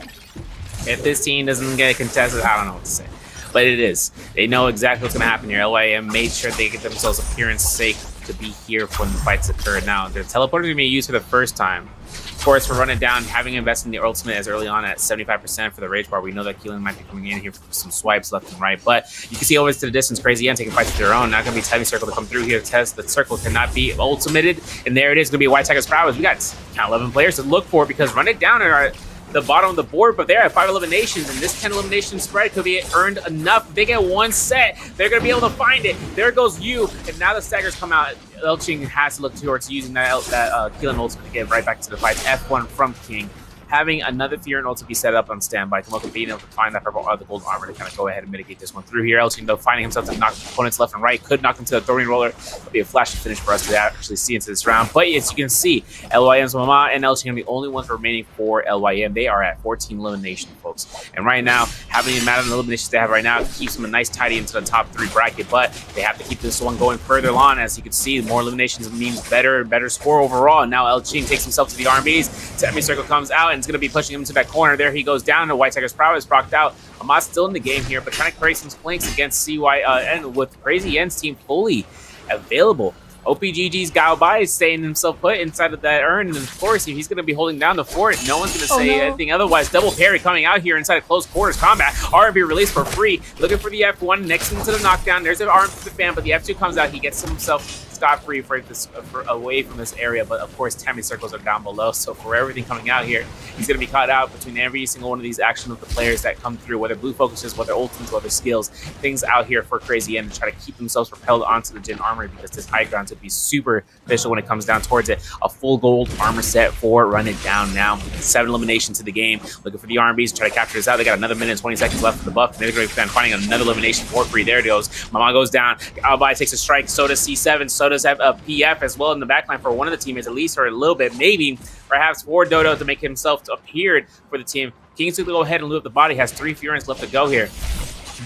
If this team doesn't get contested, I don't know what to say. But it is. They know exactly what's going to happen here. LYM made sure they get themselves appearance sake to be here when the fights occur. Now, the teleporter is going to be used for the first time. Of course, for running down, having invested in the ultimate as early on at 75% for the Rage Bar, we know that Keelan might be coming in here for some swipes left and right. But you can see over to the distance, Crazy N taking fights of their own. Not going to be Timing Circle to come through here to test. The circle cannot be ultimated. And there it is, going to be White Tiger's prowess. We got count 11 players to look for, because run it down are the bottom of the board, but they're at 5 eliminations, and this 10 elimination spread could be earned enough. If they get one set, they're going to be able to find it. There goes you, and now the staggers come out. Elching has to look towards using that Keelan ultimate to get right back to the fight. F1 from King. Having another Fear and ult to be set up on standby. Tomoka being able to find that purple the gold armor to kind of go ahead and mitigate this one through here. Elching, though, finding himself to knock opponents left and right. Could knock him to the throwing roller. It'll be a flash finish for us to actually see into this round. But as you can see, LYM's Mama and Elching are the only ones remaining for LYM. They are at 14 elimination, folks. And right now, having the amount of eliminations they have right now keeps them a nice tidy into the top 3 bracket. But they have to keep this one going further on. As you can see, more eliminations means better score overall. And now Elching takes himself to the RMBs. Semi Circle comes out, and it's going to be pushing him to that corner. There he goes down. The White Tiger's prowess procced out. Hamas still in the game here, but trying to create some flanks against CYN with Crazy N's team fully available. OPGG's Gao Bai is staying himself put inside of that urn, and of course, if he's going to be holding down the fort, no one's going to say anything otherwise. Double parry coming out here inside of close quarters combat. RB released for free. Looking for the F1 next into the knockdown. There's an arm to the fan, but the F2 comes out. He gets himself scot-free for away from this area, but of course Tammy circles are down below, so for everything coming out here, he's going to be caught out between every single one of these actions of the players that come through, whether blue focuses, whether ultimates, whether skills, things out here for Crazy N to try to keep themselves propelled onto the Jin armor, because this high ground would be super official when it comes down towards it. A full gold armor set for Run It Down now. 7 eliminations to the game. Looking for the RMBs to try to capture this out. They got another minute and 20 seconds left for the buff, and they're going to be finding another elimination for free. There it goes. Mama goes down. Albai takes a strike. So does C7. So does PF as well in the backline for one of the teammates, at least, or a little bit, maybe, perhaps for Dodo to make himself appeared for the team. King's going to go ahead and loot up the body. Has 3 Furence left to go here.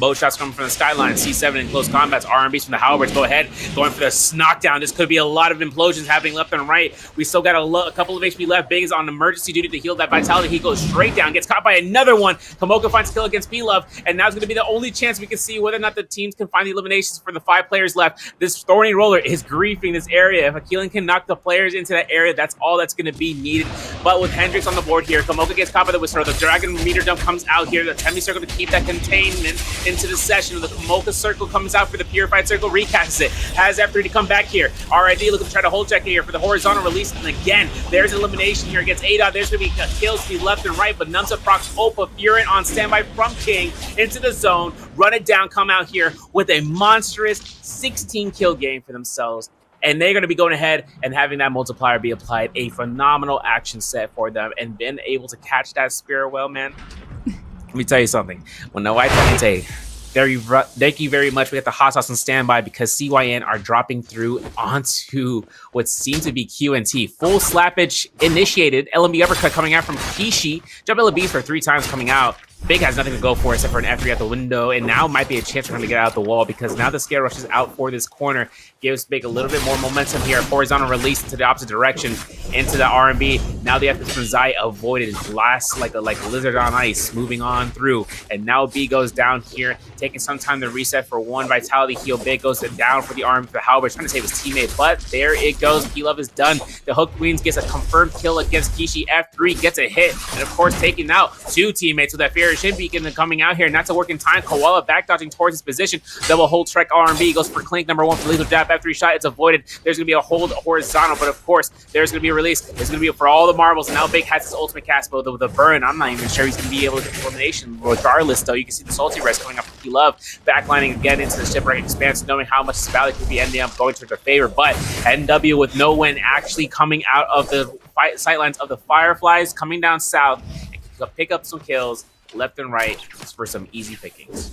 Bow shots coming from the skyline. C7 in close combats. RMBs from the halberds go ahead, going for the knockdown. This could be a lot of implosions happening left and right. We still got a couple of HP left. Big is on emergency duty to heal that vitality. He goes straight down, gets caught by another one. Kamoka finds kill against B-Love, and now it's going to be the only chance we can see whether or not the teams can find the eliminations for the 5 players left. This thorny roller is griefing this area. If Akeelan can knock the players into that area, that's all that's going to be needed. But with Hendrix on the board here, Kamoka gets caught by the Whisper. The Dragon meter dump comes out here. The Temi circle to keep that containment into the session. The Kamoka circle comes out for the Purified circle, recasts it. Has F3 to come back here. RID looking to try to hold check here for the horizontal release. And again, there's elimination here against ADOT. There's going to be kills to the left and right, but Nunsa procs Opa. Furent on standby from King into the zone. Run It Down, come out here with a monstrous 16 kill game for themselves. And they're going to be going ahead and having that multiplier be applied. A phenomenal action set for them, and been able to catch that Spirit Well, man. Let me tell you something. When the White Tiger say, thank you very much. We got the hot sauce on standby, because CYN are dropping through onto what seems to be QNT. Full slappage initiated. LMB uppercut coming out from Kishi. Jump LBs for 3 times coming out. Big has nothing to go for except for an F3 at the window, and now might be a chance for him to get out the wall, because now the scare rush is out for this corner. Gives Big a little bit more momentum here. Horizontal release into the opposite direction, into the RMB. Now the F from Zai avoided. Last like a lizard on ice, moving on through. And now B goes down here, taking some time to reset for 1 vitality heal. Big goes down for the arm for the Halberd, trying to save his teammate, but there it goes. P-Love is done. The Hook Queens gets a confirmed kill against Kishi. F3 gets a hit, and of course taking out 2 teammates with that Fear Shin Beacon coming out here, and that's a work in time. Koala back dodging towards his position. Double hold strike R&B goes for Clink, number 1 for lethal jab. F3 shot, it's avoided. There's going to be a hold horizontal, but of course, there's going to be a release. There's going to be for all the marbles, and now Big has his ultimate cast mode with the burn. I'm not even sure he's going to be able to get the elimination. Regardless, though, you can see the salty res coming up from Love, backlining again into the shipwreck expanse, knowing how much this valley could be ending up going towards their favor. But NW with no win actually coming out of the sightlines of the Fireflies, coming down south, and pick up some kills left and right for some easy pickings.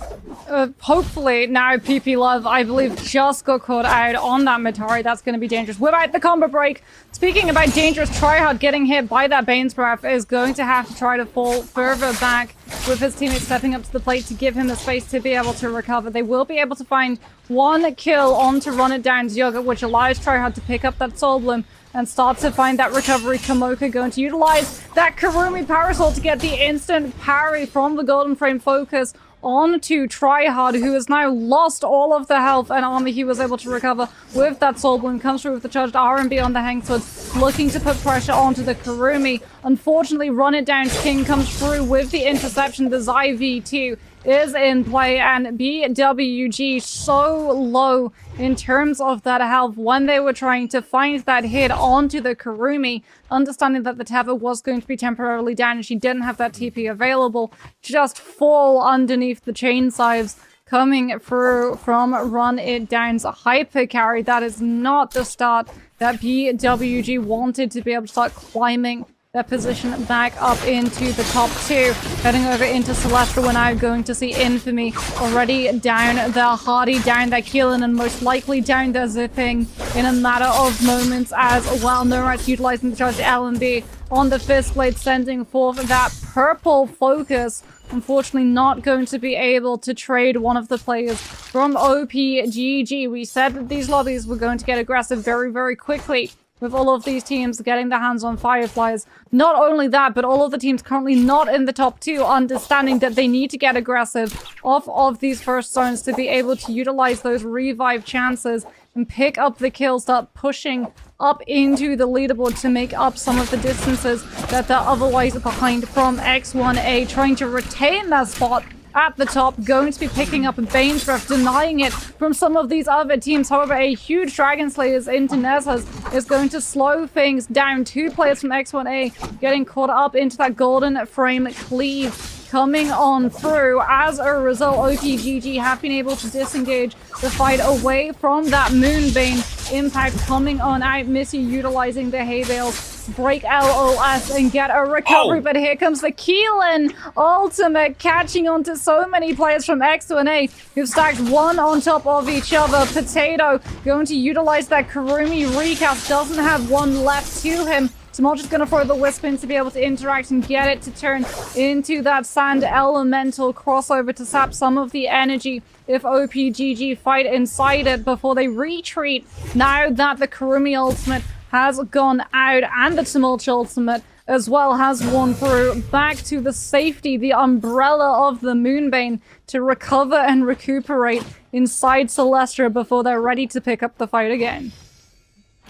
Hopefully now PP Love, I believe, just got caught out on that Matari. That's going to be dangerous. Without the combo break, speaking about dangerous, Tryhard getting hit by that Bane's Breath is going to have to try to fall further back with his teammates stepping up to the plate to give him the space to be able to recover. They will be able to find one kill on to Run It Down's Yoga, which allows Tryhard to pick up that Soul Bloom and start to find that recovery. Kamoka going to utilize that Karumi Parasol to get the instant parry from the Golden Frame focus onto Tryhard, who has now lost all of the health and armor he was able to recover with that Soul Bloom. Comes through with the charged R&B on the Hengswood, looking to put pressure onto the Karumi. Unfortunately, Run It Down's King comes through with the interception. The Zai V2 is in play, and BWG so low in terms of that health when they were trying to find that hit onto the Karumi, understanding that the Tether was going to be temporarily down and she didn't have that TP available, just fall underneath the chain sives coming through from Run It Down's hyper carry. That is not the start that BWG wanted to be able to start climbing their position back up into the top 2. Heading over into Celestra, we're now going to see Infamy already down their Hardy, down their Keelan, and most likely down their Zipping in a matter of moments as well. Norat's utilizing the charge LMB on the Fist Blade, sending forth that purple focus. Unfortunately, not going to be able to trade one of the players from OPGG. We said that these lobbies were going to get aggressive very, very quickly, with all of these teams getting their hands on Fireflies. Not only that, but all of the teams currently not in the top 2, understanding that they need to get aggressive off of these first zones to be able to utilize those revive chances and pick up the kills, start pushing up into the leaderboard to make up some of the distances that they're otherwise behind from X1A, trying to retain that spot at the top, going to be picking up Bane's Breath, denying it from some of these other teams. However, a huge Dragon Slayers into Nezhas is going to slow things down. 2 players from X1A getting caught up into that Golden Frame cleave coming on through. As a result, OPGG have been able to disengage the fight away from that Moonbane. Impact coming on out. Missy utilizing the hay bales, break LOS and get a recovery, but here comes the Keelan ultimate, catching on to so many players from X1A who've stacked one on top of each other. Potato going to utilize that Karumi recast, doesn't have one left to him. Small just going to throw the Wisp in to be able to interact and get it to turn into that Sand Elemental crossover to sap some of the energy if OPGG fight inside it before they retreat. Now that the Karumi ultimate has gone out and the Tumult ultimate as well has worn through, back to the safety, the umbrella of the Moonbane to recover and recuperate inside Celestia before they're ready to pick up the fight again.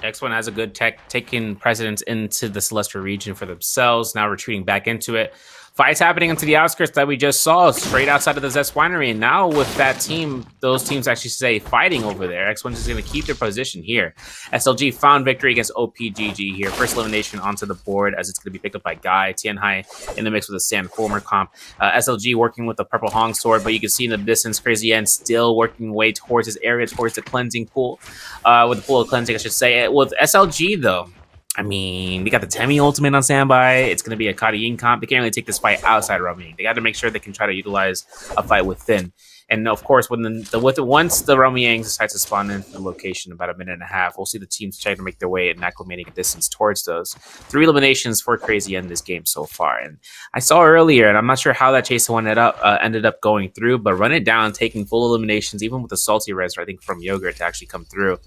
X1 has a good tech, taking precedence into the Celestial region for themselves, now retreating back into it. Fights happening into the outskirts that we just saw, straight outside of the Zest Winery. And now with that team, those teams actually say fighting over there. X1 is going to keep their position here. SLG found victory against OPGG here. First elimination onto the board as it's going to be picked up by Guy. Tianhai in the mix with a Sand Former comp. SLG working with the Purple Hong Sword, but you can see in the distance, Crazy N still working way towards his area, towards the cleansing pool. With the pool of cleansing, I should say. With SLG, though, I mean, they got the Temi ultimate on standby. It's going to be a Kadiyin comp. They can't really take this fight outside Romuing. They got to make sure they can try to utilize a fight within. And of course, when once the Romuang decides to spawn in the location about a minute and a half, we'll see the teams trying to make their way and acclimating a distance towards those. 3 eliminations for Crazy in this game so far. And I saw earlier, and I'm not sure how that chase one ended up going through, but Run It Down taking full eliminations, even with the salty res, I think, from Yogurt to actually come through.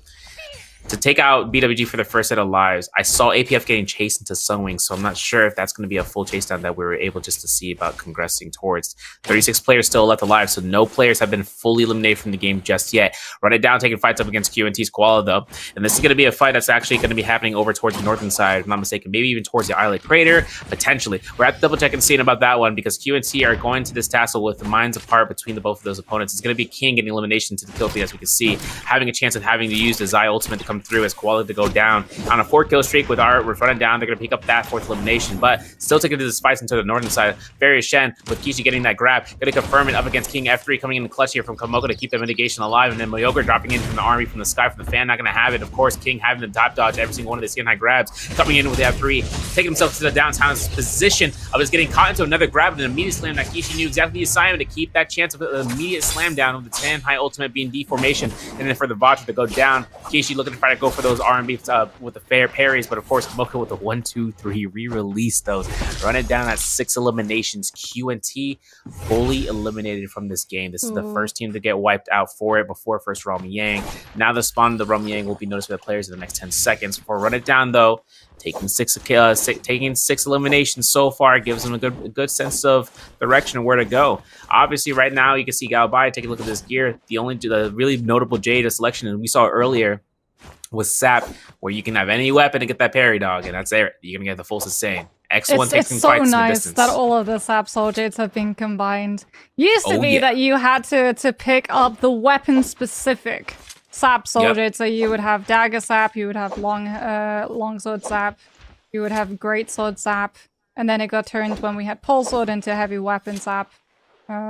to take out BWG for the first set of lives, I saw APF getting chased into Sunwing, so I'm not sure if that's going to be a full chase down that we were able just to see about congressing towards. 36 players still left alive, so no players have been fully eliminated from the game just yet. Run It Down taking fights up against QNT's Koala, though, and this is going to be a fight that's actually going to be happening over towards the northern side, if I'm not mistaken, maybe even towards the Islet Crater, potentially. We're at the double check and seeing about that one, because QNT are going to this tassel with the minds apart between the both of those opponents. It's going to be King getting elimination to the kill feed, as we can see, having a chance of having to use the Zai ultimate to come through as Koala to go down on a 4-kill streak with Run It Down. They're going to pick up that 4th elimination, but still taking to the spice into the northern side. Various Shen with Kishi getting that grab, going to confirm it up against King. F3 coming in the clutch here from Kamoka to keep that mitigation alive, and then Moyoga dropping in from the army from the sky from the fan, not going to have it. Of course, King having to top dodge every single one of the skin high grabs, coming in with the F3, taking himself to the downtown position of just getting caught into another grab and an immediate slam. That Kishi knew exactly the assignment to keep that chance of an immediate slam down with the 10 high ultimate being deformation, and then for the Vatra to go down. Kishi looking to try to go for those R&B with the fair parries, but of course Kamoka with the 1-2-3 re-release those. Run It Down at 6 eliminations. QNT fully eliminated from this game. This is the first team to get wiped out for it before first Rom Yang. Now the spawn of the Rom Yang will be noticed by the players in the next 10 seconds. For Run It Down, though, taking six eliminations so far gives them a good sense of direction and where to go. Obviously, right now you can see Galbai. Take a look at this gear. The really notable Jada selection, and we saw earlier, was Sap, where you can have any weapon to get that parry, dog, and that's it. You're gonna get the full sustain. X1 takes some fights in the distance. It's so nice that all of the Sap soldiers have been combined. Used to be that you had to pick up the weapon-specific Sap soldiers, so you would have Dagger Sap, you would have Longsword Sap, you would have Greatsword Sap, and then it got turned when we had Pole Sword into Heavy Weapon Sap,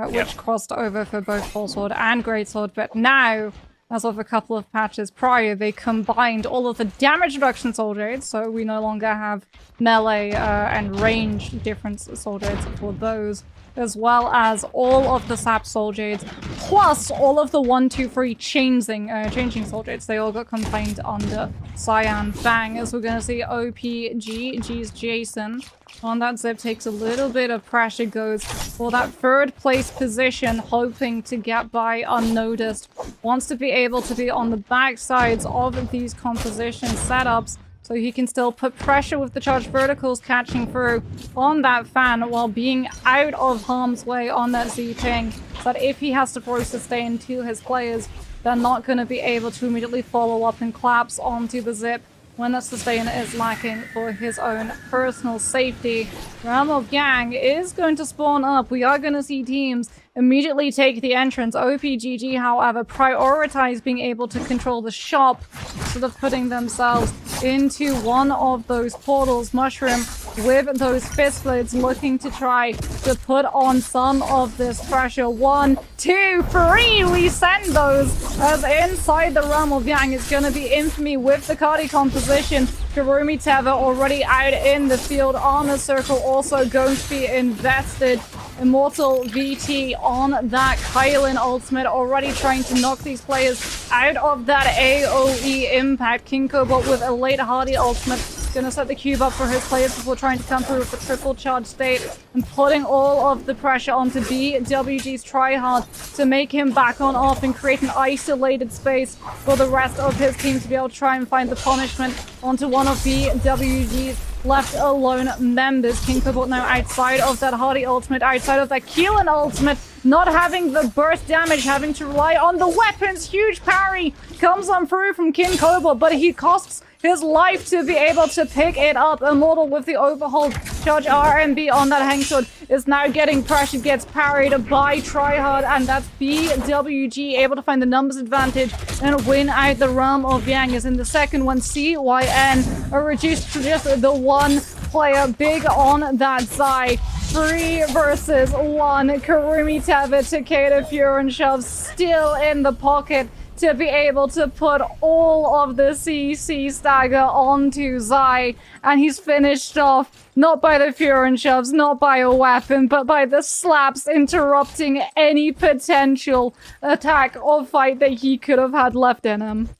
which crossed over for both Pole Sword and Greatsword, but now, as of a couple of patches prior, they combined all of the damage reduction soldiers, so we no longer have melee and range difference soldiers for those, as well as all of the Sap soldiers, plus all of the 1-2-3 changing soldiers. They all got combined under Cyan Fang, as we're going to see G's Jason on that zip takes a little bit of pressure, goes for that 3rd place position, hoping to get by unnoticed. Wants to be able to be on the back sides of these composition setups, so he can still put pressure with the charged verticals catching through on that fan while being out of harm's way on that Z-Ping. But if he has to throw sustain to his players, they're not going to be able to immediately follow up and collapse onto the zip when that sustain is lacking for his own personal safety. Realm of Yang is going to spawn up. We are going to see teams immediately take the entrance. OPGG, however, prioritize being able to control the shop, sort of putting themselves into one of those portals. Mushroom with those fist blades looking to try to put on some of this pressure. 1, 2, 3, we send those as inside the Realm of Yang is going to be Infamy with the Cardi composition. Kurumi Teva already out in the field. Armor Circle also going to be invested. Immortal VT on that Kylan ultimate, already trying to knock these players out of that AoE impact. King Cobalt with a late Hardy ultimate, gonna set the cube up for his players before trying to come through with the triple charge state and putting all of the pressure onto BWG's tryhard to make him back on off and create an isolated space for the rest of his team to be able to try and find the punishment onto one of BWG's left alone members. King Cobalt now outside of that Hardy ultimate, outside of that Keelan ultimate, not having the burst damage, having to rely on the weapons. Huge parry comes on through from King Cobalt, but he costs his life to be able to pick it up. Immortal with the overhold charge RMB on that Hangsword is now getting pressured, gets parried by Tryhard, and that's BWG able to find the numbers advantage and win out the Realm of Yang. Is in the second one, CYN are reduced to just the one player, big on that Zai. 3 versus 1. Kurumi Teva, Takeda, Fury, and Shove still in the pocket to be able to put all of the CC stagger onto Zai, and he's finished off not by the Fury and Shoves, not by a weapon, but by the slaps interrupting any potential attack or fight that he could have had left in him.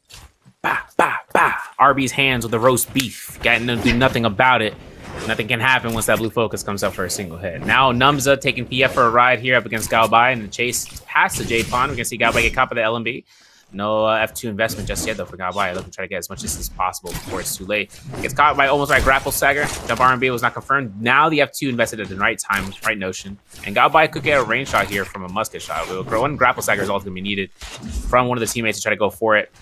Bah, bah, bah. RB's hands with the roast beef. Getting to do nothing about it. Nothing can happen once that blue focus comes up for a single hit. Now Numza taking PF for a ride here up against Galbai in the chase past the J-Pond. We can see Galbai get caught by the LMB. No F2 investment just yet, though, for Galbai. Looking to try to get as much distance as possible before it's too late. Gets caught by almost right grapple stagger. Jump R&B was not confirmed. Now the F2 invested at the right time, right notion. And Galbai could get a range shot here from a musket shot. One grapple stagger is all that's going to be needed from one of the teammates to try to go for it.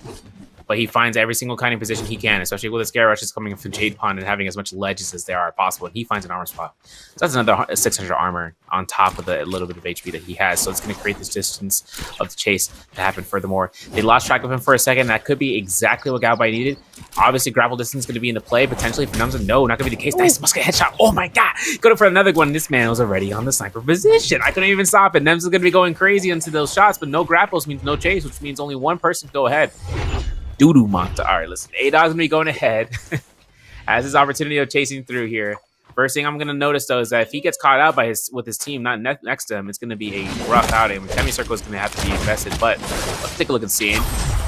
But he finds every single kind of position he can, especially with his Scare Rushes coming from Jade Pond and having as much ledges as there are possible. And he finds an armor spot. So that's another 600 armor on top of the little bit of HP that he has. So it's going to create this distance of the chase to happen furthermore. They lost track of him for a second. That could be exactly what Galbai needed. Obviously, grapple distance is going to be in the play. Potentially for Numza, no, not going to be the case. Nice musket headshot. Oh my god. Going for another one. This man was already on the sniper position. I couldn't even stop it. Nem's going to be going crazy into those shots, but no grapples means no chase, which means only one person can go ahead. Doo-doo Monta. All right, listen. A-Dog's going to be going ahead. Has his opportunity of chasing through here. First thing I'm going to notice, though, is that if he gets caught out by with his team not next to him, it's going to be a rough outing. Semicircle is going to have to be invested, but let's take a look at the scene.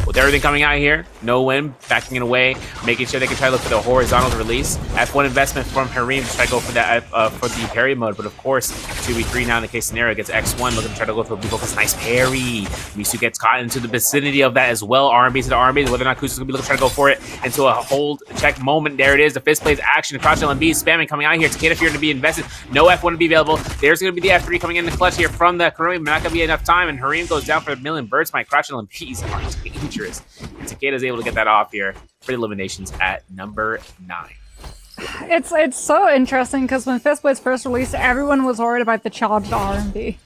With everything coming out here, no win, backing it away, making sure they can try to look for the horizontal release. F1 investment from Harim to try to go for that for the parry mode, but of course, 2v3 now in the case scenario gets X1 looking to try to go for a blue focus. Nice parry. Misu gets caught into the vicinity of that as well. R&B to the R&B, whether or not Kusa's going to be looking to try to go for it into a hold check moment. There it is. The fist plays action. Crouch LMB spamming coming out here. Takeda Fear to be invested. No F1 to be available. There's going to be the F3 coming in the clutch here from the Kurumi, but not going to be enough time, and Harim goes down for a million birds. My Crouch LMBs are dangerous. And Takeda's able to get that off here for the eliminations at number 9. It's so interesting because when Fistblade's first released, everyone was worried about the charged R&B.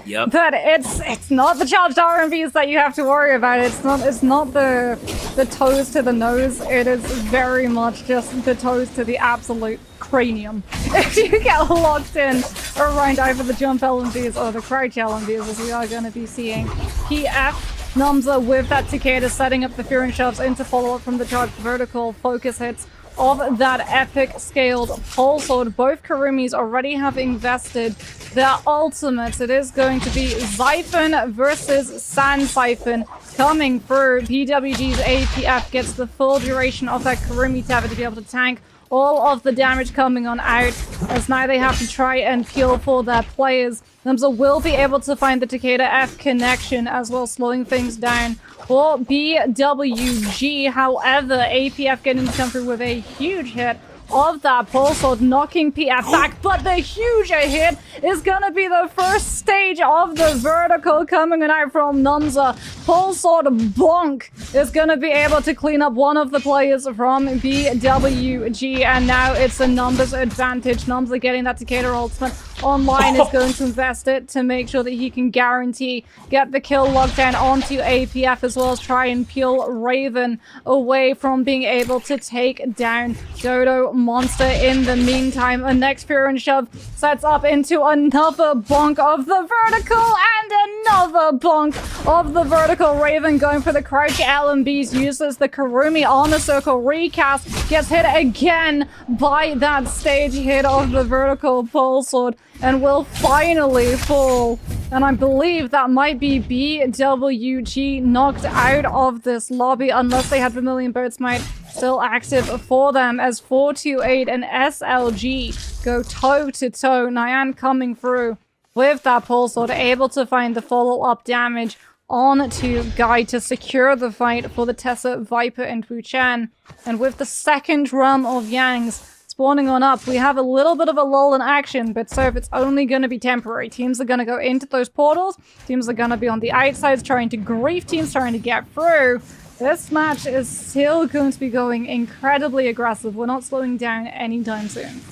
Yep. But it's not the charged R&Bs that you have to worry about. It's not the toes to the nose. It is very much just the toes to the absolute cranium. If you get locked in around either the jump LMBs or the crouch LMBs, as we are going to be seeing, PF Numza with that Takeda setting up the Fearing Shoves into follow-up from the charged vertical focus hits of that epic scaled pole sword. Both Kurumis already have invested their ultimates. It is going to be Xiphon versus Sand Siphon coming through. PWG's APF gets the full duration of that Kurumi Tether to be able to tank all of the damage coming on out, as now they have to try and peel for their players. Numza will be able to find the Takeda F connection as well, slowing things down for BWG. However, APF getting to come through with a huge hit of that pole sword, knocking PF back, but the huger hit is gonna be the first stage of the vertical coming out from Numza. Pole sword bonk is gonna be able to clean up one of the players from BWG, and now it's a numbers advantage. Numza getting that Takeda ultimate online is going to invest it to make sure that he can guarantee get the kill lockdown onto APF, as well as try and peel Raven away from being able to take down Dodo Monster. In the meantime, a next Fear and Shove sets up into another bonk of the vertical and another bonk of the vertical. Raven going for the crouch LMBs, uses the Kurumi on the circle recast, gets hit again by that stage hit of the vertical pole sword, and will finally fall. And I believe that might be BWG knocked out of this lobby, unless they had Vermilion Birdsmite still active for them, as 428 and SLG go toe-to-toe. Nyan coming through with that pole sword, able to find the follow-up damage on to Guy to secure the fight for the Tessa, Viper, and Wuchen. And with the second run of Yang's spawning on up, we have a little bit of a lull in action, but so if it's only going to be temporary. Teams are going to go into those portals. Teams are going to be on the outsides trying to grief teams, trying to get through. This match is still going to be going incredibly aggressive. We're not slowing down anytime soon.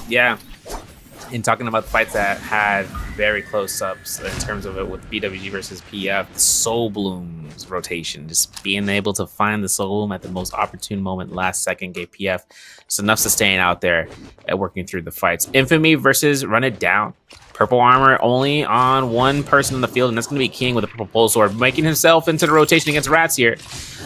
Yeah. In talking about the fights that had very close ups in terms of it with BWG versus PF, the Soul Bloom's rotation, just being able to find the Soul Bloom at the most opportune moment last second gave PF just enough sustain out there at working through the fights. Infamy versus Run It Down. Purple armor only on one person in the field, and that's going to be King with a purple pole sword, making himself into the rotation against Rats here.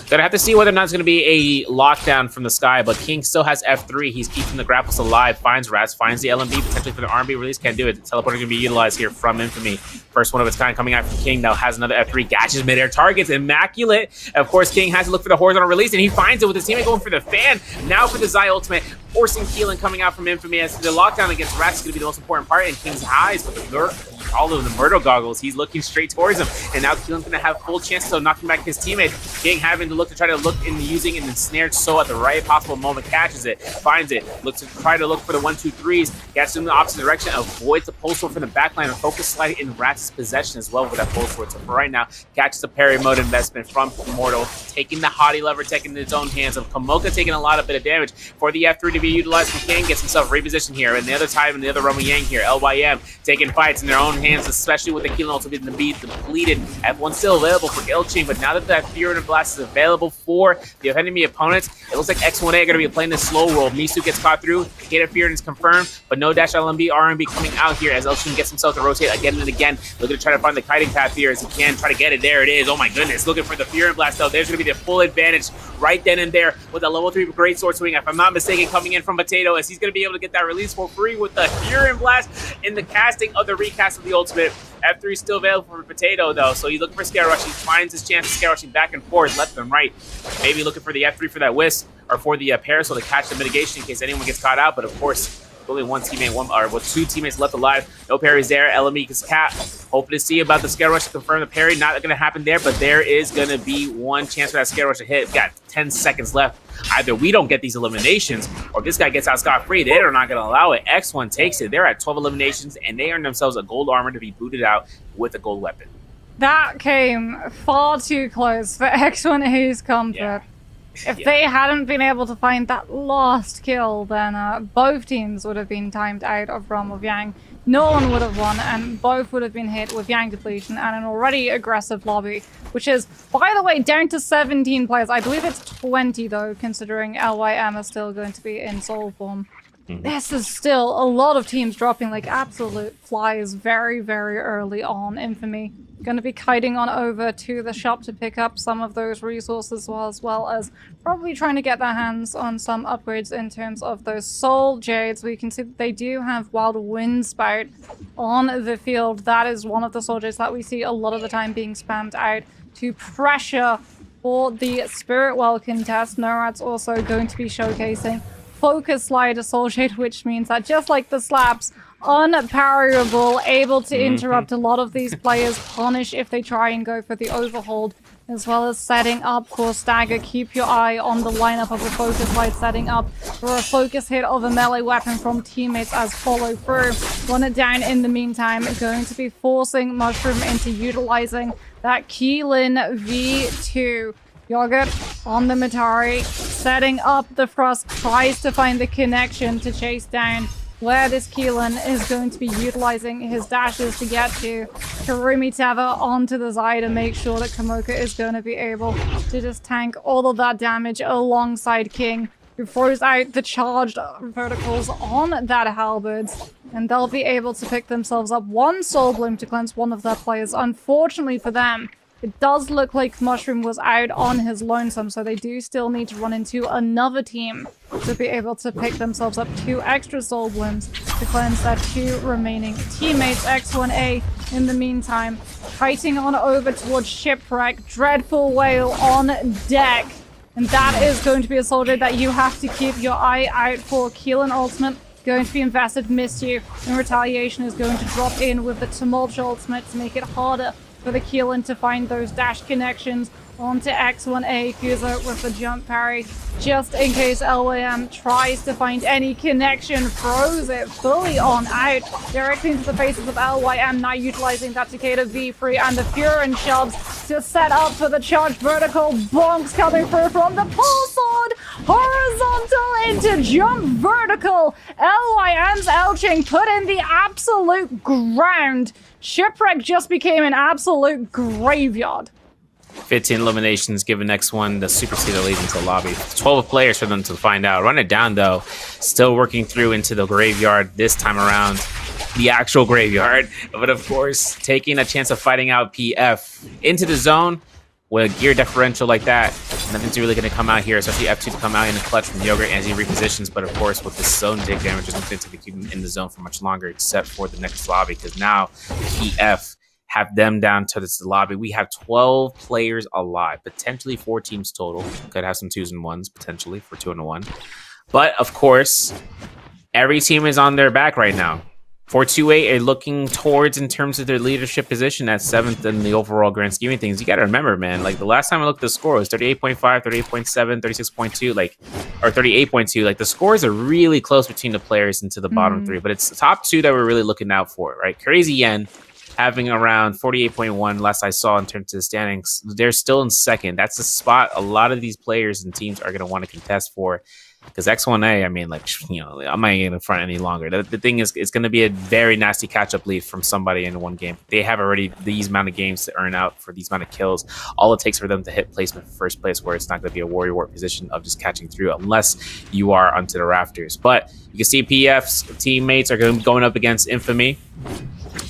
Gonna have to see whether or not it's going to be a lockdown from the sky, but King still has F3. He's keeping the grapples alive, finds Rats, finds the LMB, potentially for the R&B release. Can't do it. The teleporter going to be utilized here from Infamy. First one of its kind coming out from King, now has another F3, gashes midair targets, immaculate. Of course, King has to look for the horizontal release, and he finds it with his teammate going for the fan. Now for the Zai ultimate. forcing Keelan coming out from Infamy as the lockdown against Rats is going to be the most important part in King's Highs, but all of the Murder Goggles, he's looking straight towards him, and now Keelan's going to have full chances of knocking back his teammate. King having to look to try to look and using an ensnared soul at the right possible moment, catches it, finds it, looks to try to look for the 1-2-3s, gets in the opposite direction, avoids the pulse sword from the backline, and focus slide in Rats' possession as well with that pulse sword. So for right now, catches a parry mode investment from Immortal, taking the Hottie lever, taking in his own hands, of Kamoka taking a lot of bit of damage for the F3 to be utilized from King, gets himself repositioned here, and the other time, and the other Roman Yang here, LYM taking fights in their own hands, especially with the Keelan ultimate to be depleted. F1 still available for Ilching, but now that that Fury and Blast is available for the enemy opponents, it looks like X1A are going to be playing this slow roll. Misu gets caught through, Kata Fury is confirmed, but no dash LMB, RMB coming out here as Ilching gets himself to rotate again and again, looking to try to find the kiting path here as he can, try to get it. There it is. Oh my goodness, looking for the Fury and Blast though. There's going to be the full advantage right then and there with a level 3 great sword swing, if I'm not mistaken, coming in from Potato, as he's going to be able to get that release for free with the Fury and Blast in the casting of the recast of the ultimate. F3 is still available for Potato though, so he's looking for Scare Rush. He finds his chance of Scare Rushing back and forth, left and right. Maybe looking for the F3 for that Wisp, or for the Parasol to catch the mitigation in case anyone gets caught out, but of course, only one teammate, two teammates left alive. No parries there. LME is Cat. Hoping to see about the Scare Rush to confirm the parry. Not going to happen there, but there is going to be one chance for that Scare Rush to hit. We've got 10 seconds left. Either we don't get these eliminations, or if this guy gets out scot-free, they're not going to allow it. X1 takes it. They're at 12 eliminations, and they earn themselves a gold armor to be booted out with a gold weapon. That came far too close for X1A's comfort. Yeah. If they hadn't been able to find that last kill, then both teams would have been timed out of Realm of Yang. No one would have won, and both would have been hit with Yang depletion and an already aggressive lobby, which is, by the way, down to 17 players. I believe it's 20, though, considering LYM are still going to be in soul form. This is still a lot of teams dropping like absolute flies very, very early on. Infamy going to be kiting on over to the shop to pick up some of those resources, as well as probably trying to get their hands on some upgrades in terms of those soul jades. We can see that they do have Wild Wind Spout on the field. That is one of the soul jades that we see a lot of the time being spammed out to pressure for the Spirit Well contest. Norad's also going to be showcasing Focus Slide Soul Shade, which means that just like the slaps, unparryable, able to interrupt a lot of these players, punish if they try and go for the overhold, as well as setting up for stagger. Keep your eye on the lineup of the Focus Slide, setting up for a focus hit of a melee weapon from teammates as follow through. Run it down in the meantime, going to be forcing Mushroom into utilizing that Keelan V2. Yogurt on the Matari, setting up the Frost, tries to find the connection to chase down where this Keelan is going to be utilizing his dashes to get to Karumi Teva onto the Zai to make sure that Kamoka is going to be able to just tank all of that damage alongside King, who throws out the charged verticals on that Halberds, and they'll be able to pick themselves up one Soul Bloom to cleanse one of their players. Unfortunately for them, it does look like Mushroom was out on his lonesome, so they do still need to run into another team to be able to pick themselves up 2 extra Soul Blooms to cleanse their 2 remaining teammates. X1A, in the meantime, fighting on over towards Shipwreck. Dreadful Whale on deck. And that is going to be a soldier that you have to keep your eye out for. Keelan ultimate going to be invested, missed you. And Retaliation is going to drop in with the Tumultuous ultimate to make it harder for the Keelan to find those dash connections onto X1A. Fuser with the jump parry, just in case LYM tries to find any connection, throws it fully on out, directly into the faces of LYM, now utilizing that Takeda V3 and the Furin shoves to set up for the charged vertical. Bonks coming through from the pull sword, horizontal into jump vertical. LYM's Elching put in the absolute ground. Shipwreck just became an absolute graveyard. 15 eliminations, giving X1 the super seed lead into the lobby. 12 players for them to find out. Run it down, though. Still working through into the graveyard this time around. The actual graveyard. But, of course, taking a chance of fighting out PF into the zone with a gear differential like that. Nothing's really going to come out here, especially F2 to come out in the clutch from Yogurt as he repositions. But, of course, with this zone dig damage, there's nothing to keep him in the zone for much longer except for the next lobby, because now PF have them down to this lobby. We have 12 players alive, potentially 4 teams total. Could have some 2s and 1s potentially for 2 and a 1. But of course, every team is on their back right now. 428 are looking towards in terms of their leadership position at 7th in the overall grand scheme of things. You got to remember, man, like the last time I looked at the score was 38.5, 38.7, 36.2, like, or 38.2. Like the scores are really close between the players into the bottom three, but it's the top two that we're really looking out for, right? Crazy Yen having around 48.1 last I saw in terms of the standings. They're still in second. That's the spot a lot of these players and teams are going to want to contest for. Because X1A, I mean, like, you know, I'm not getting in front any longer. The thing is, it's going to be a very nasty catch-up lead from somebody in one game. They have already these amount of games to earn out for these amount of kills. All it takes for them to hit placement for first place, where it's not going to be a warrior war position of just catching through, unless you are onto the rafters. But you can see PF's teammates are going up against Infamy,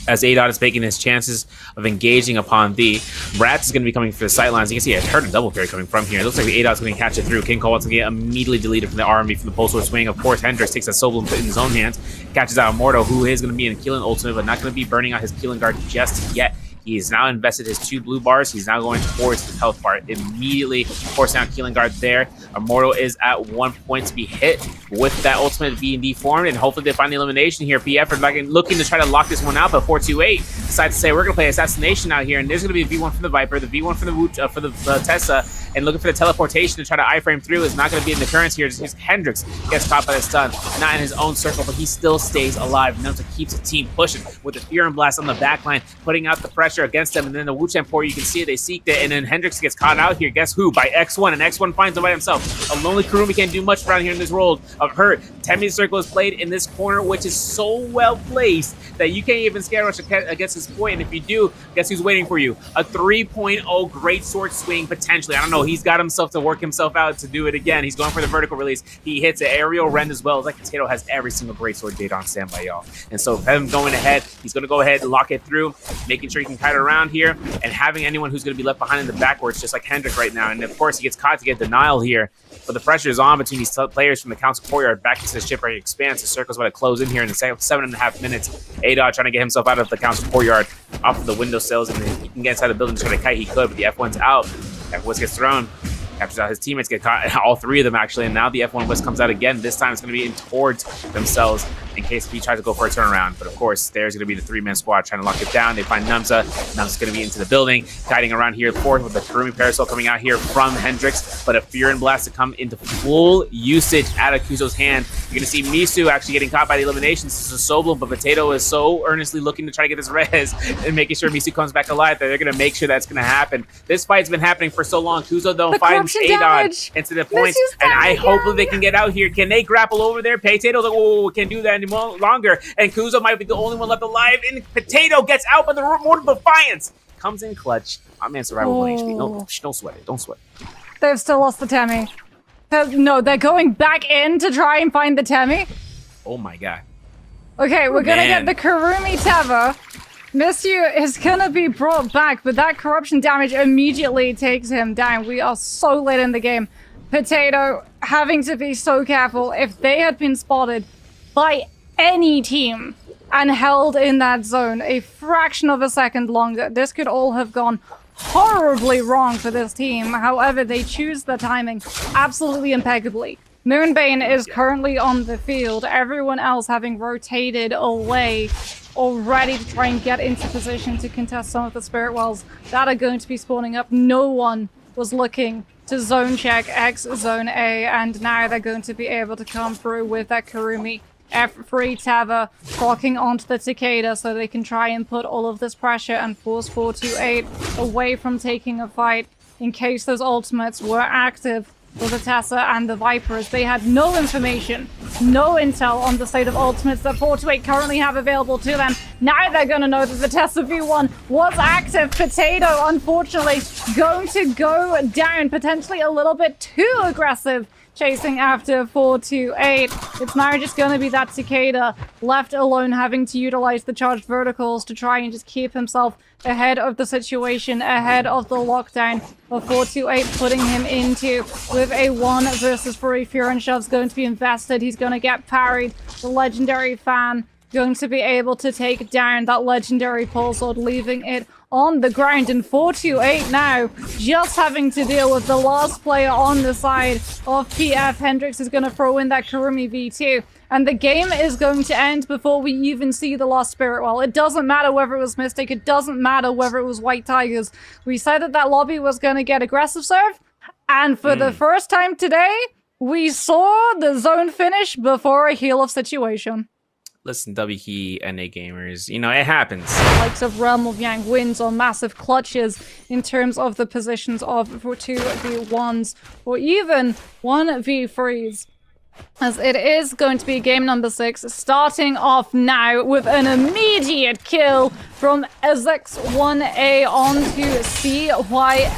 as ADOT is making his chances of engaging upon the Rats is going to be coming for the sidelines. You can see I heard a double carry coming from here. It looks like the ADOT's going to catch it through. King Cole wants to get immediately deleted from the RMB from the pole sword swing. Of course, Hendrix takes that Soul Bloom in his own hands, catches out Immortal, who is going to be in a Keelan ultimate, but not going to be burning out his Keelan guard just yet. He's now invested his 2 blue bars. He's now going towards his health bar. Immediately forcing out Keelan guard there. Immortal is at 1 point to be hit with that ultimate being deformed, and hopefully they find the elimination here. PF are looking to try to lock this one out, but 428 decides to say we're going to play Assassination out here, and there's going to be a V1 from the Viper, the V1 from the Tessa, and looking for the teleportation to try to iframe through is not going to be in the currents here. Just Hendrix gets caught by the stun, not in his own circle, but he still stays alive. Numsa keeps the team pushing with the Fear and Blast on the backline, putting out the pressure against them, and then the Wu-Chan Port, you can see it, they seeked it, and then Hendrix gets caught out here. Guess who? By X1, and X1 finds him by himself. A lonely Kurumi can't do much around here in this world of hurt. 10-minute circle is played in this corner, which is so well placed that you can't even scare rush against his point, and if you do, guess who's waiting for you? A 3.0 great sword swing, potentially. I don't know, he's got himself to work himself out to do it again. He's going for the vertical release. He hits an aerial rend as well. It's like Potato has every single great sword data on standby, y'all. And so him going ahead, he's going to go ahead and lock it through, making sure he can kite around here, and having anyone who's going to be left behind in the backwards, just like Hendrick right now. And of course, he gets caught to get denial here, but the pressure is on between these players from the council courtyard back into the shipwreck expanse. The circle's about to close in here in the 7.5 minutes. ADOT trying to get himself out of the council courtyard, off of the windowsills, and he can get inside the building to try to kite. He could, but the F1's out. F1 gets thrown. Captures out his teammates, get caught, all 3 of them actually, and now the F1 West comes out again. This time it's going to be in towards themselves in case he tries to go for a turnaround. But of course, there's going to be the 3-man squad trying to lock it down. They find Numsa. Numsa's going to be into the building, guiding around here fourth with the Kurumi Parasol coming out here from Hendrix, but a Fear and Blast to come into full usage out of Kuzo's hand. You're going to see Misu actually getting caught by the eliminations. This is a Soul Bloom, but Potato is so earnestly looking to try to get this res and making sure Misu comes back alive that they're going to make sure that's going to happen. This fight's been happening for so long. Kuzo, though, finds A-Dodge into the points, and I hope that they can get out here. Can they grapple over there? Potato's like, oh, can't do that any longer, and Kuzo might be the only one left alive, and Potato gets out by the Mortal Defiance. Comes in clutch. My man survival 1 HP. No, don't sweat it. Don't sweat it. They've still lost the Temi. No, they're going back in to try and find the Temi. Oh my god. Okay, we're gonna get the Kurumi Teva. Misu is gonna be brought back, but that corruption damage immediately takes him down. We are so late in the game. Potato having to be so careful. If they had been spotted by any team and held in that zone a fraction of a second longer, this could all have gone horribly wrong for this team. However, they choose the timing absolutely impeccably. Moonbane is currently on the field, everyone else having rotated away already to try and get into position to contest some of the Spirit Wells that are going to be spawning up. No one was looking to zone check X Zone A, and now they're going to be able to come through with that Kurumi F3 Tava rocking onto the Cicada so they can try and put all of this pressure and force 428 away from taking a fight in case those ultimates were active for the Tessa and the Vipers. They had no information, no intel on the state of ultimates that 428 currently have available to them. Now they're going to know that the Tessa V1 was active. Potato, unfortunately, going to go down, potentially a little bit too aggressive, chasing after 428. It's now just going to be that Cicada left alone, having to utilize the charged verticals to try and just keep himself ahead of the situation, ahead of the lockdown of 428, putting him into with a 1 versus 3. Fear and Shove's going to be invested. He's going to get parried. The legendary fan going to be able to take down that legendary pole sword, leaving it on the ground. And 4-2-8 now, just having to deal with the last player on the side of PF. Hendrix is going to throw in that Kurumi V2. And the game is going to end before we even see the last Spirit Well. It doesn't matter whether it was Mystic. It doesn't matter whether it was White Tigers. We said that that lobby was going to get aggressive serve. And for the first time today, we saw the zone finish before a heal-off situation. Listen, WKE NA gamers, you know, it happens. The likes of Realm of Yang wins on massive clutches in terms of the positions of 2v1s or even 1v3s. As it is going to be game number 6, starting off now with an immediate kill from SX1A onto CY,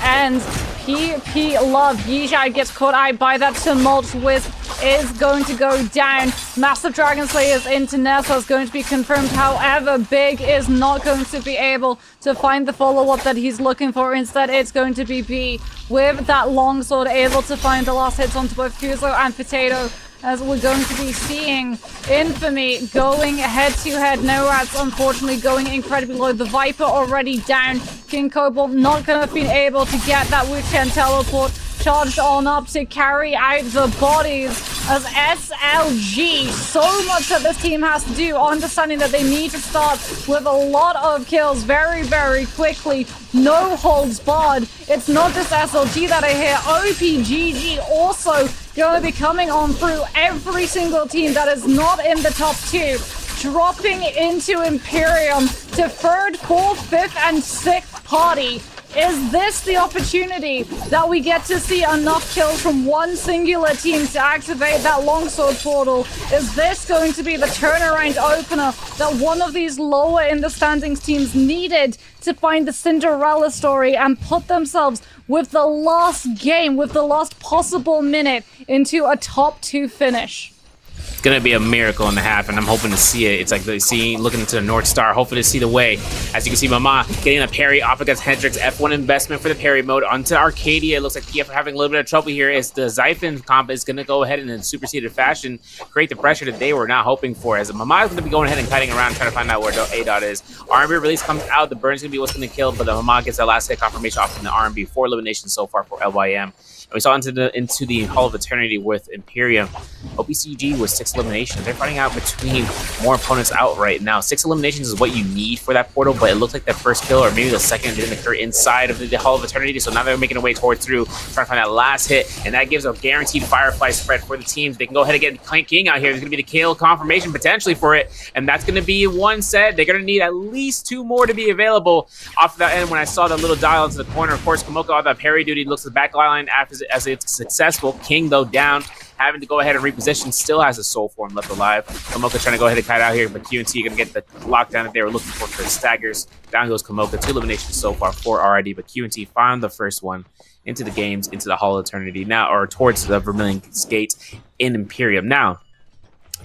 PP Love. Yijai gets caught out by that Tumult Wisp, is going to go down. Massive Dragon Slayers into Nessa is going to be confirmed. However, Big is not going to be able to find the follow-up that he's looking for. Instead, it's going to be B with that longsword, able to find the last hits onto both Kuzo and Potato. As we're going to be seeing Infamy going head-to-head. No Rats, unfortunately, going incredibly low. The Viper already down. King Cobalt not going to be able to get that Wuchen teleport charged on up to carry out the bodies as SLG. So much that this team has to do, understanding that they need to start with a lot of kills very, very quickly. No holds barred. It's not just SLG that I hear. OPGG also going to be coming on through. Every single team that is not in the top 2 dropping into Imperium to 3rd, 4th, 5th, and 6th party. Is this the opportunity that we get to see enough kills from one singular team to activate that longsword portal? Is this going to be the turnaround opener that one of these lower in the standings teams needed to find the Cinderella story and put themselves with the last game, with the last possible minute into a top 2 finish? It's gonna be a miracle and a half, and I'm hoping to see it. It's like looking into the North Star, hoping to see the way. As you can see, Mama getting a parry off against Hendrix. F1 investment for the parry mode onto Arcadia. It looks like PF are having a little bit of trouble here as the Xiphon comp is gonna go ahead and in superseded fashion create the pressure that they were not hoping for. As Mama is gonna be going ahead and kiting around trying to find out where A-Dot is. R&B release comes out. The burn's gonna be what's gonna kill, but the Mama gets that last hit confirmation off from the R&B. 4 eliminations so far for LYM. We saw into the Hall of Eternity with Imperium. OPCG was 6 eliminations. They're fighting out between more opponents out right now. 6 eliminations is what you need for that portal, but it looked like that first kill or maybe the second didn't occur inside of the Hall of Eternity, so now they're making a way towards through, trying to find that last hit, and that gives a guaranteed Firefly spread for the teams. They can go ahead and get Clank King out here. There's going to be the kill confirmation potentially for it, and that's going to be 1 set. They're going to need at least 2 more to be available. Off of that end, when I saw the little dial into the corner, of course, Komoka on that parry duty looks at the back line after as it's successful. King, though, down, having to go ahead and reposition, still has a soul form left alive. Komoka trying to go ahead and kite out here, but QNT going to get the lockdown that they were looking for the staggers. Down goes Komoka. 2 eliminations so far for RID, but QNT found the first one into the games, into the Hall of Eternity now, or towards the Vermilion Gate in Imperium. Now,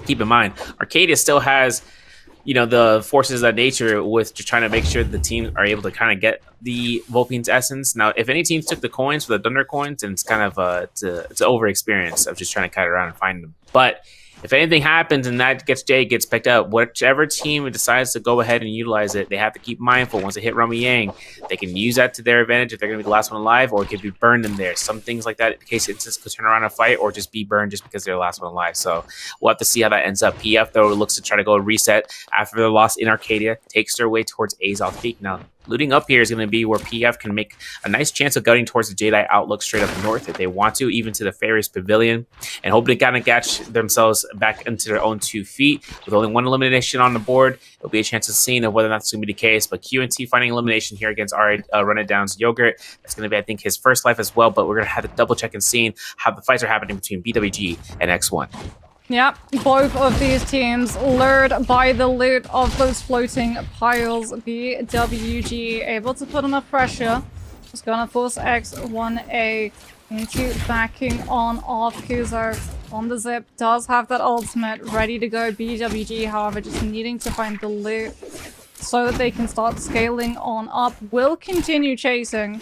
keep in mind, Arcadia still has, you know, the forces of nature with just trying to make sure that the teams are able to kind of get the Vulpine's essence. Now, if any teams took the coins for the Thunder coins, then it's kind of it's an over experience of just trying to kite around and find them. But if anything happens and that gets picked up, whichever team decides to go ahead and utilize it, they have to keep mindful. Once they hit Rami Yang, they can use that to their advantage if they're going to be the last one alive, or it could be burned in there. Some things like that, in case instance, could turn around a fight or just be burned just because they're the last one alive. So we'll have to see how that ends up. PF, though, looks to try to go reset after their loss in Arcadia, takes their way towards Azoth Peak. Now, looting up here is going to be where PF can make a nice chance of gutting towards the Jadeite outlook straight up north if they want to, even to the Fairies Pavilion, and hope to kind of catch themselves back into their own 2 feet. With only 1 elimination on the board, it'll be a chance of seeing whether or not that's going to be the case. But QNT finding elimination here against Run It Down's Yogurt. That's going to be, I think, his first life as well, but we're going to have to double check and seeing how the fights are happening between BWG and X1. Yeah, both of these teams lured by the loot of those floating piles. BWG able to put enough pressure. Just gonna force X1A into backing on off. Kuzo on the zip. Does have that ultimate ready to go. BWG, however, just needing to find the loot so that they can start scaling on up. Will continue chasing.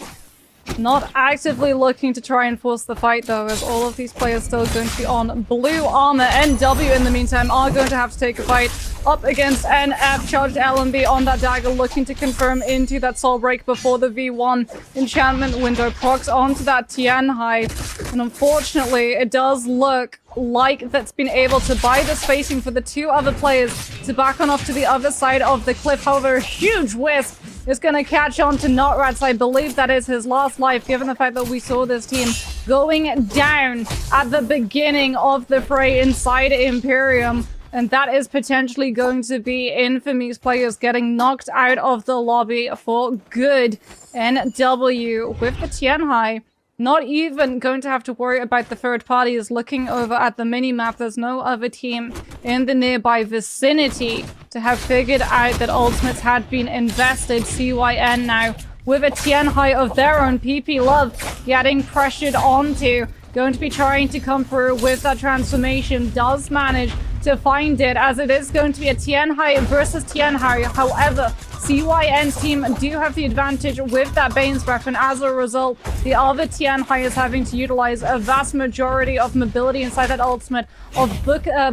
Not actively looking to try and force the fight though, as all of these players still going to be on blue armor. NW in the meantime are going to have to take a fight up against NF. Charged LMB on that dagger, looking to confirm into that soul break before the V1 enchantment window procs onto that Tianhai. And unfortunately, it does look like that's been able to buy the spacing for the two other players to back on off to the other side of the cliff. However, a huge wisp is going to catch on to Notrats. I believe that is his last life, given the fact that we saw this team going down at the beginning of the fray inside Imperium. And that is potentially going to be Infamy's players getting knocked out of the lobby for good. NW with the Tianhai not even going to have to worry about the third parties. Looking over at the mini-map, there's no other team in the nearby vicinity to have figured out that ultimates had been invested. CYN now with a Tianhai of their own. PP Love getting pressured onto, going to be trying to come through with that transformation. Does manage to find it, as it is going to be a Tianhai versus Tianhai. However, CYN's team do have the advantage with that Bane's Breath, and as a result, the other Tianhai is having to utilize a vast majority of mobility inside that ultimate of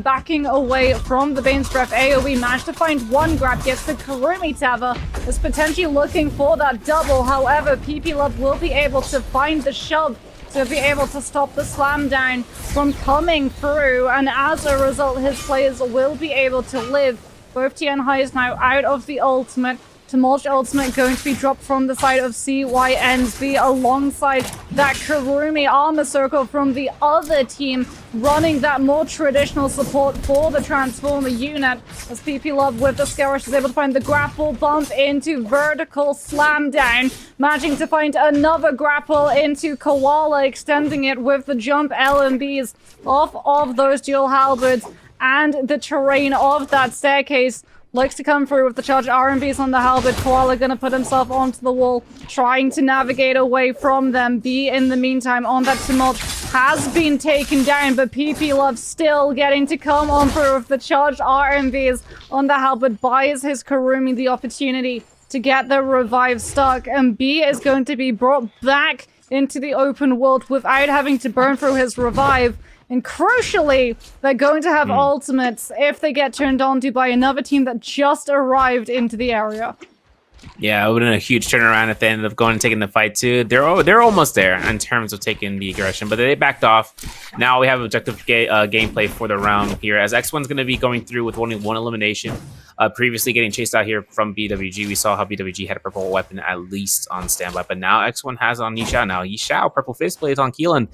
backing away from the Bane's Breath. AoE managed to find one grab, gets the Kurumi Tether, is potentially looking for that double. However, PP Love will be able to find the shove to be able to stop the slam down from coming through, and as a result, his players will be able to live. Both Tianhai is now out of the ultimate. Tumultuous ultimate going to be dropped from the side of CYN's B, alongside that Kurumi armor circle from the other team, running that more traditional support for the Transformer unit. As PP Love with the Skarish is able to find the grapple bump into vertical slam down, managing to find another grapple into Koala, extending it with the jump LMBs off of those dual halberds and the terrain of that staircase. Likes to come through with the charged RMBs on the halberd. Koala gonna put himself onto the wall, trying to navigate away from them. B, in the meantime, on that tumult, has been taken down, but PP Love still getting to come on through with the charged RMBs on the halberd. Buys his Kurumi the opportunity to get the revive stuck, and B is going to be brought back into the open world without having to burn through his revive. And crucially, they're going to have ultimates if they get turned on to by another team that just arrived into the area. Yeah, it would have been a huge turnaround if they ended up going and taking the fight too. They're almost there in terms of taking the aggression, but they backed off. Now we have objective gameplay for the round here, as X1's going to be going through with only one elimination. Previously getting chased out here from BWG. We saw how BWG had a purple weapon at least on standby, but now X1 has on Yishao. Now Yishao, purple fist blades on Keelan.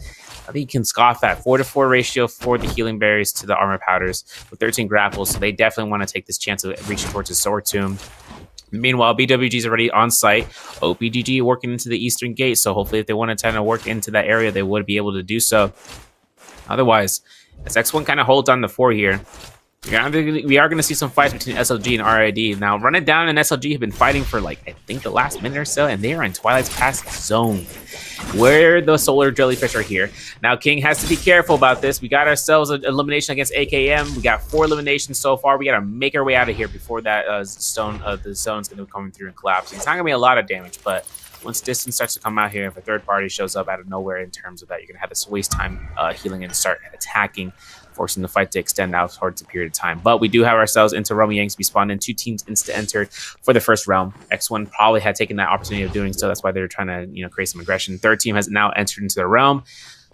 I think you can scoff at 4-to-4 ratio for the healing berries to the armor powders with 13 grapples, so they definitely want to take this chance of reaching towards his sword tomb. Meanwhile, BWG is already on site. OPGG working into the eastern gate, so hopefully if they want to kind of work into that area, they would be able to do so. Otherwise, as X1 kind of holds on the 4 here, we are going to see some fights between SLG and RID. Now, Run It Down and SLG have been fighting for, like, I think the last minute or so, and they are in Twilight's Pass zone, where the solar jellyfish are here. Now, King has to be careful about this. We got ourselves an elimination against AKM. We got 4 eliminations so far. We got to make our way out of here before that the zone's going to be coming through and collapsing. It's not going to be a lot of damage, but once distance starts to come out here, if a third party shows up out of nowhere in terms of that, you're going to have this waste time healing and start attacking, forcing the fight to extend out towards a period of time. But we do have ourselves into Realm Yanks. We spawned in 2 teams insta-entered for the first realm. X1 probably had taken that opportunity of doing so. That's why they were trying to, create some aggression. Third team has now entered into the realm.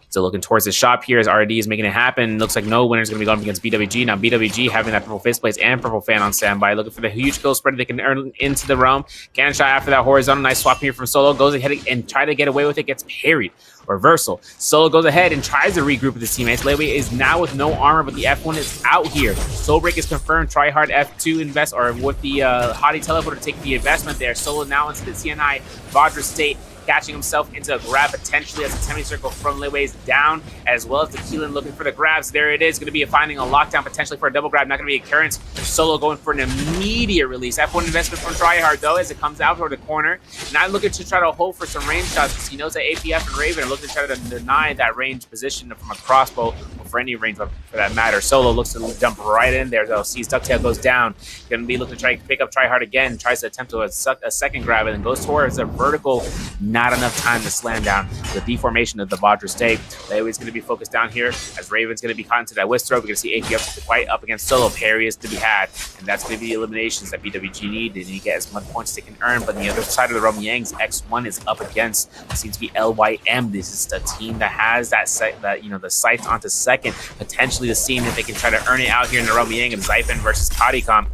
Still looking towards the shop here as RD is making it happen. Looks like no winner's going to be going up against BWG. Now BWG having that purple face plates and purple fan on standby. Looking for the huge kill spread they can earn into the realm. Cannon shot after that horizontal. Nice swap here from Solo. Goes ahead and try to get away with it. Gets parried. Reversal. Solo goes ahead and tries to regroup with his teammates. Leeway is now with no armor, but the F1 is out here. Soul Break is confirmed. Try hard F2 invest, or with the Hottie Teleporter to take the investment there. Solo now into the CNI Vajra state, catching himself into a grab potentially as a semicircle from Leeway's down, as well as the Keelan looking for the grabs. There it is. Going to be finding a lockdown potentially for a double grab. Not going to be a occurrence. Solo going for an immediate release. F1 investment from Tryhard though, as it comes out toward the corner. Not looking to try to hold for some range shots, because he knows that APF and Raven are looking to try to deny that range position from a crossbow for any range weapon for that matter. Solo looks to jump right in there, though. Sees Ducktail goes down. Going to be looking to try to pick up Tryhard again. Tries to attempt a second grab and then goes towards a vertical. Not enough time to slam down the deformation of the Vajra State. Layaway's going to be focused down here as Raven's going to be caught into that whisk throw. We're going to see AP up to the fight up against Solo. Parry is to be had, and that's going to be eliminations that BWG need. They need to get as much points as they can earn. But on the other side of the realm, Yang's X1 is up against what seems to be LYM. This is the team that has that the sights onto second, potentially the scene if they can try to earn it out here in the realm. Yang and Zyphen versus Kadikam.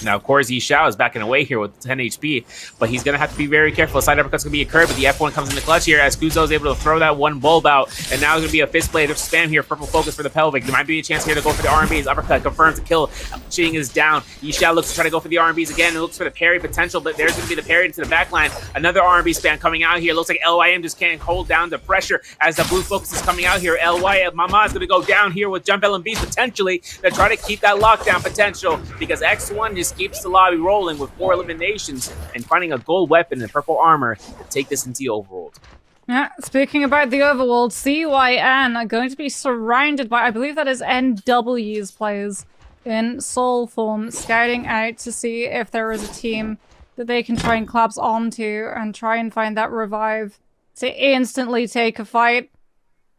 Now, of course, Yishao is backing away here with 10 HP, but he's going to have to be very careful. Side uppercut's going to be occurred, but the F1 comes in the clutch here as Kuzo is able to throw that one bulb out, and now it's going to be a fist blade of spam here. Purple focus for the pelvic. There might be a chance here to go for the R&Bs. Uppercut confirms the kill. Cheating is down. Yishao looks to try to go for the R&Bs again and looks for the parry potential, but there's going to be the parry into the backline. Another R&B spam coming out here. Looks like LYM just can't hold down the pressure as the blue focus is coming out here. LYM Mama is going to go down here with jump LMBs potentially to try to keep that lockdown potential because X1 just keeps the lobby rolling with 4 eliminations and finding a gold weapon and purple armor to take this into the overworld. Yeah, speaking about the overworld, CYN are going to be surrounded by, I believe that is NW's players in soul form, scouting out to see if there is a team that they can try and collapse onto and try and find that revive to instantly take a fight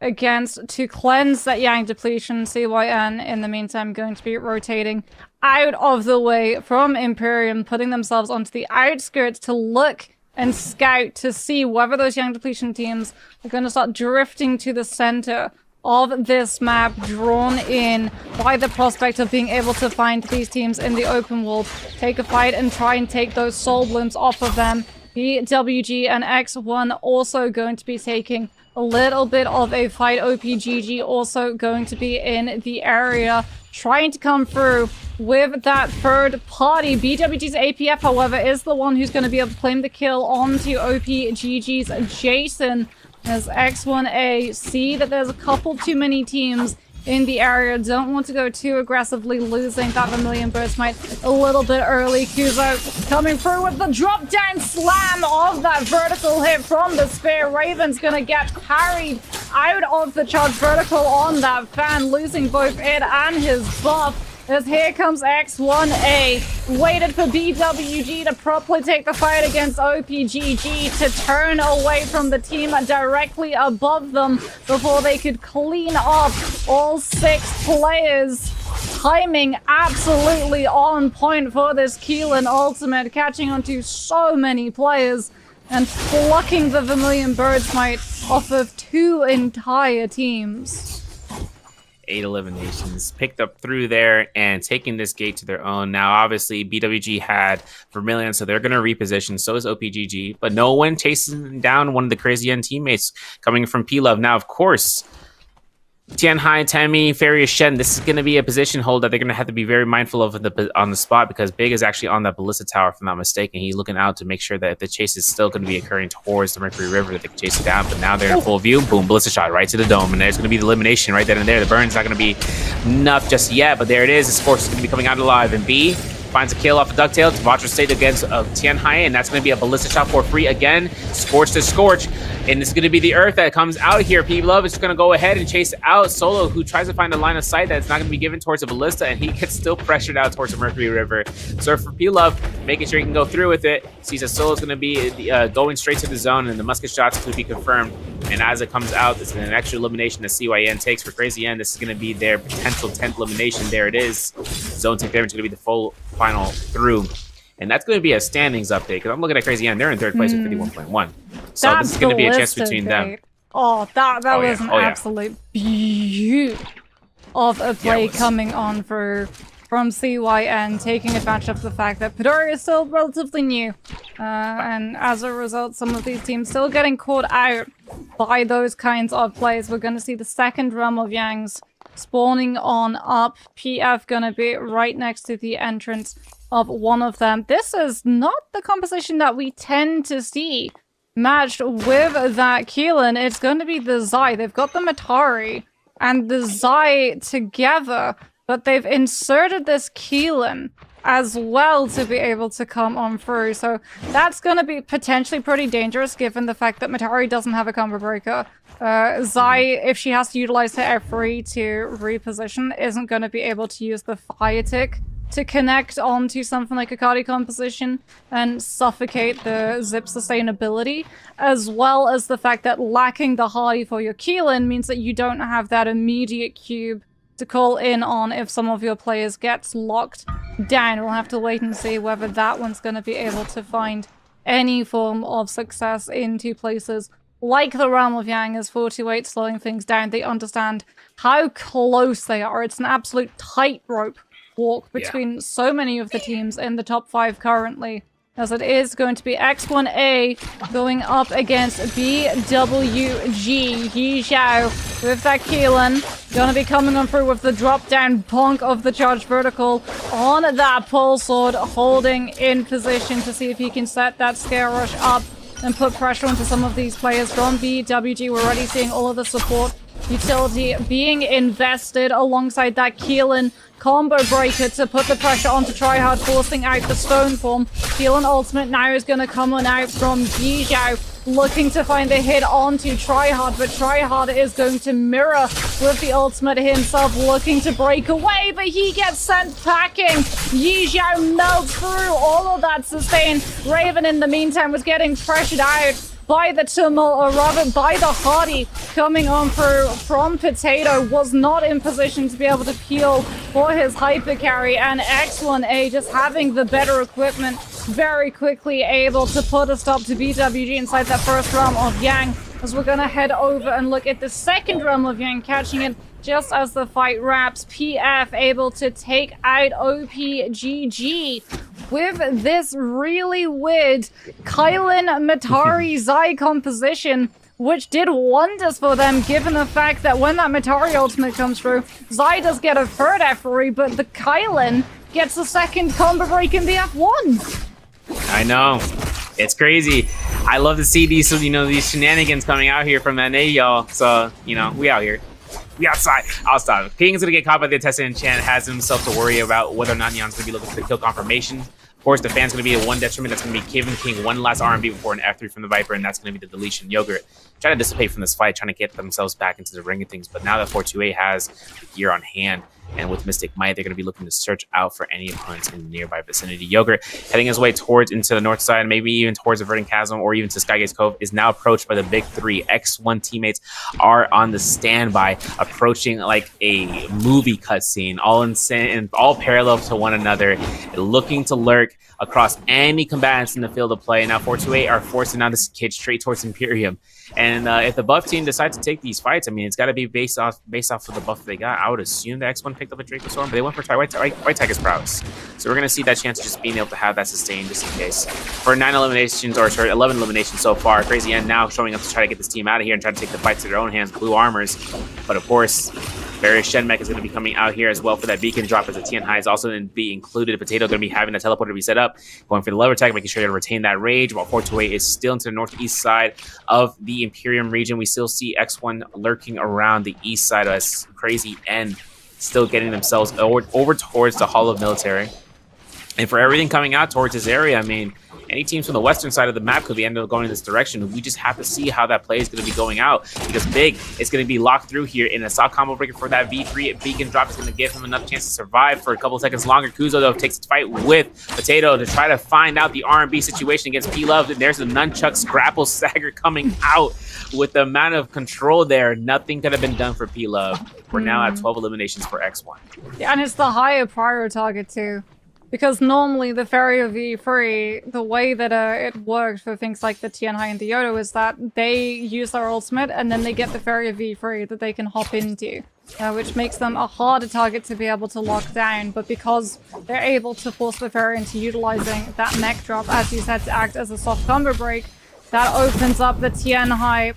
against to cleanse that Yang depletion. CYN, in the meantime, going to be rotating out of the way from Imperium, putting themselves onto the outskirts to look and scout to see whether those Yang depletion teams are going to start drifting to the center of this map, drawn in by the prospect of being able to find these teams in the open world, take a fight and try and take those soul blooms off of them. BWG and X1 also going to be taking a little bit of a fight. OPGG also going to be in the area, trying to come through with that third party. BWG's APF, however, is the one who's going to be able to claim the kill onto OPGG's Jason, as X1A see that there's a couple too many teams in the area, don't want to go too aggressively, losing that Vermilion Burst might a little bit early. Kuzo coming through with the drop down slam of that vertical hit from the spear. Raven's gonna get parried out of the charge vertical on that fan, losing both it and his buff. As here comes X1A, waited for BWG to properly take the fight against OPGG to turn away from the team directly above them before they could clean up all 6 players. Timing absolutely on point for this Keelan ultimate, catching onto so many players and plucking the Vermilion Birds might off of 2 entire teams. 8 eliminations picked up through there and taking this gate to their own. Now, obviously, BWG had Vermilion, so they're going to reposition. So is OPGG, but no one chasing down one of the crazy end teammates coming from P-Love. Now, of course, Tianhai, Tammy, Farius, Shen, this is going to be a position hold that they're going to have to be very mindful of on the spot because Big is actually on that Ballista Tower, if I'm not mistaken. He's looking out to make sure that if the chase is still going to be occurring towards the Mercury River, that they can chase it down. But now they're in full view. Boom, Ballista shot right to the dome. And there's going to be the elimination right then and there. The burn's not going to be enough just yet, but there it is. This force is going to be coming out alive. And B finds a kill off of Ducktail to Vajra State against Tianhai, and that's going to be a Ballista shot for free again. Scorch to Scorch. And it's going to be the Earth that comes out here. P-Love is going to go ahead and chase out Solo, who tries to find a line of sight that's not going to be given towards the Ballista, and he gets still pressured out towards the Mercury River. So for P-Love, making sure he can go through with it, sees that Solo's going to be going straight to the zone, and the musket shots could be confirmed. And as it comes out, it's an extra elimination that CYN takes for Crazy N. This is going to be their potential 10th elimination. There it is. Zone take damage is going to be the full final through. And that's going to be a standings update because I'm looking at Crazy N. They're in 3rd place with 51.1. So this is going to be a chance between them. Oh, that was an absolute beaut of a play coming on from CYN, taking advantage of the fact that Midori is still relatively new. And as a result, some of these teams still getting caught out by those kinds of plays. We're going to see the second realm of Yangs spawning on up. PF going to be right next to the entrance of one of them. This is not the composition that we tend to see matched with that Keelan. It's going to be the Zai. They've got the Matari and the Zai together, but they've inserted this Keelan as well to be able to come on through. So that's going to be potentially pretty dangerous given the fact that Matari doesn't have a combo breaker. Zai, if she has to utilize her F3 to reposition, isn't going to be able to use the fire tick to connect onto something like a Cardi composition and suffocate the zip sustainability, as well as the fact that lacking the Hardy for your Keelan means that you don't have that immediate cube to call in on if some of your players gets locked down. We'll have to wait and see whether that one's going to be able to find any form of success in two places. Like the Realm of Yang, as 428 slowing things down, they understand how close they are. It's an absolute tightrope walk between so many of the teams in the top 5 currently, as it is going to be X1A going up against BWG. He Xiao with that Keelan, gonna be coming on through with the drop down bonk of the charged vertical on that pole sword, holding in position to see if he can set that scare rush up and put pressure onto some of these players from BWG. We're already seeing all of the support utility being invested alongside that Keelan combo breaker to put the pressure onto Tryhard, forcing out the stone form. Keelan ultimate now is going to come on out from Yizhao, looking to find the hit onto Tryhard, but Tryhard is going to mirror with the ultimate himself, looking to break away, but he gets sent packing. Yizhao melts through all of that sustain. Raven, in the meantime, was getting pressured out by the tumult, or rather by the Hardy coming on through from Potato, was not in position to be able to peel for his hyper carry, and X1A just having the better equipment, very quickly able to put a stop to BWG inside that first Realm of Yang, as we're gonna head over and look at the second Realm of Yang, catching it just as the fight wraps. PF able to take out OPGG with this really weird Kylan Matari Zai composition, which did wonders for them, given the fact that when that Matari ultimate comes through, Zai does get a third F3, but the Kylan gets a second combo break in the F1. I know. It's crazy. I love to see these, these shenanigans coming out here from NA, y'all. So, we out here. We outside. I'll stop. King's gonna get caught by the Tessa enchant, has himself to worry about whether or not Neon's gonna be looking for kill confirmation. Of course, the fan's gonna be the one detriment that's gonna be giving King one last R&B before an F3 from the Viper, and that's gonna be the deletion. Yogurt trying to dissipate from this fight, trying to get themselves back into the ring of things. But now that 428 has the gear on hand, and with Mystic Might, they're going to be looking to search out for any opponents in the nearby vicinity. Yogurt, heading his way towards into the north side, maybe even towards the Verdant Chasm or even to Skygate's Cove, is now approached by the big 3. X1 teammates are on the standby, approaching like a movie cutscene, all insane and all parallel to one another, looking to lurk across any combatants in the field of play. Now 428 are forcing now this kid straight towards Imperium. And if the buff team decides to take these fights, I mean, it's got to be based off of the buff they got. I would assume the X1 picked up a Dracostorm, but they went for White Tiger's Prowess. So we're going to see that chance of just being able to have that sustained just in case. For 11 eliminations so far, Crazy End now showing up to try to get this team out of here and try to take the fights to their own hands. Blue Armors. But of course, Various Shenmech is going to be coming out here as well for that beacon drop, as the Tian High is also going to be included. Potato going to be having the teleporter to be set up, going for the lever attack, making sure to retain that rage, while 428 is still into the northeast side of the Imperium region. We still see X1 lurking around the east side as Crazy End still getting themselves over towards the Hall of Military. And for everything coming out towards this area, I mean, any teams from the western side of the map could be ended up going in this direction. We just have to see how that play is going to be going out, because Big is going to be locked through here in a soft combo breaker for that V3. Beacon drop is going to give him enough chance to survive for a couple of seconds longer. Kuzo, though, takes the fight with Potato to try to find out the R&B situation against P-Love. And there's the Nunchuck Grapple Stagger coming out. With the amount of control there, nothing could have been done for P-Love. We're now at 12 eliminations for X1. Yeah, and it's the higher prior target, too. Because normally the Farrier V3, the way that it worked for things like the Tianhai and the Yodo is that they use their ultimate and then they get the Farrier V3 that they can hop into, which makes them a harder target to be able to lock down. But because they're able to force the Farrier into utilizing that mech drop, as you said, to act as a soft combo break, that opens up the Tianhai.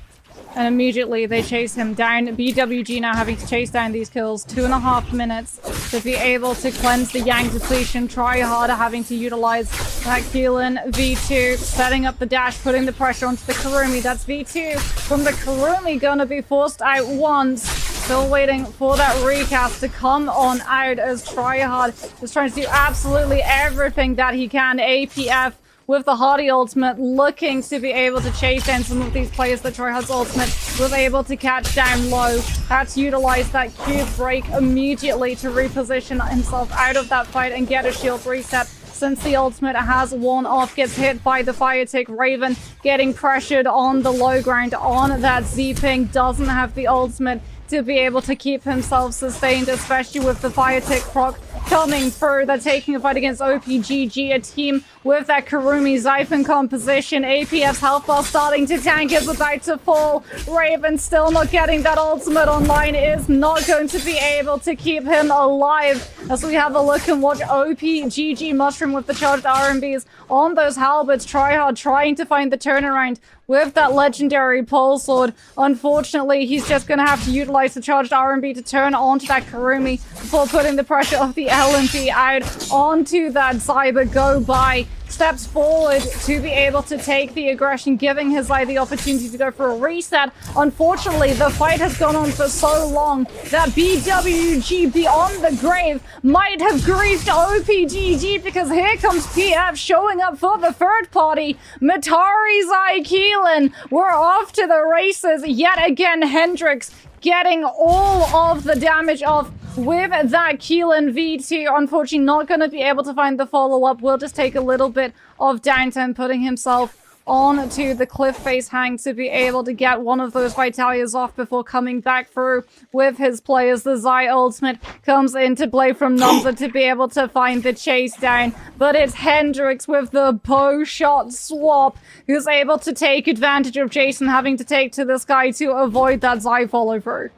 And immediately they chase him down. BWG now having to chase down these kills. 2.5 minutes to be able to cleanse the Yang depletion. Try harder, having to utilize that Keelan V2. Setting up the dash, putting the pressure onto the Karumi. That's V2 from the Karumi, gonna be forced out once. Still waiting for that recast to come on out as Tryhard is trying to do absolutely everything that he can. APF with the Hardy ultimate looking to be able to chase down some of these players that Tryhard's ultimate was able to catch down low. Had to utilize that Q break immediately to reposition himself out of that fight and get a shield reset. Since the ultimate has worn off, gets hit by the fire tick. Raven getting pressured on the low ground on that Z-ping, doesn't have the ultimate to be able to keep himself sustained, especially with the fire tick proc coming through. They're taking a fight against OPGG, a team with that Karumi Zyphon composition. APF's health bar starting to tank, is about to fall. Raven still not getting that ultimate online, is not going to be able to keep him alive. As we have a look and watch OPGG mushroom with the charged RMBs on those halberds. Tryhard trying to find the turnaround with that legendary pole sword. Unfortunately, he's just going to have to utilize the charged RMB to turn onto that Karumi before putting the pressure of the LMP out onto that Cyber. Go by. Steps forward to be able to take the aggression, giving his eye the opportunity to go for a reset. Unfortunately, the fight has gone on for so long that BWG Beyond the Grave might have griefed OPGG, because here comes PF showing up for the third party. Matari's Eye Keelan, we're off to the races yet again. Hendrix getting all of the damage off with that Keelan V2. Unfortunately, not going to be able to find the follow-up. Will just take a little bit of downtime, putting himself onto the cliff face hang to be able to get one of those Vitalias off before coming back through with his players. The Zai ultimate comes into play from Numza to be able to find the chase down, but it's Hendrix with the bow shot swap who's able to take advantage of Jason having to take to this guy to avoid that Zai follow through.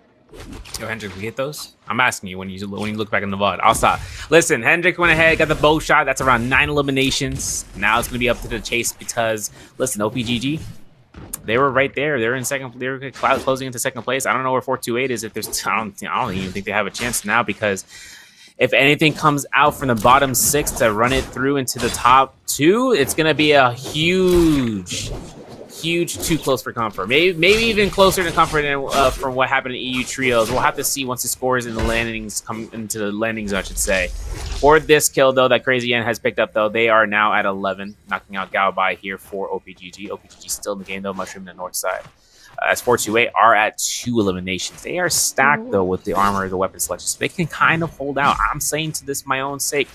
Yo, Hendrick, we get those? I'm asking you when you look back in the VOD. I'll stop. Listen, Hendrick went ahead, got the bow shot. That's around 9 eliminations. Now it's going to be up to the chase because, listen, OPGG, they were right there. They're in second. They were closing into second place. I don't know where 428 is. If there's, I don't even think they have a chance now, because if anything comes out from the bottom 6 to run it through into the top 2, it's going to be a huge too close for comfort. Maybe even closer to comfort than from what happened in EU Trios. We'll have to see once the scores in the landings come into the landings, I should say. For this kill, though, that Crazy Yen has picked up, though, they are now at 11, knocking out Gaobai here for OPGG. OPGG still in the game, though, mushroom in the north side. As 428 are at 2 eliminations. They are stacked, though, with the armor, the weapon selection, so they can kind of hold out. I'm saying to this my own sake,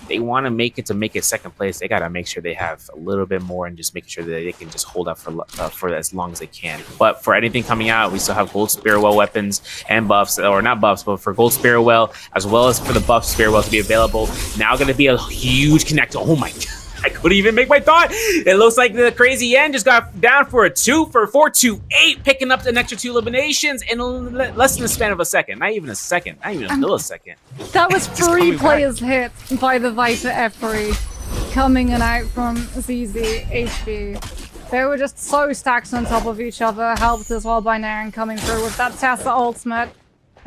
they want to make it second place. They got to make sure they have a little bit more and just making sure that they can just hold out for as long as they can. But for anything coming out, we still have Gold Spearwell weapons and buffs, or not buffs, but for Gold Spearwell, as well as for the buff Spearwell to be available. Now going to be a huge connector. Oh my god. I couldn't even make my thought. It looks like the Crazy Yen just got down for a 2 for 428, picking up an extra 2 eliminations in less than the span of a second. Not even a second. Not even a millisecond. That was 3 players hit by the Viper F3 coming in out from ZZ HB. They were just so stacked on top of each other, helped as well by Naren coming through with that Tessa ultimate.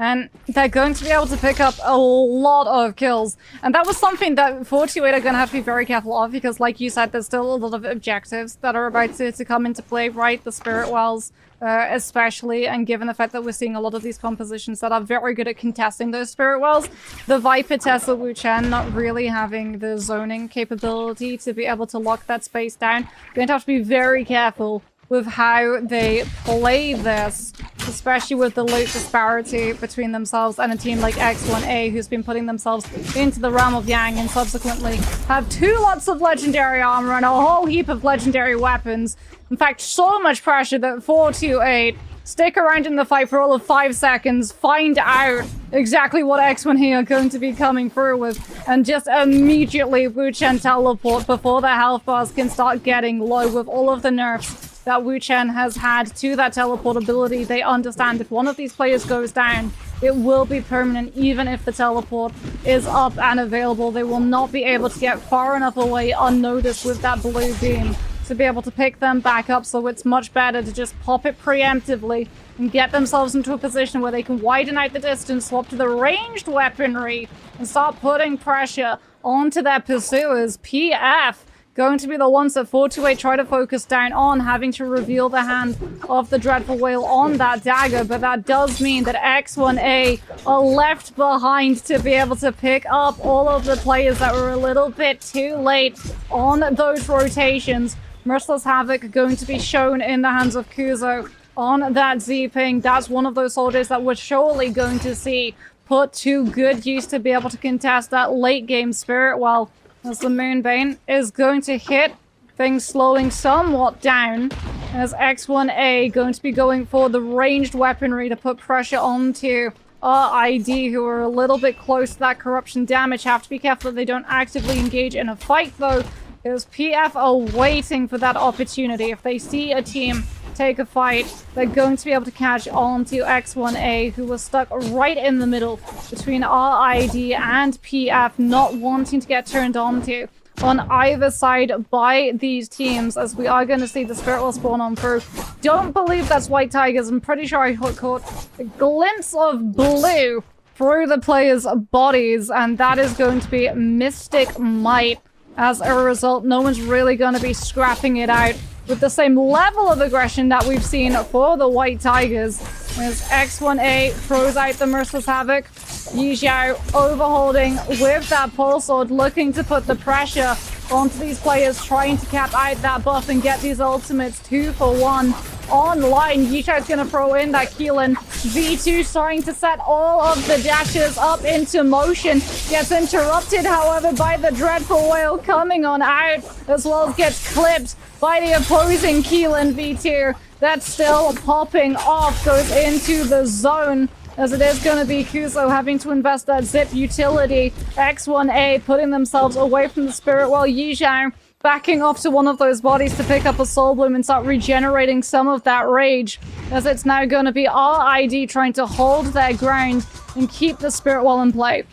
And they're going to be able to pick up a lot of kills. And that was something that 428 are going to have to be very careful of, because like you said, there's still a lot of objectives that are about to come into play, right? The Spirit Wells especially, and given the fact that we're seeing a lot of these compositions that are very good at contesting those Spirit Wells, the Viper Tesla Wu Chen not really having the zoning capability to be able to lock that space down. Going to have to be very careful with how they play this, especially with the loot disparity between themselves and a team like X1A, who's been putting themselves into the realm of Yang and subsequently have 2 lots of legendary armor and a whole heap of legendary weapons. In fact, so much pressure that 428 stick around in the fight for all of 5 seconds, find out exactly what X1A are going to be coming through with, and just immediately Wu Chen teleport before the health bars can start getting low. With all of the nerfs that Wu Chen has had to that teleport ability, they understand if one of these players goes down, it will be permanent. Even if the teleport is up and available, they will not be able to get far enough away unnoticed with that blue beam to be able to pick them back up. So it's much better to just pop it preemptively and get themselves into a position where they can widen out the distance, swap to the ranged weaponry, and start putting pressure onto their pursuers. PF going to be the ones that 428 try to focus down on, having to reveal the hand of the Dreadful Whale on that dagger. But that does mean that X1A are left behind to be able to pick up all of the players that were a little bit too late on those rotations. Merciless Havoc going to be shown in the hands of Kuzo on that Z-Ping. That's one of those soldiers that we're surely going to see put to good use to be able to contest that late game Spirit Well, as the Moonbane is going to hit, things slowing somewhat down, as X1A going to be going for the ranged weaponry to put pressure onto RID, who are a little bit close to that corruption damage. Have to be careful that they don't actively engage in a fight though, because PF are waiting for that opportunity. If they see a team take a fight, they're going to be able to catch on to X1A, who was stuck right in the middle between RID and PF, not wanting to get turned onto on either side by these teams, as we are going to see the Spirit will spawn on through. Don't believe that's White Tigers. I'm pretty sure I caught a glimpse of blue through the players' bodies, and that is going to be Mystic Might. As a result, no one's really going to be scrapping it out with the same level of aggression that we've seen for the White Tigers. As X1A throws out the Merciless Havoc, Yi Xiao overholding with that pole sword, looking to put the pressure onto these players, trying to cap out that buff and get these ultimates 2 for 1 online. Yi Xiao's gonna throw in that Keelan. V2 starting to set all of the dashes up into motion. Gets interrupted, however, by the Dreadful Whale coming on out, as well as gets clipped by the opposing Keelan V2. That's still popping off, goes into the zone, as it is going to be Kuzo having to invest that zip utility. X1A putting themselves away from the Spirit Well. Yi Xiao backing off to one of those bodies to pick up a Soul Bloom and start regenerating some of that rage, as it's now going to be RID trying to hold their ground and keep the Spirit Well in play.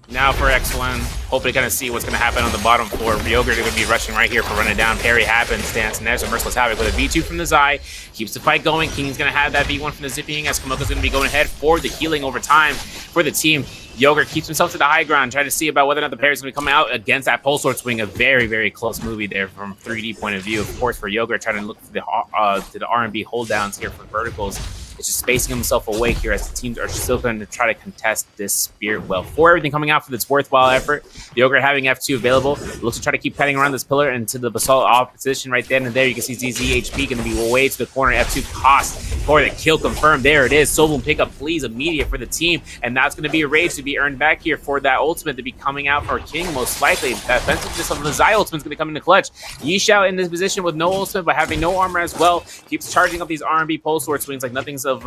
Now for X1, hopefully kind of see what's going to happen on the bottom floor. Ryoga is going to be rushing right here for running down. Parry happens, stance, and there's a Merciless Havoc with a V2 from the Zai. Keeps the fight going. King's going to have that V1 from the Zipping, as Kamoka's going to be going ahead for the healing over time for the team. Yogurt keeps himself to the high ground, trying to see about whether or not the parry's going to be coming out against that pole sword swing. A very, very close movie there from 3D point of view. Of course, for Yogurt, trying to look for the R&B hold downs here for verticals. It's just spacing himself away here, as the teams are still going to try to contest this Spirit Well. For everything coming out for this worthwhile effort, the Yogurt having F2 available, looks to try to keep cutting around this pillar into the Basalt opposition right then and there. You can see ZZHP going to be way to the corner. F2 cost for the kill confirmed. There it is. Sobel pickup, please, immediate for the team. And that's going to be a rage to be earned back here for that ultimate to be coming out for King, most likely. That defensiveness of the Zai ultimate is going to come into clutch. Yi Xiao in this position with no ultimate, but having no armor as well, keeps charging up these R&B pole sword swings like nothing's of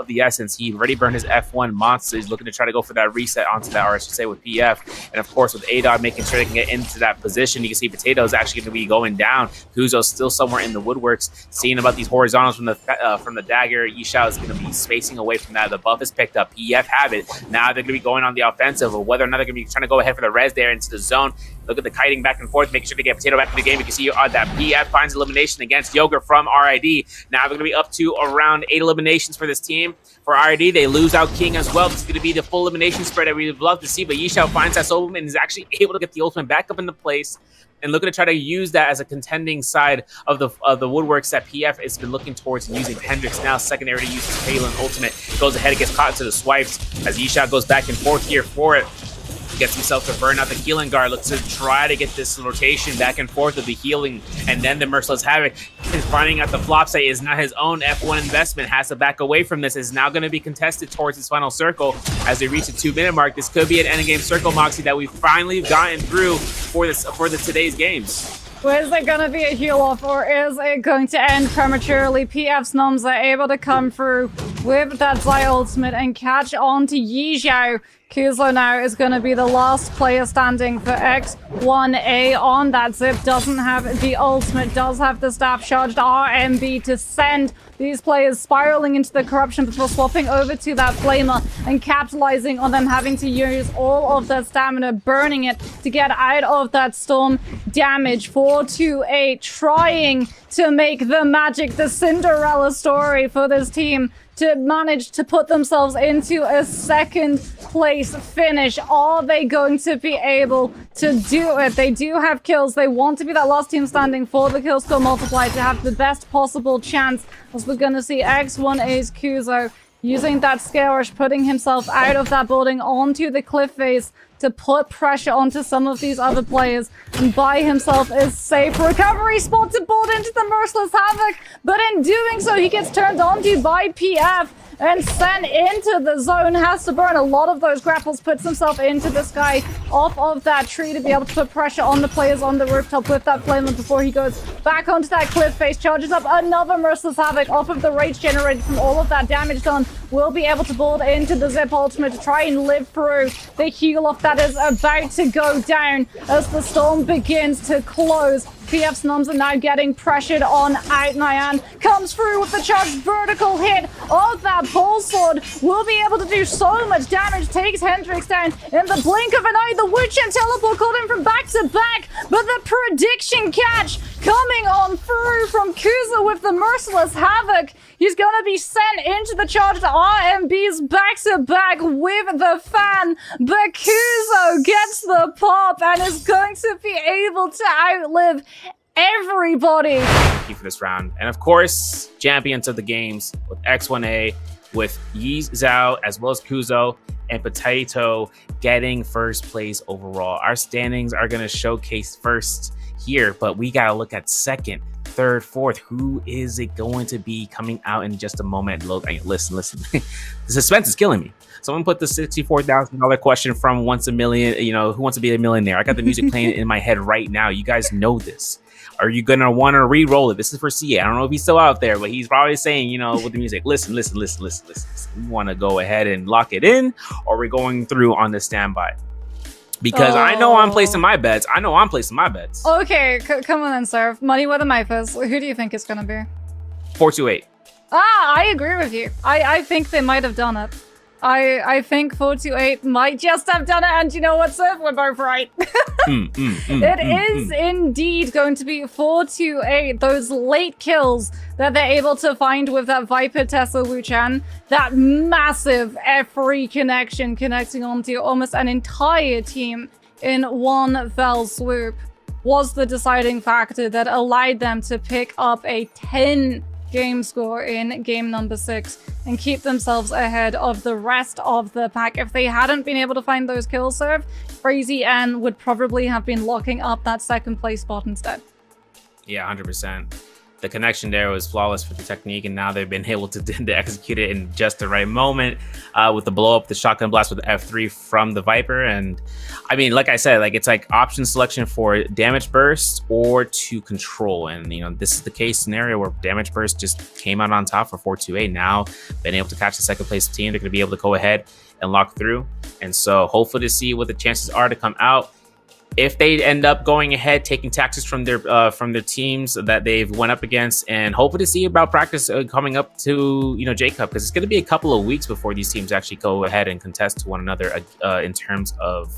the essence. He already burned his F1 monster. He's looking to try to go for that reset onto that, or I should say with PF. And of course with A-Dog making sure they can get into that position. You can see Potato is actually going to be going down. Kuzo's still somewhere in the woodworks, seeing about these horizontals from the dagger. Yi Xiao is going to be spacing away from that. The buff is picked up. PF have it. Now they're going to be going on the offensive, or whether or not they're going to be trying to go ahead for the res there into the zone. Look at the kiting back and forth, making sure to get Potato back in the game. You can see that PF finds elimination against Yogurt from RID. Now they're going to be up to around 8 eliminations for this team. For RID, they lose out King as well. This is going to be the full elimination spread that we'd love to see, but Yi Xiao finds that Soul and is actually able to get the ultimate back up into place, and looking to try to use that as a contending side of the woodworks that PF has been looking towards using. Hendrix now secondary to use his Phelan ultimate. Goes ahead and gets caught into the swipes as Yi Xiao goes back and forth here for it. Gets himself to burn out the healing guard. Looks to try to get this rotation back and forth of the healing, and then the Merciless Havoc is finding out the flop site is not his own F1 investment. Has to back away from this. Is now going to be contested towards his final circle as they reach the 2-minute mark. This could be an endgame circle, Moxie, that we've finally gotten through for today's games. Is it going to be a heal off, or is it going to end prematurely? PF's Noms are able to come through with that Zai ultimate and catch on to Yi Xiao. Kuzo now is going to be the last player standing for X1A on that zip. Doesn't have the ultimate, does have the staff charged RMB to send these players spiraling into the corruption before swapping over to that flamer and capitalizing on them having to use all of their stamina, burning it to get out of that storm damage. 428 trying to make the magic, the Cinderella story for this team, to manage to put themselves into a second place race finish. Are they going to be able to do it? They do have kills. They want to be that last team standing for the kill score multiplier to have the best possible chance. As we're going to see X1A's Kuzo using that scale rush, putting himself out of that building onto the cliff face to put pressure onto some of these other players, and buy himself a safe recovery spot to board into the Merciless Havoc. But in doing so, he gets turned onto by PF and sent into the zone. Has to burn a lot of those grapples, puts himself into the sky off of that tree to be able to put pressure on the players on the rooftop with that flame before he goes back onto that cliff face, charges up another Merciless Havoc off of the rage generated from all of that damage done. Will be able to board into the Zip ultimate to try and live through the heal off that is about to go down as the storm begins to close. PF's numbs are now getting pressured on out. Nyan comes through with the charged vertical hit of that pole sword. Will be able to do so much damage. Takes Hendrix down in the blink of an eye. The Witch and teleport called him from back to back. But the prediction catch coming on through from Kuzo with the Merciless Havoc. He's going to be sent into the charged RMBs back to back with the fan. But Kuzo gets the pop and is going to be able to outlive everybody. Thank you for this round. And of course, champions of the games with X1A, with Yi Zhao, as well as Kuzo and Potato getting first place overall. Our standings are going to showcase first here, but we got to look at second, third, fourth. Who is it going to be coming out in just a moment? Look, listen. The suspense is killing me. Someone put the $64,000 question from Once a Million, who wants to be a millionaire? I got the music playing in my head right now. You guys know this. Are you going to want to re-roll it? This is for CA. I don't know if he's still out there, but he's probably saying, with the music, listen. We want to go ahead and lock it in, or we're going through on the standby. Because I know I'm placing my bets. Okay, come on then, sir. Money where the mouth is. Who do you think it's going to be? 428. I agree with you. I think they might have done it. I think 428 might just have done it, and you know what, sir? We're both right. It is indeed going to be 428. Those late kills that they're able to find with that Viper Tesla Wuchan, that massive F3 connection connecting onto almost an entire team in one fell swoop, was the deciding factor that allowed them to pick up a 10 game score in game number 6 and keep themselves ahead of the rest of the pack. If they hadn't been able to find those kills served, Crazy N would probably have been locking up that second place spot instead. Yeah, 100%. The connection there was flawless for the technique, and now they've been able to execute it in just the right moment with the blow up, the shotgun blast with the F3 from the Viper. And I mean, like I said, it's like option selection for damage burst or to control. And this is the case scenario where damage burst just came out on top for 428. Now been able to catch the second place team. They're going to be able to go ahead and lock through. And so hopefully to see what the chances are to come out. If they end up going ahead, taking taxes from their teams that they've went up against, and hopefully to see about practice coming up to J-Cup, because it's going to be a couple of weeks before these teams actually go ahead and contest to one another in terms of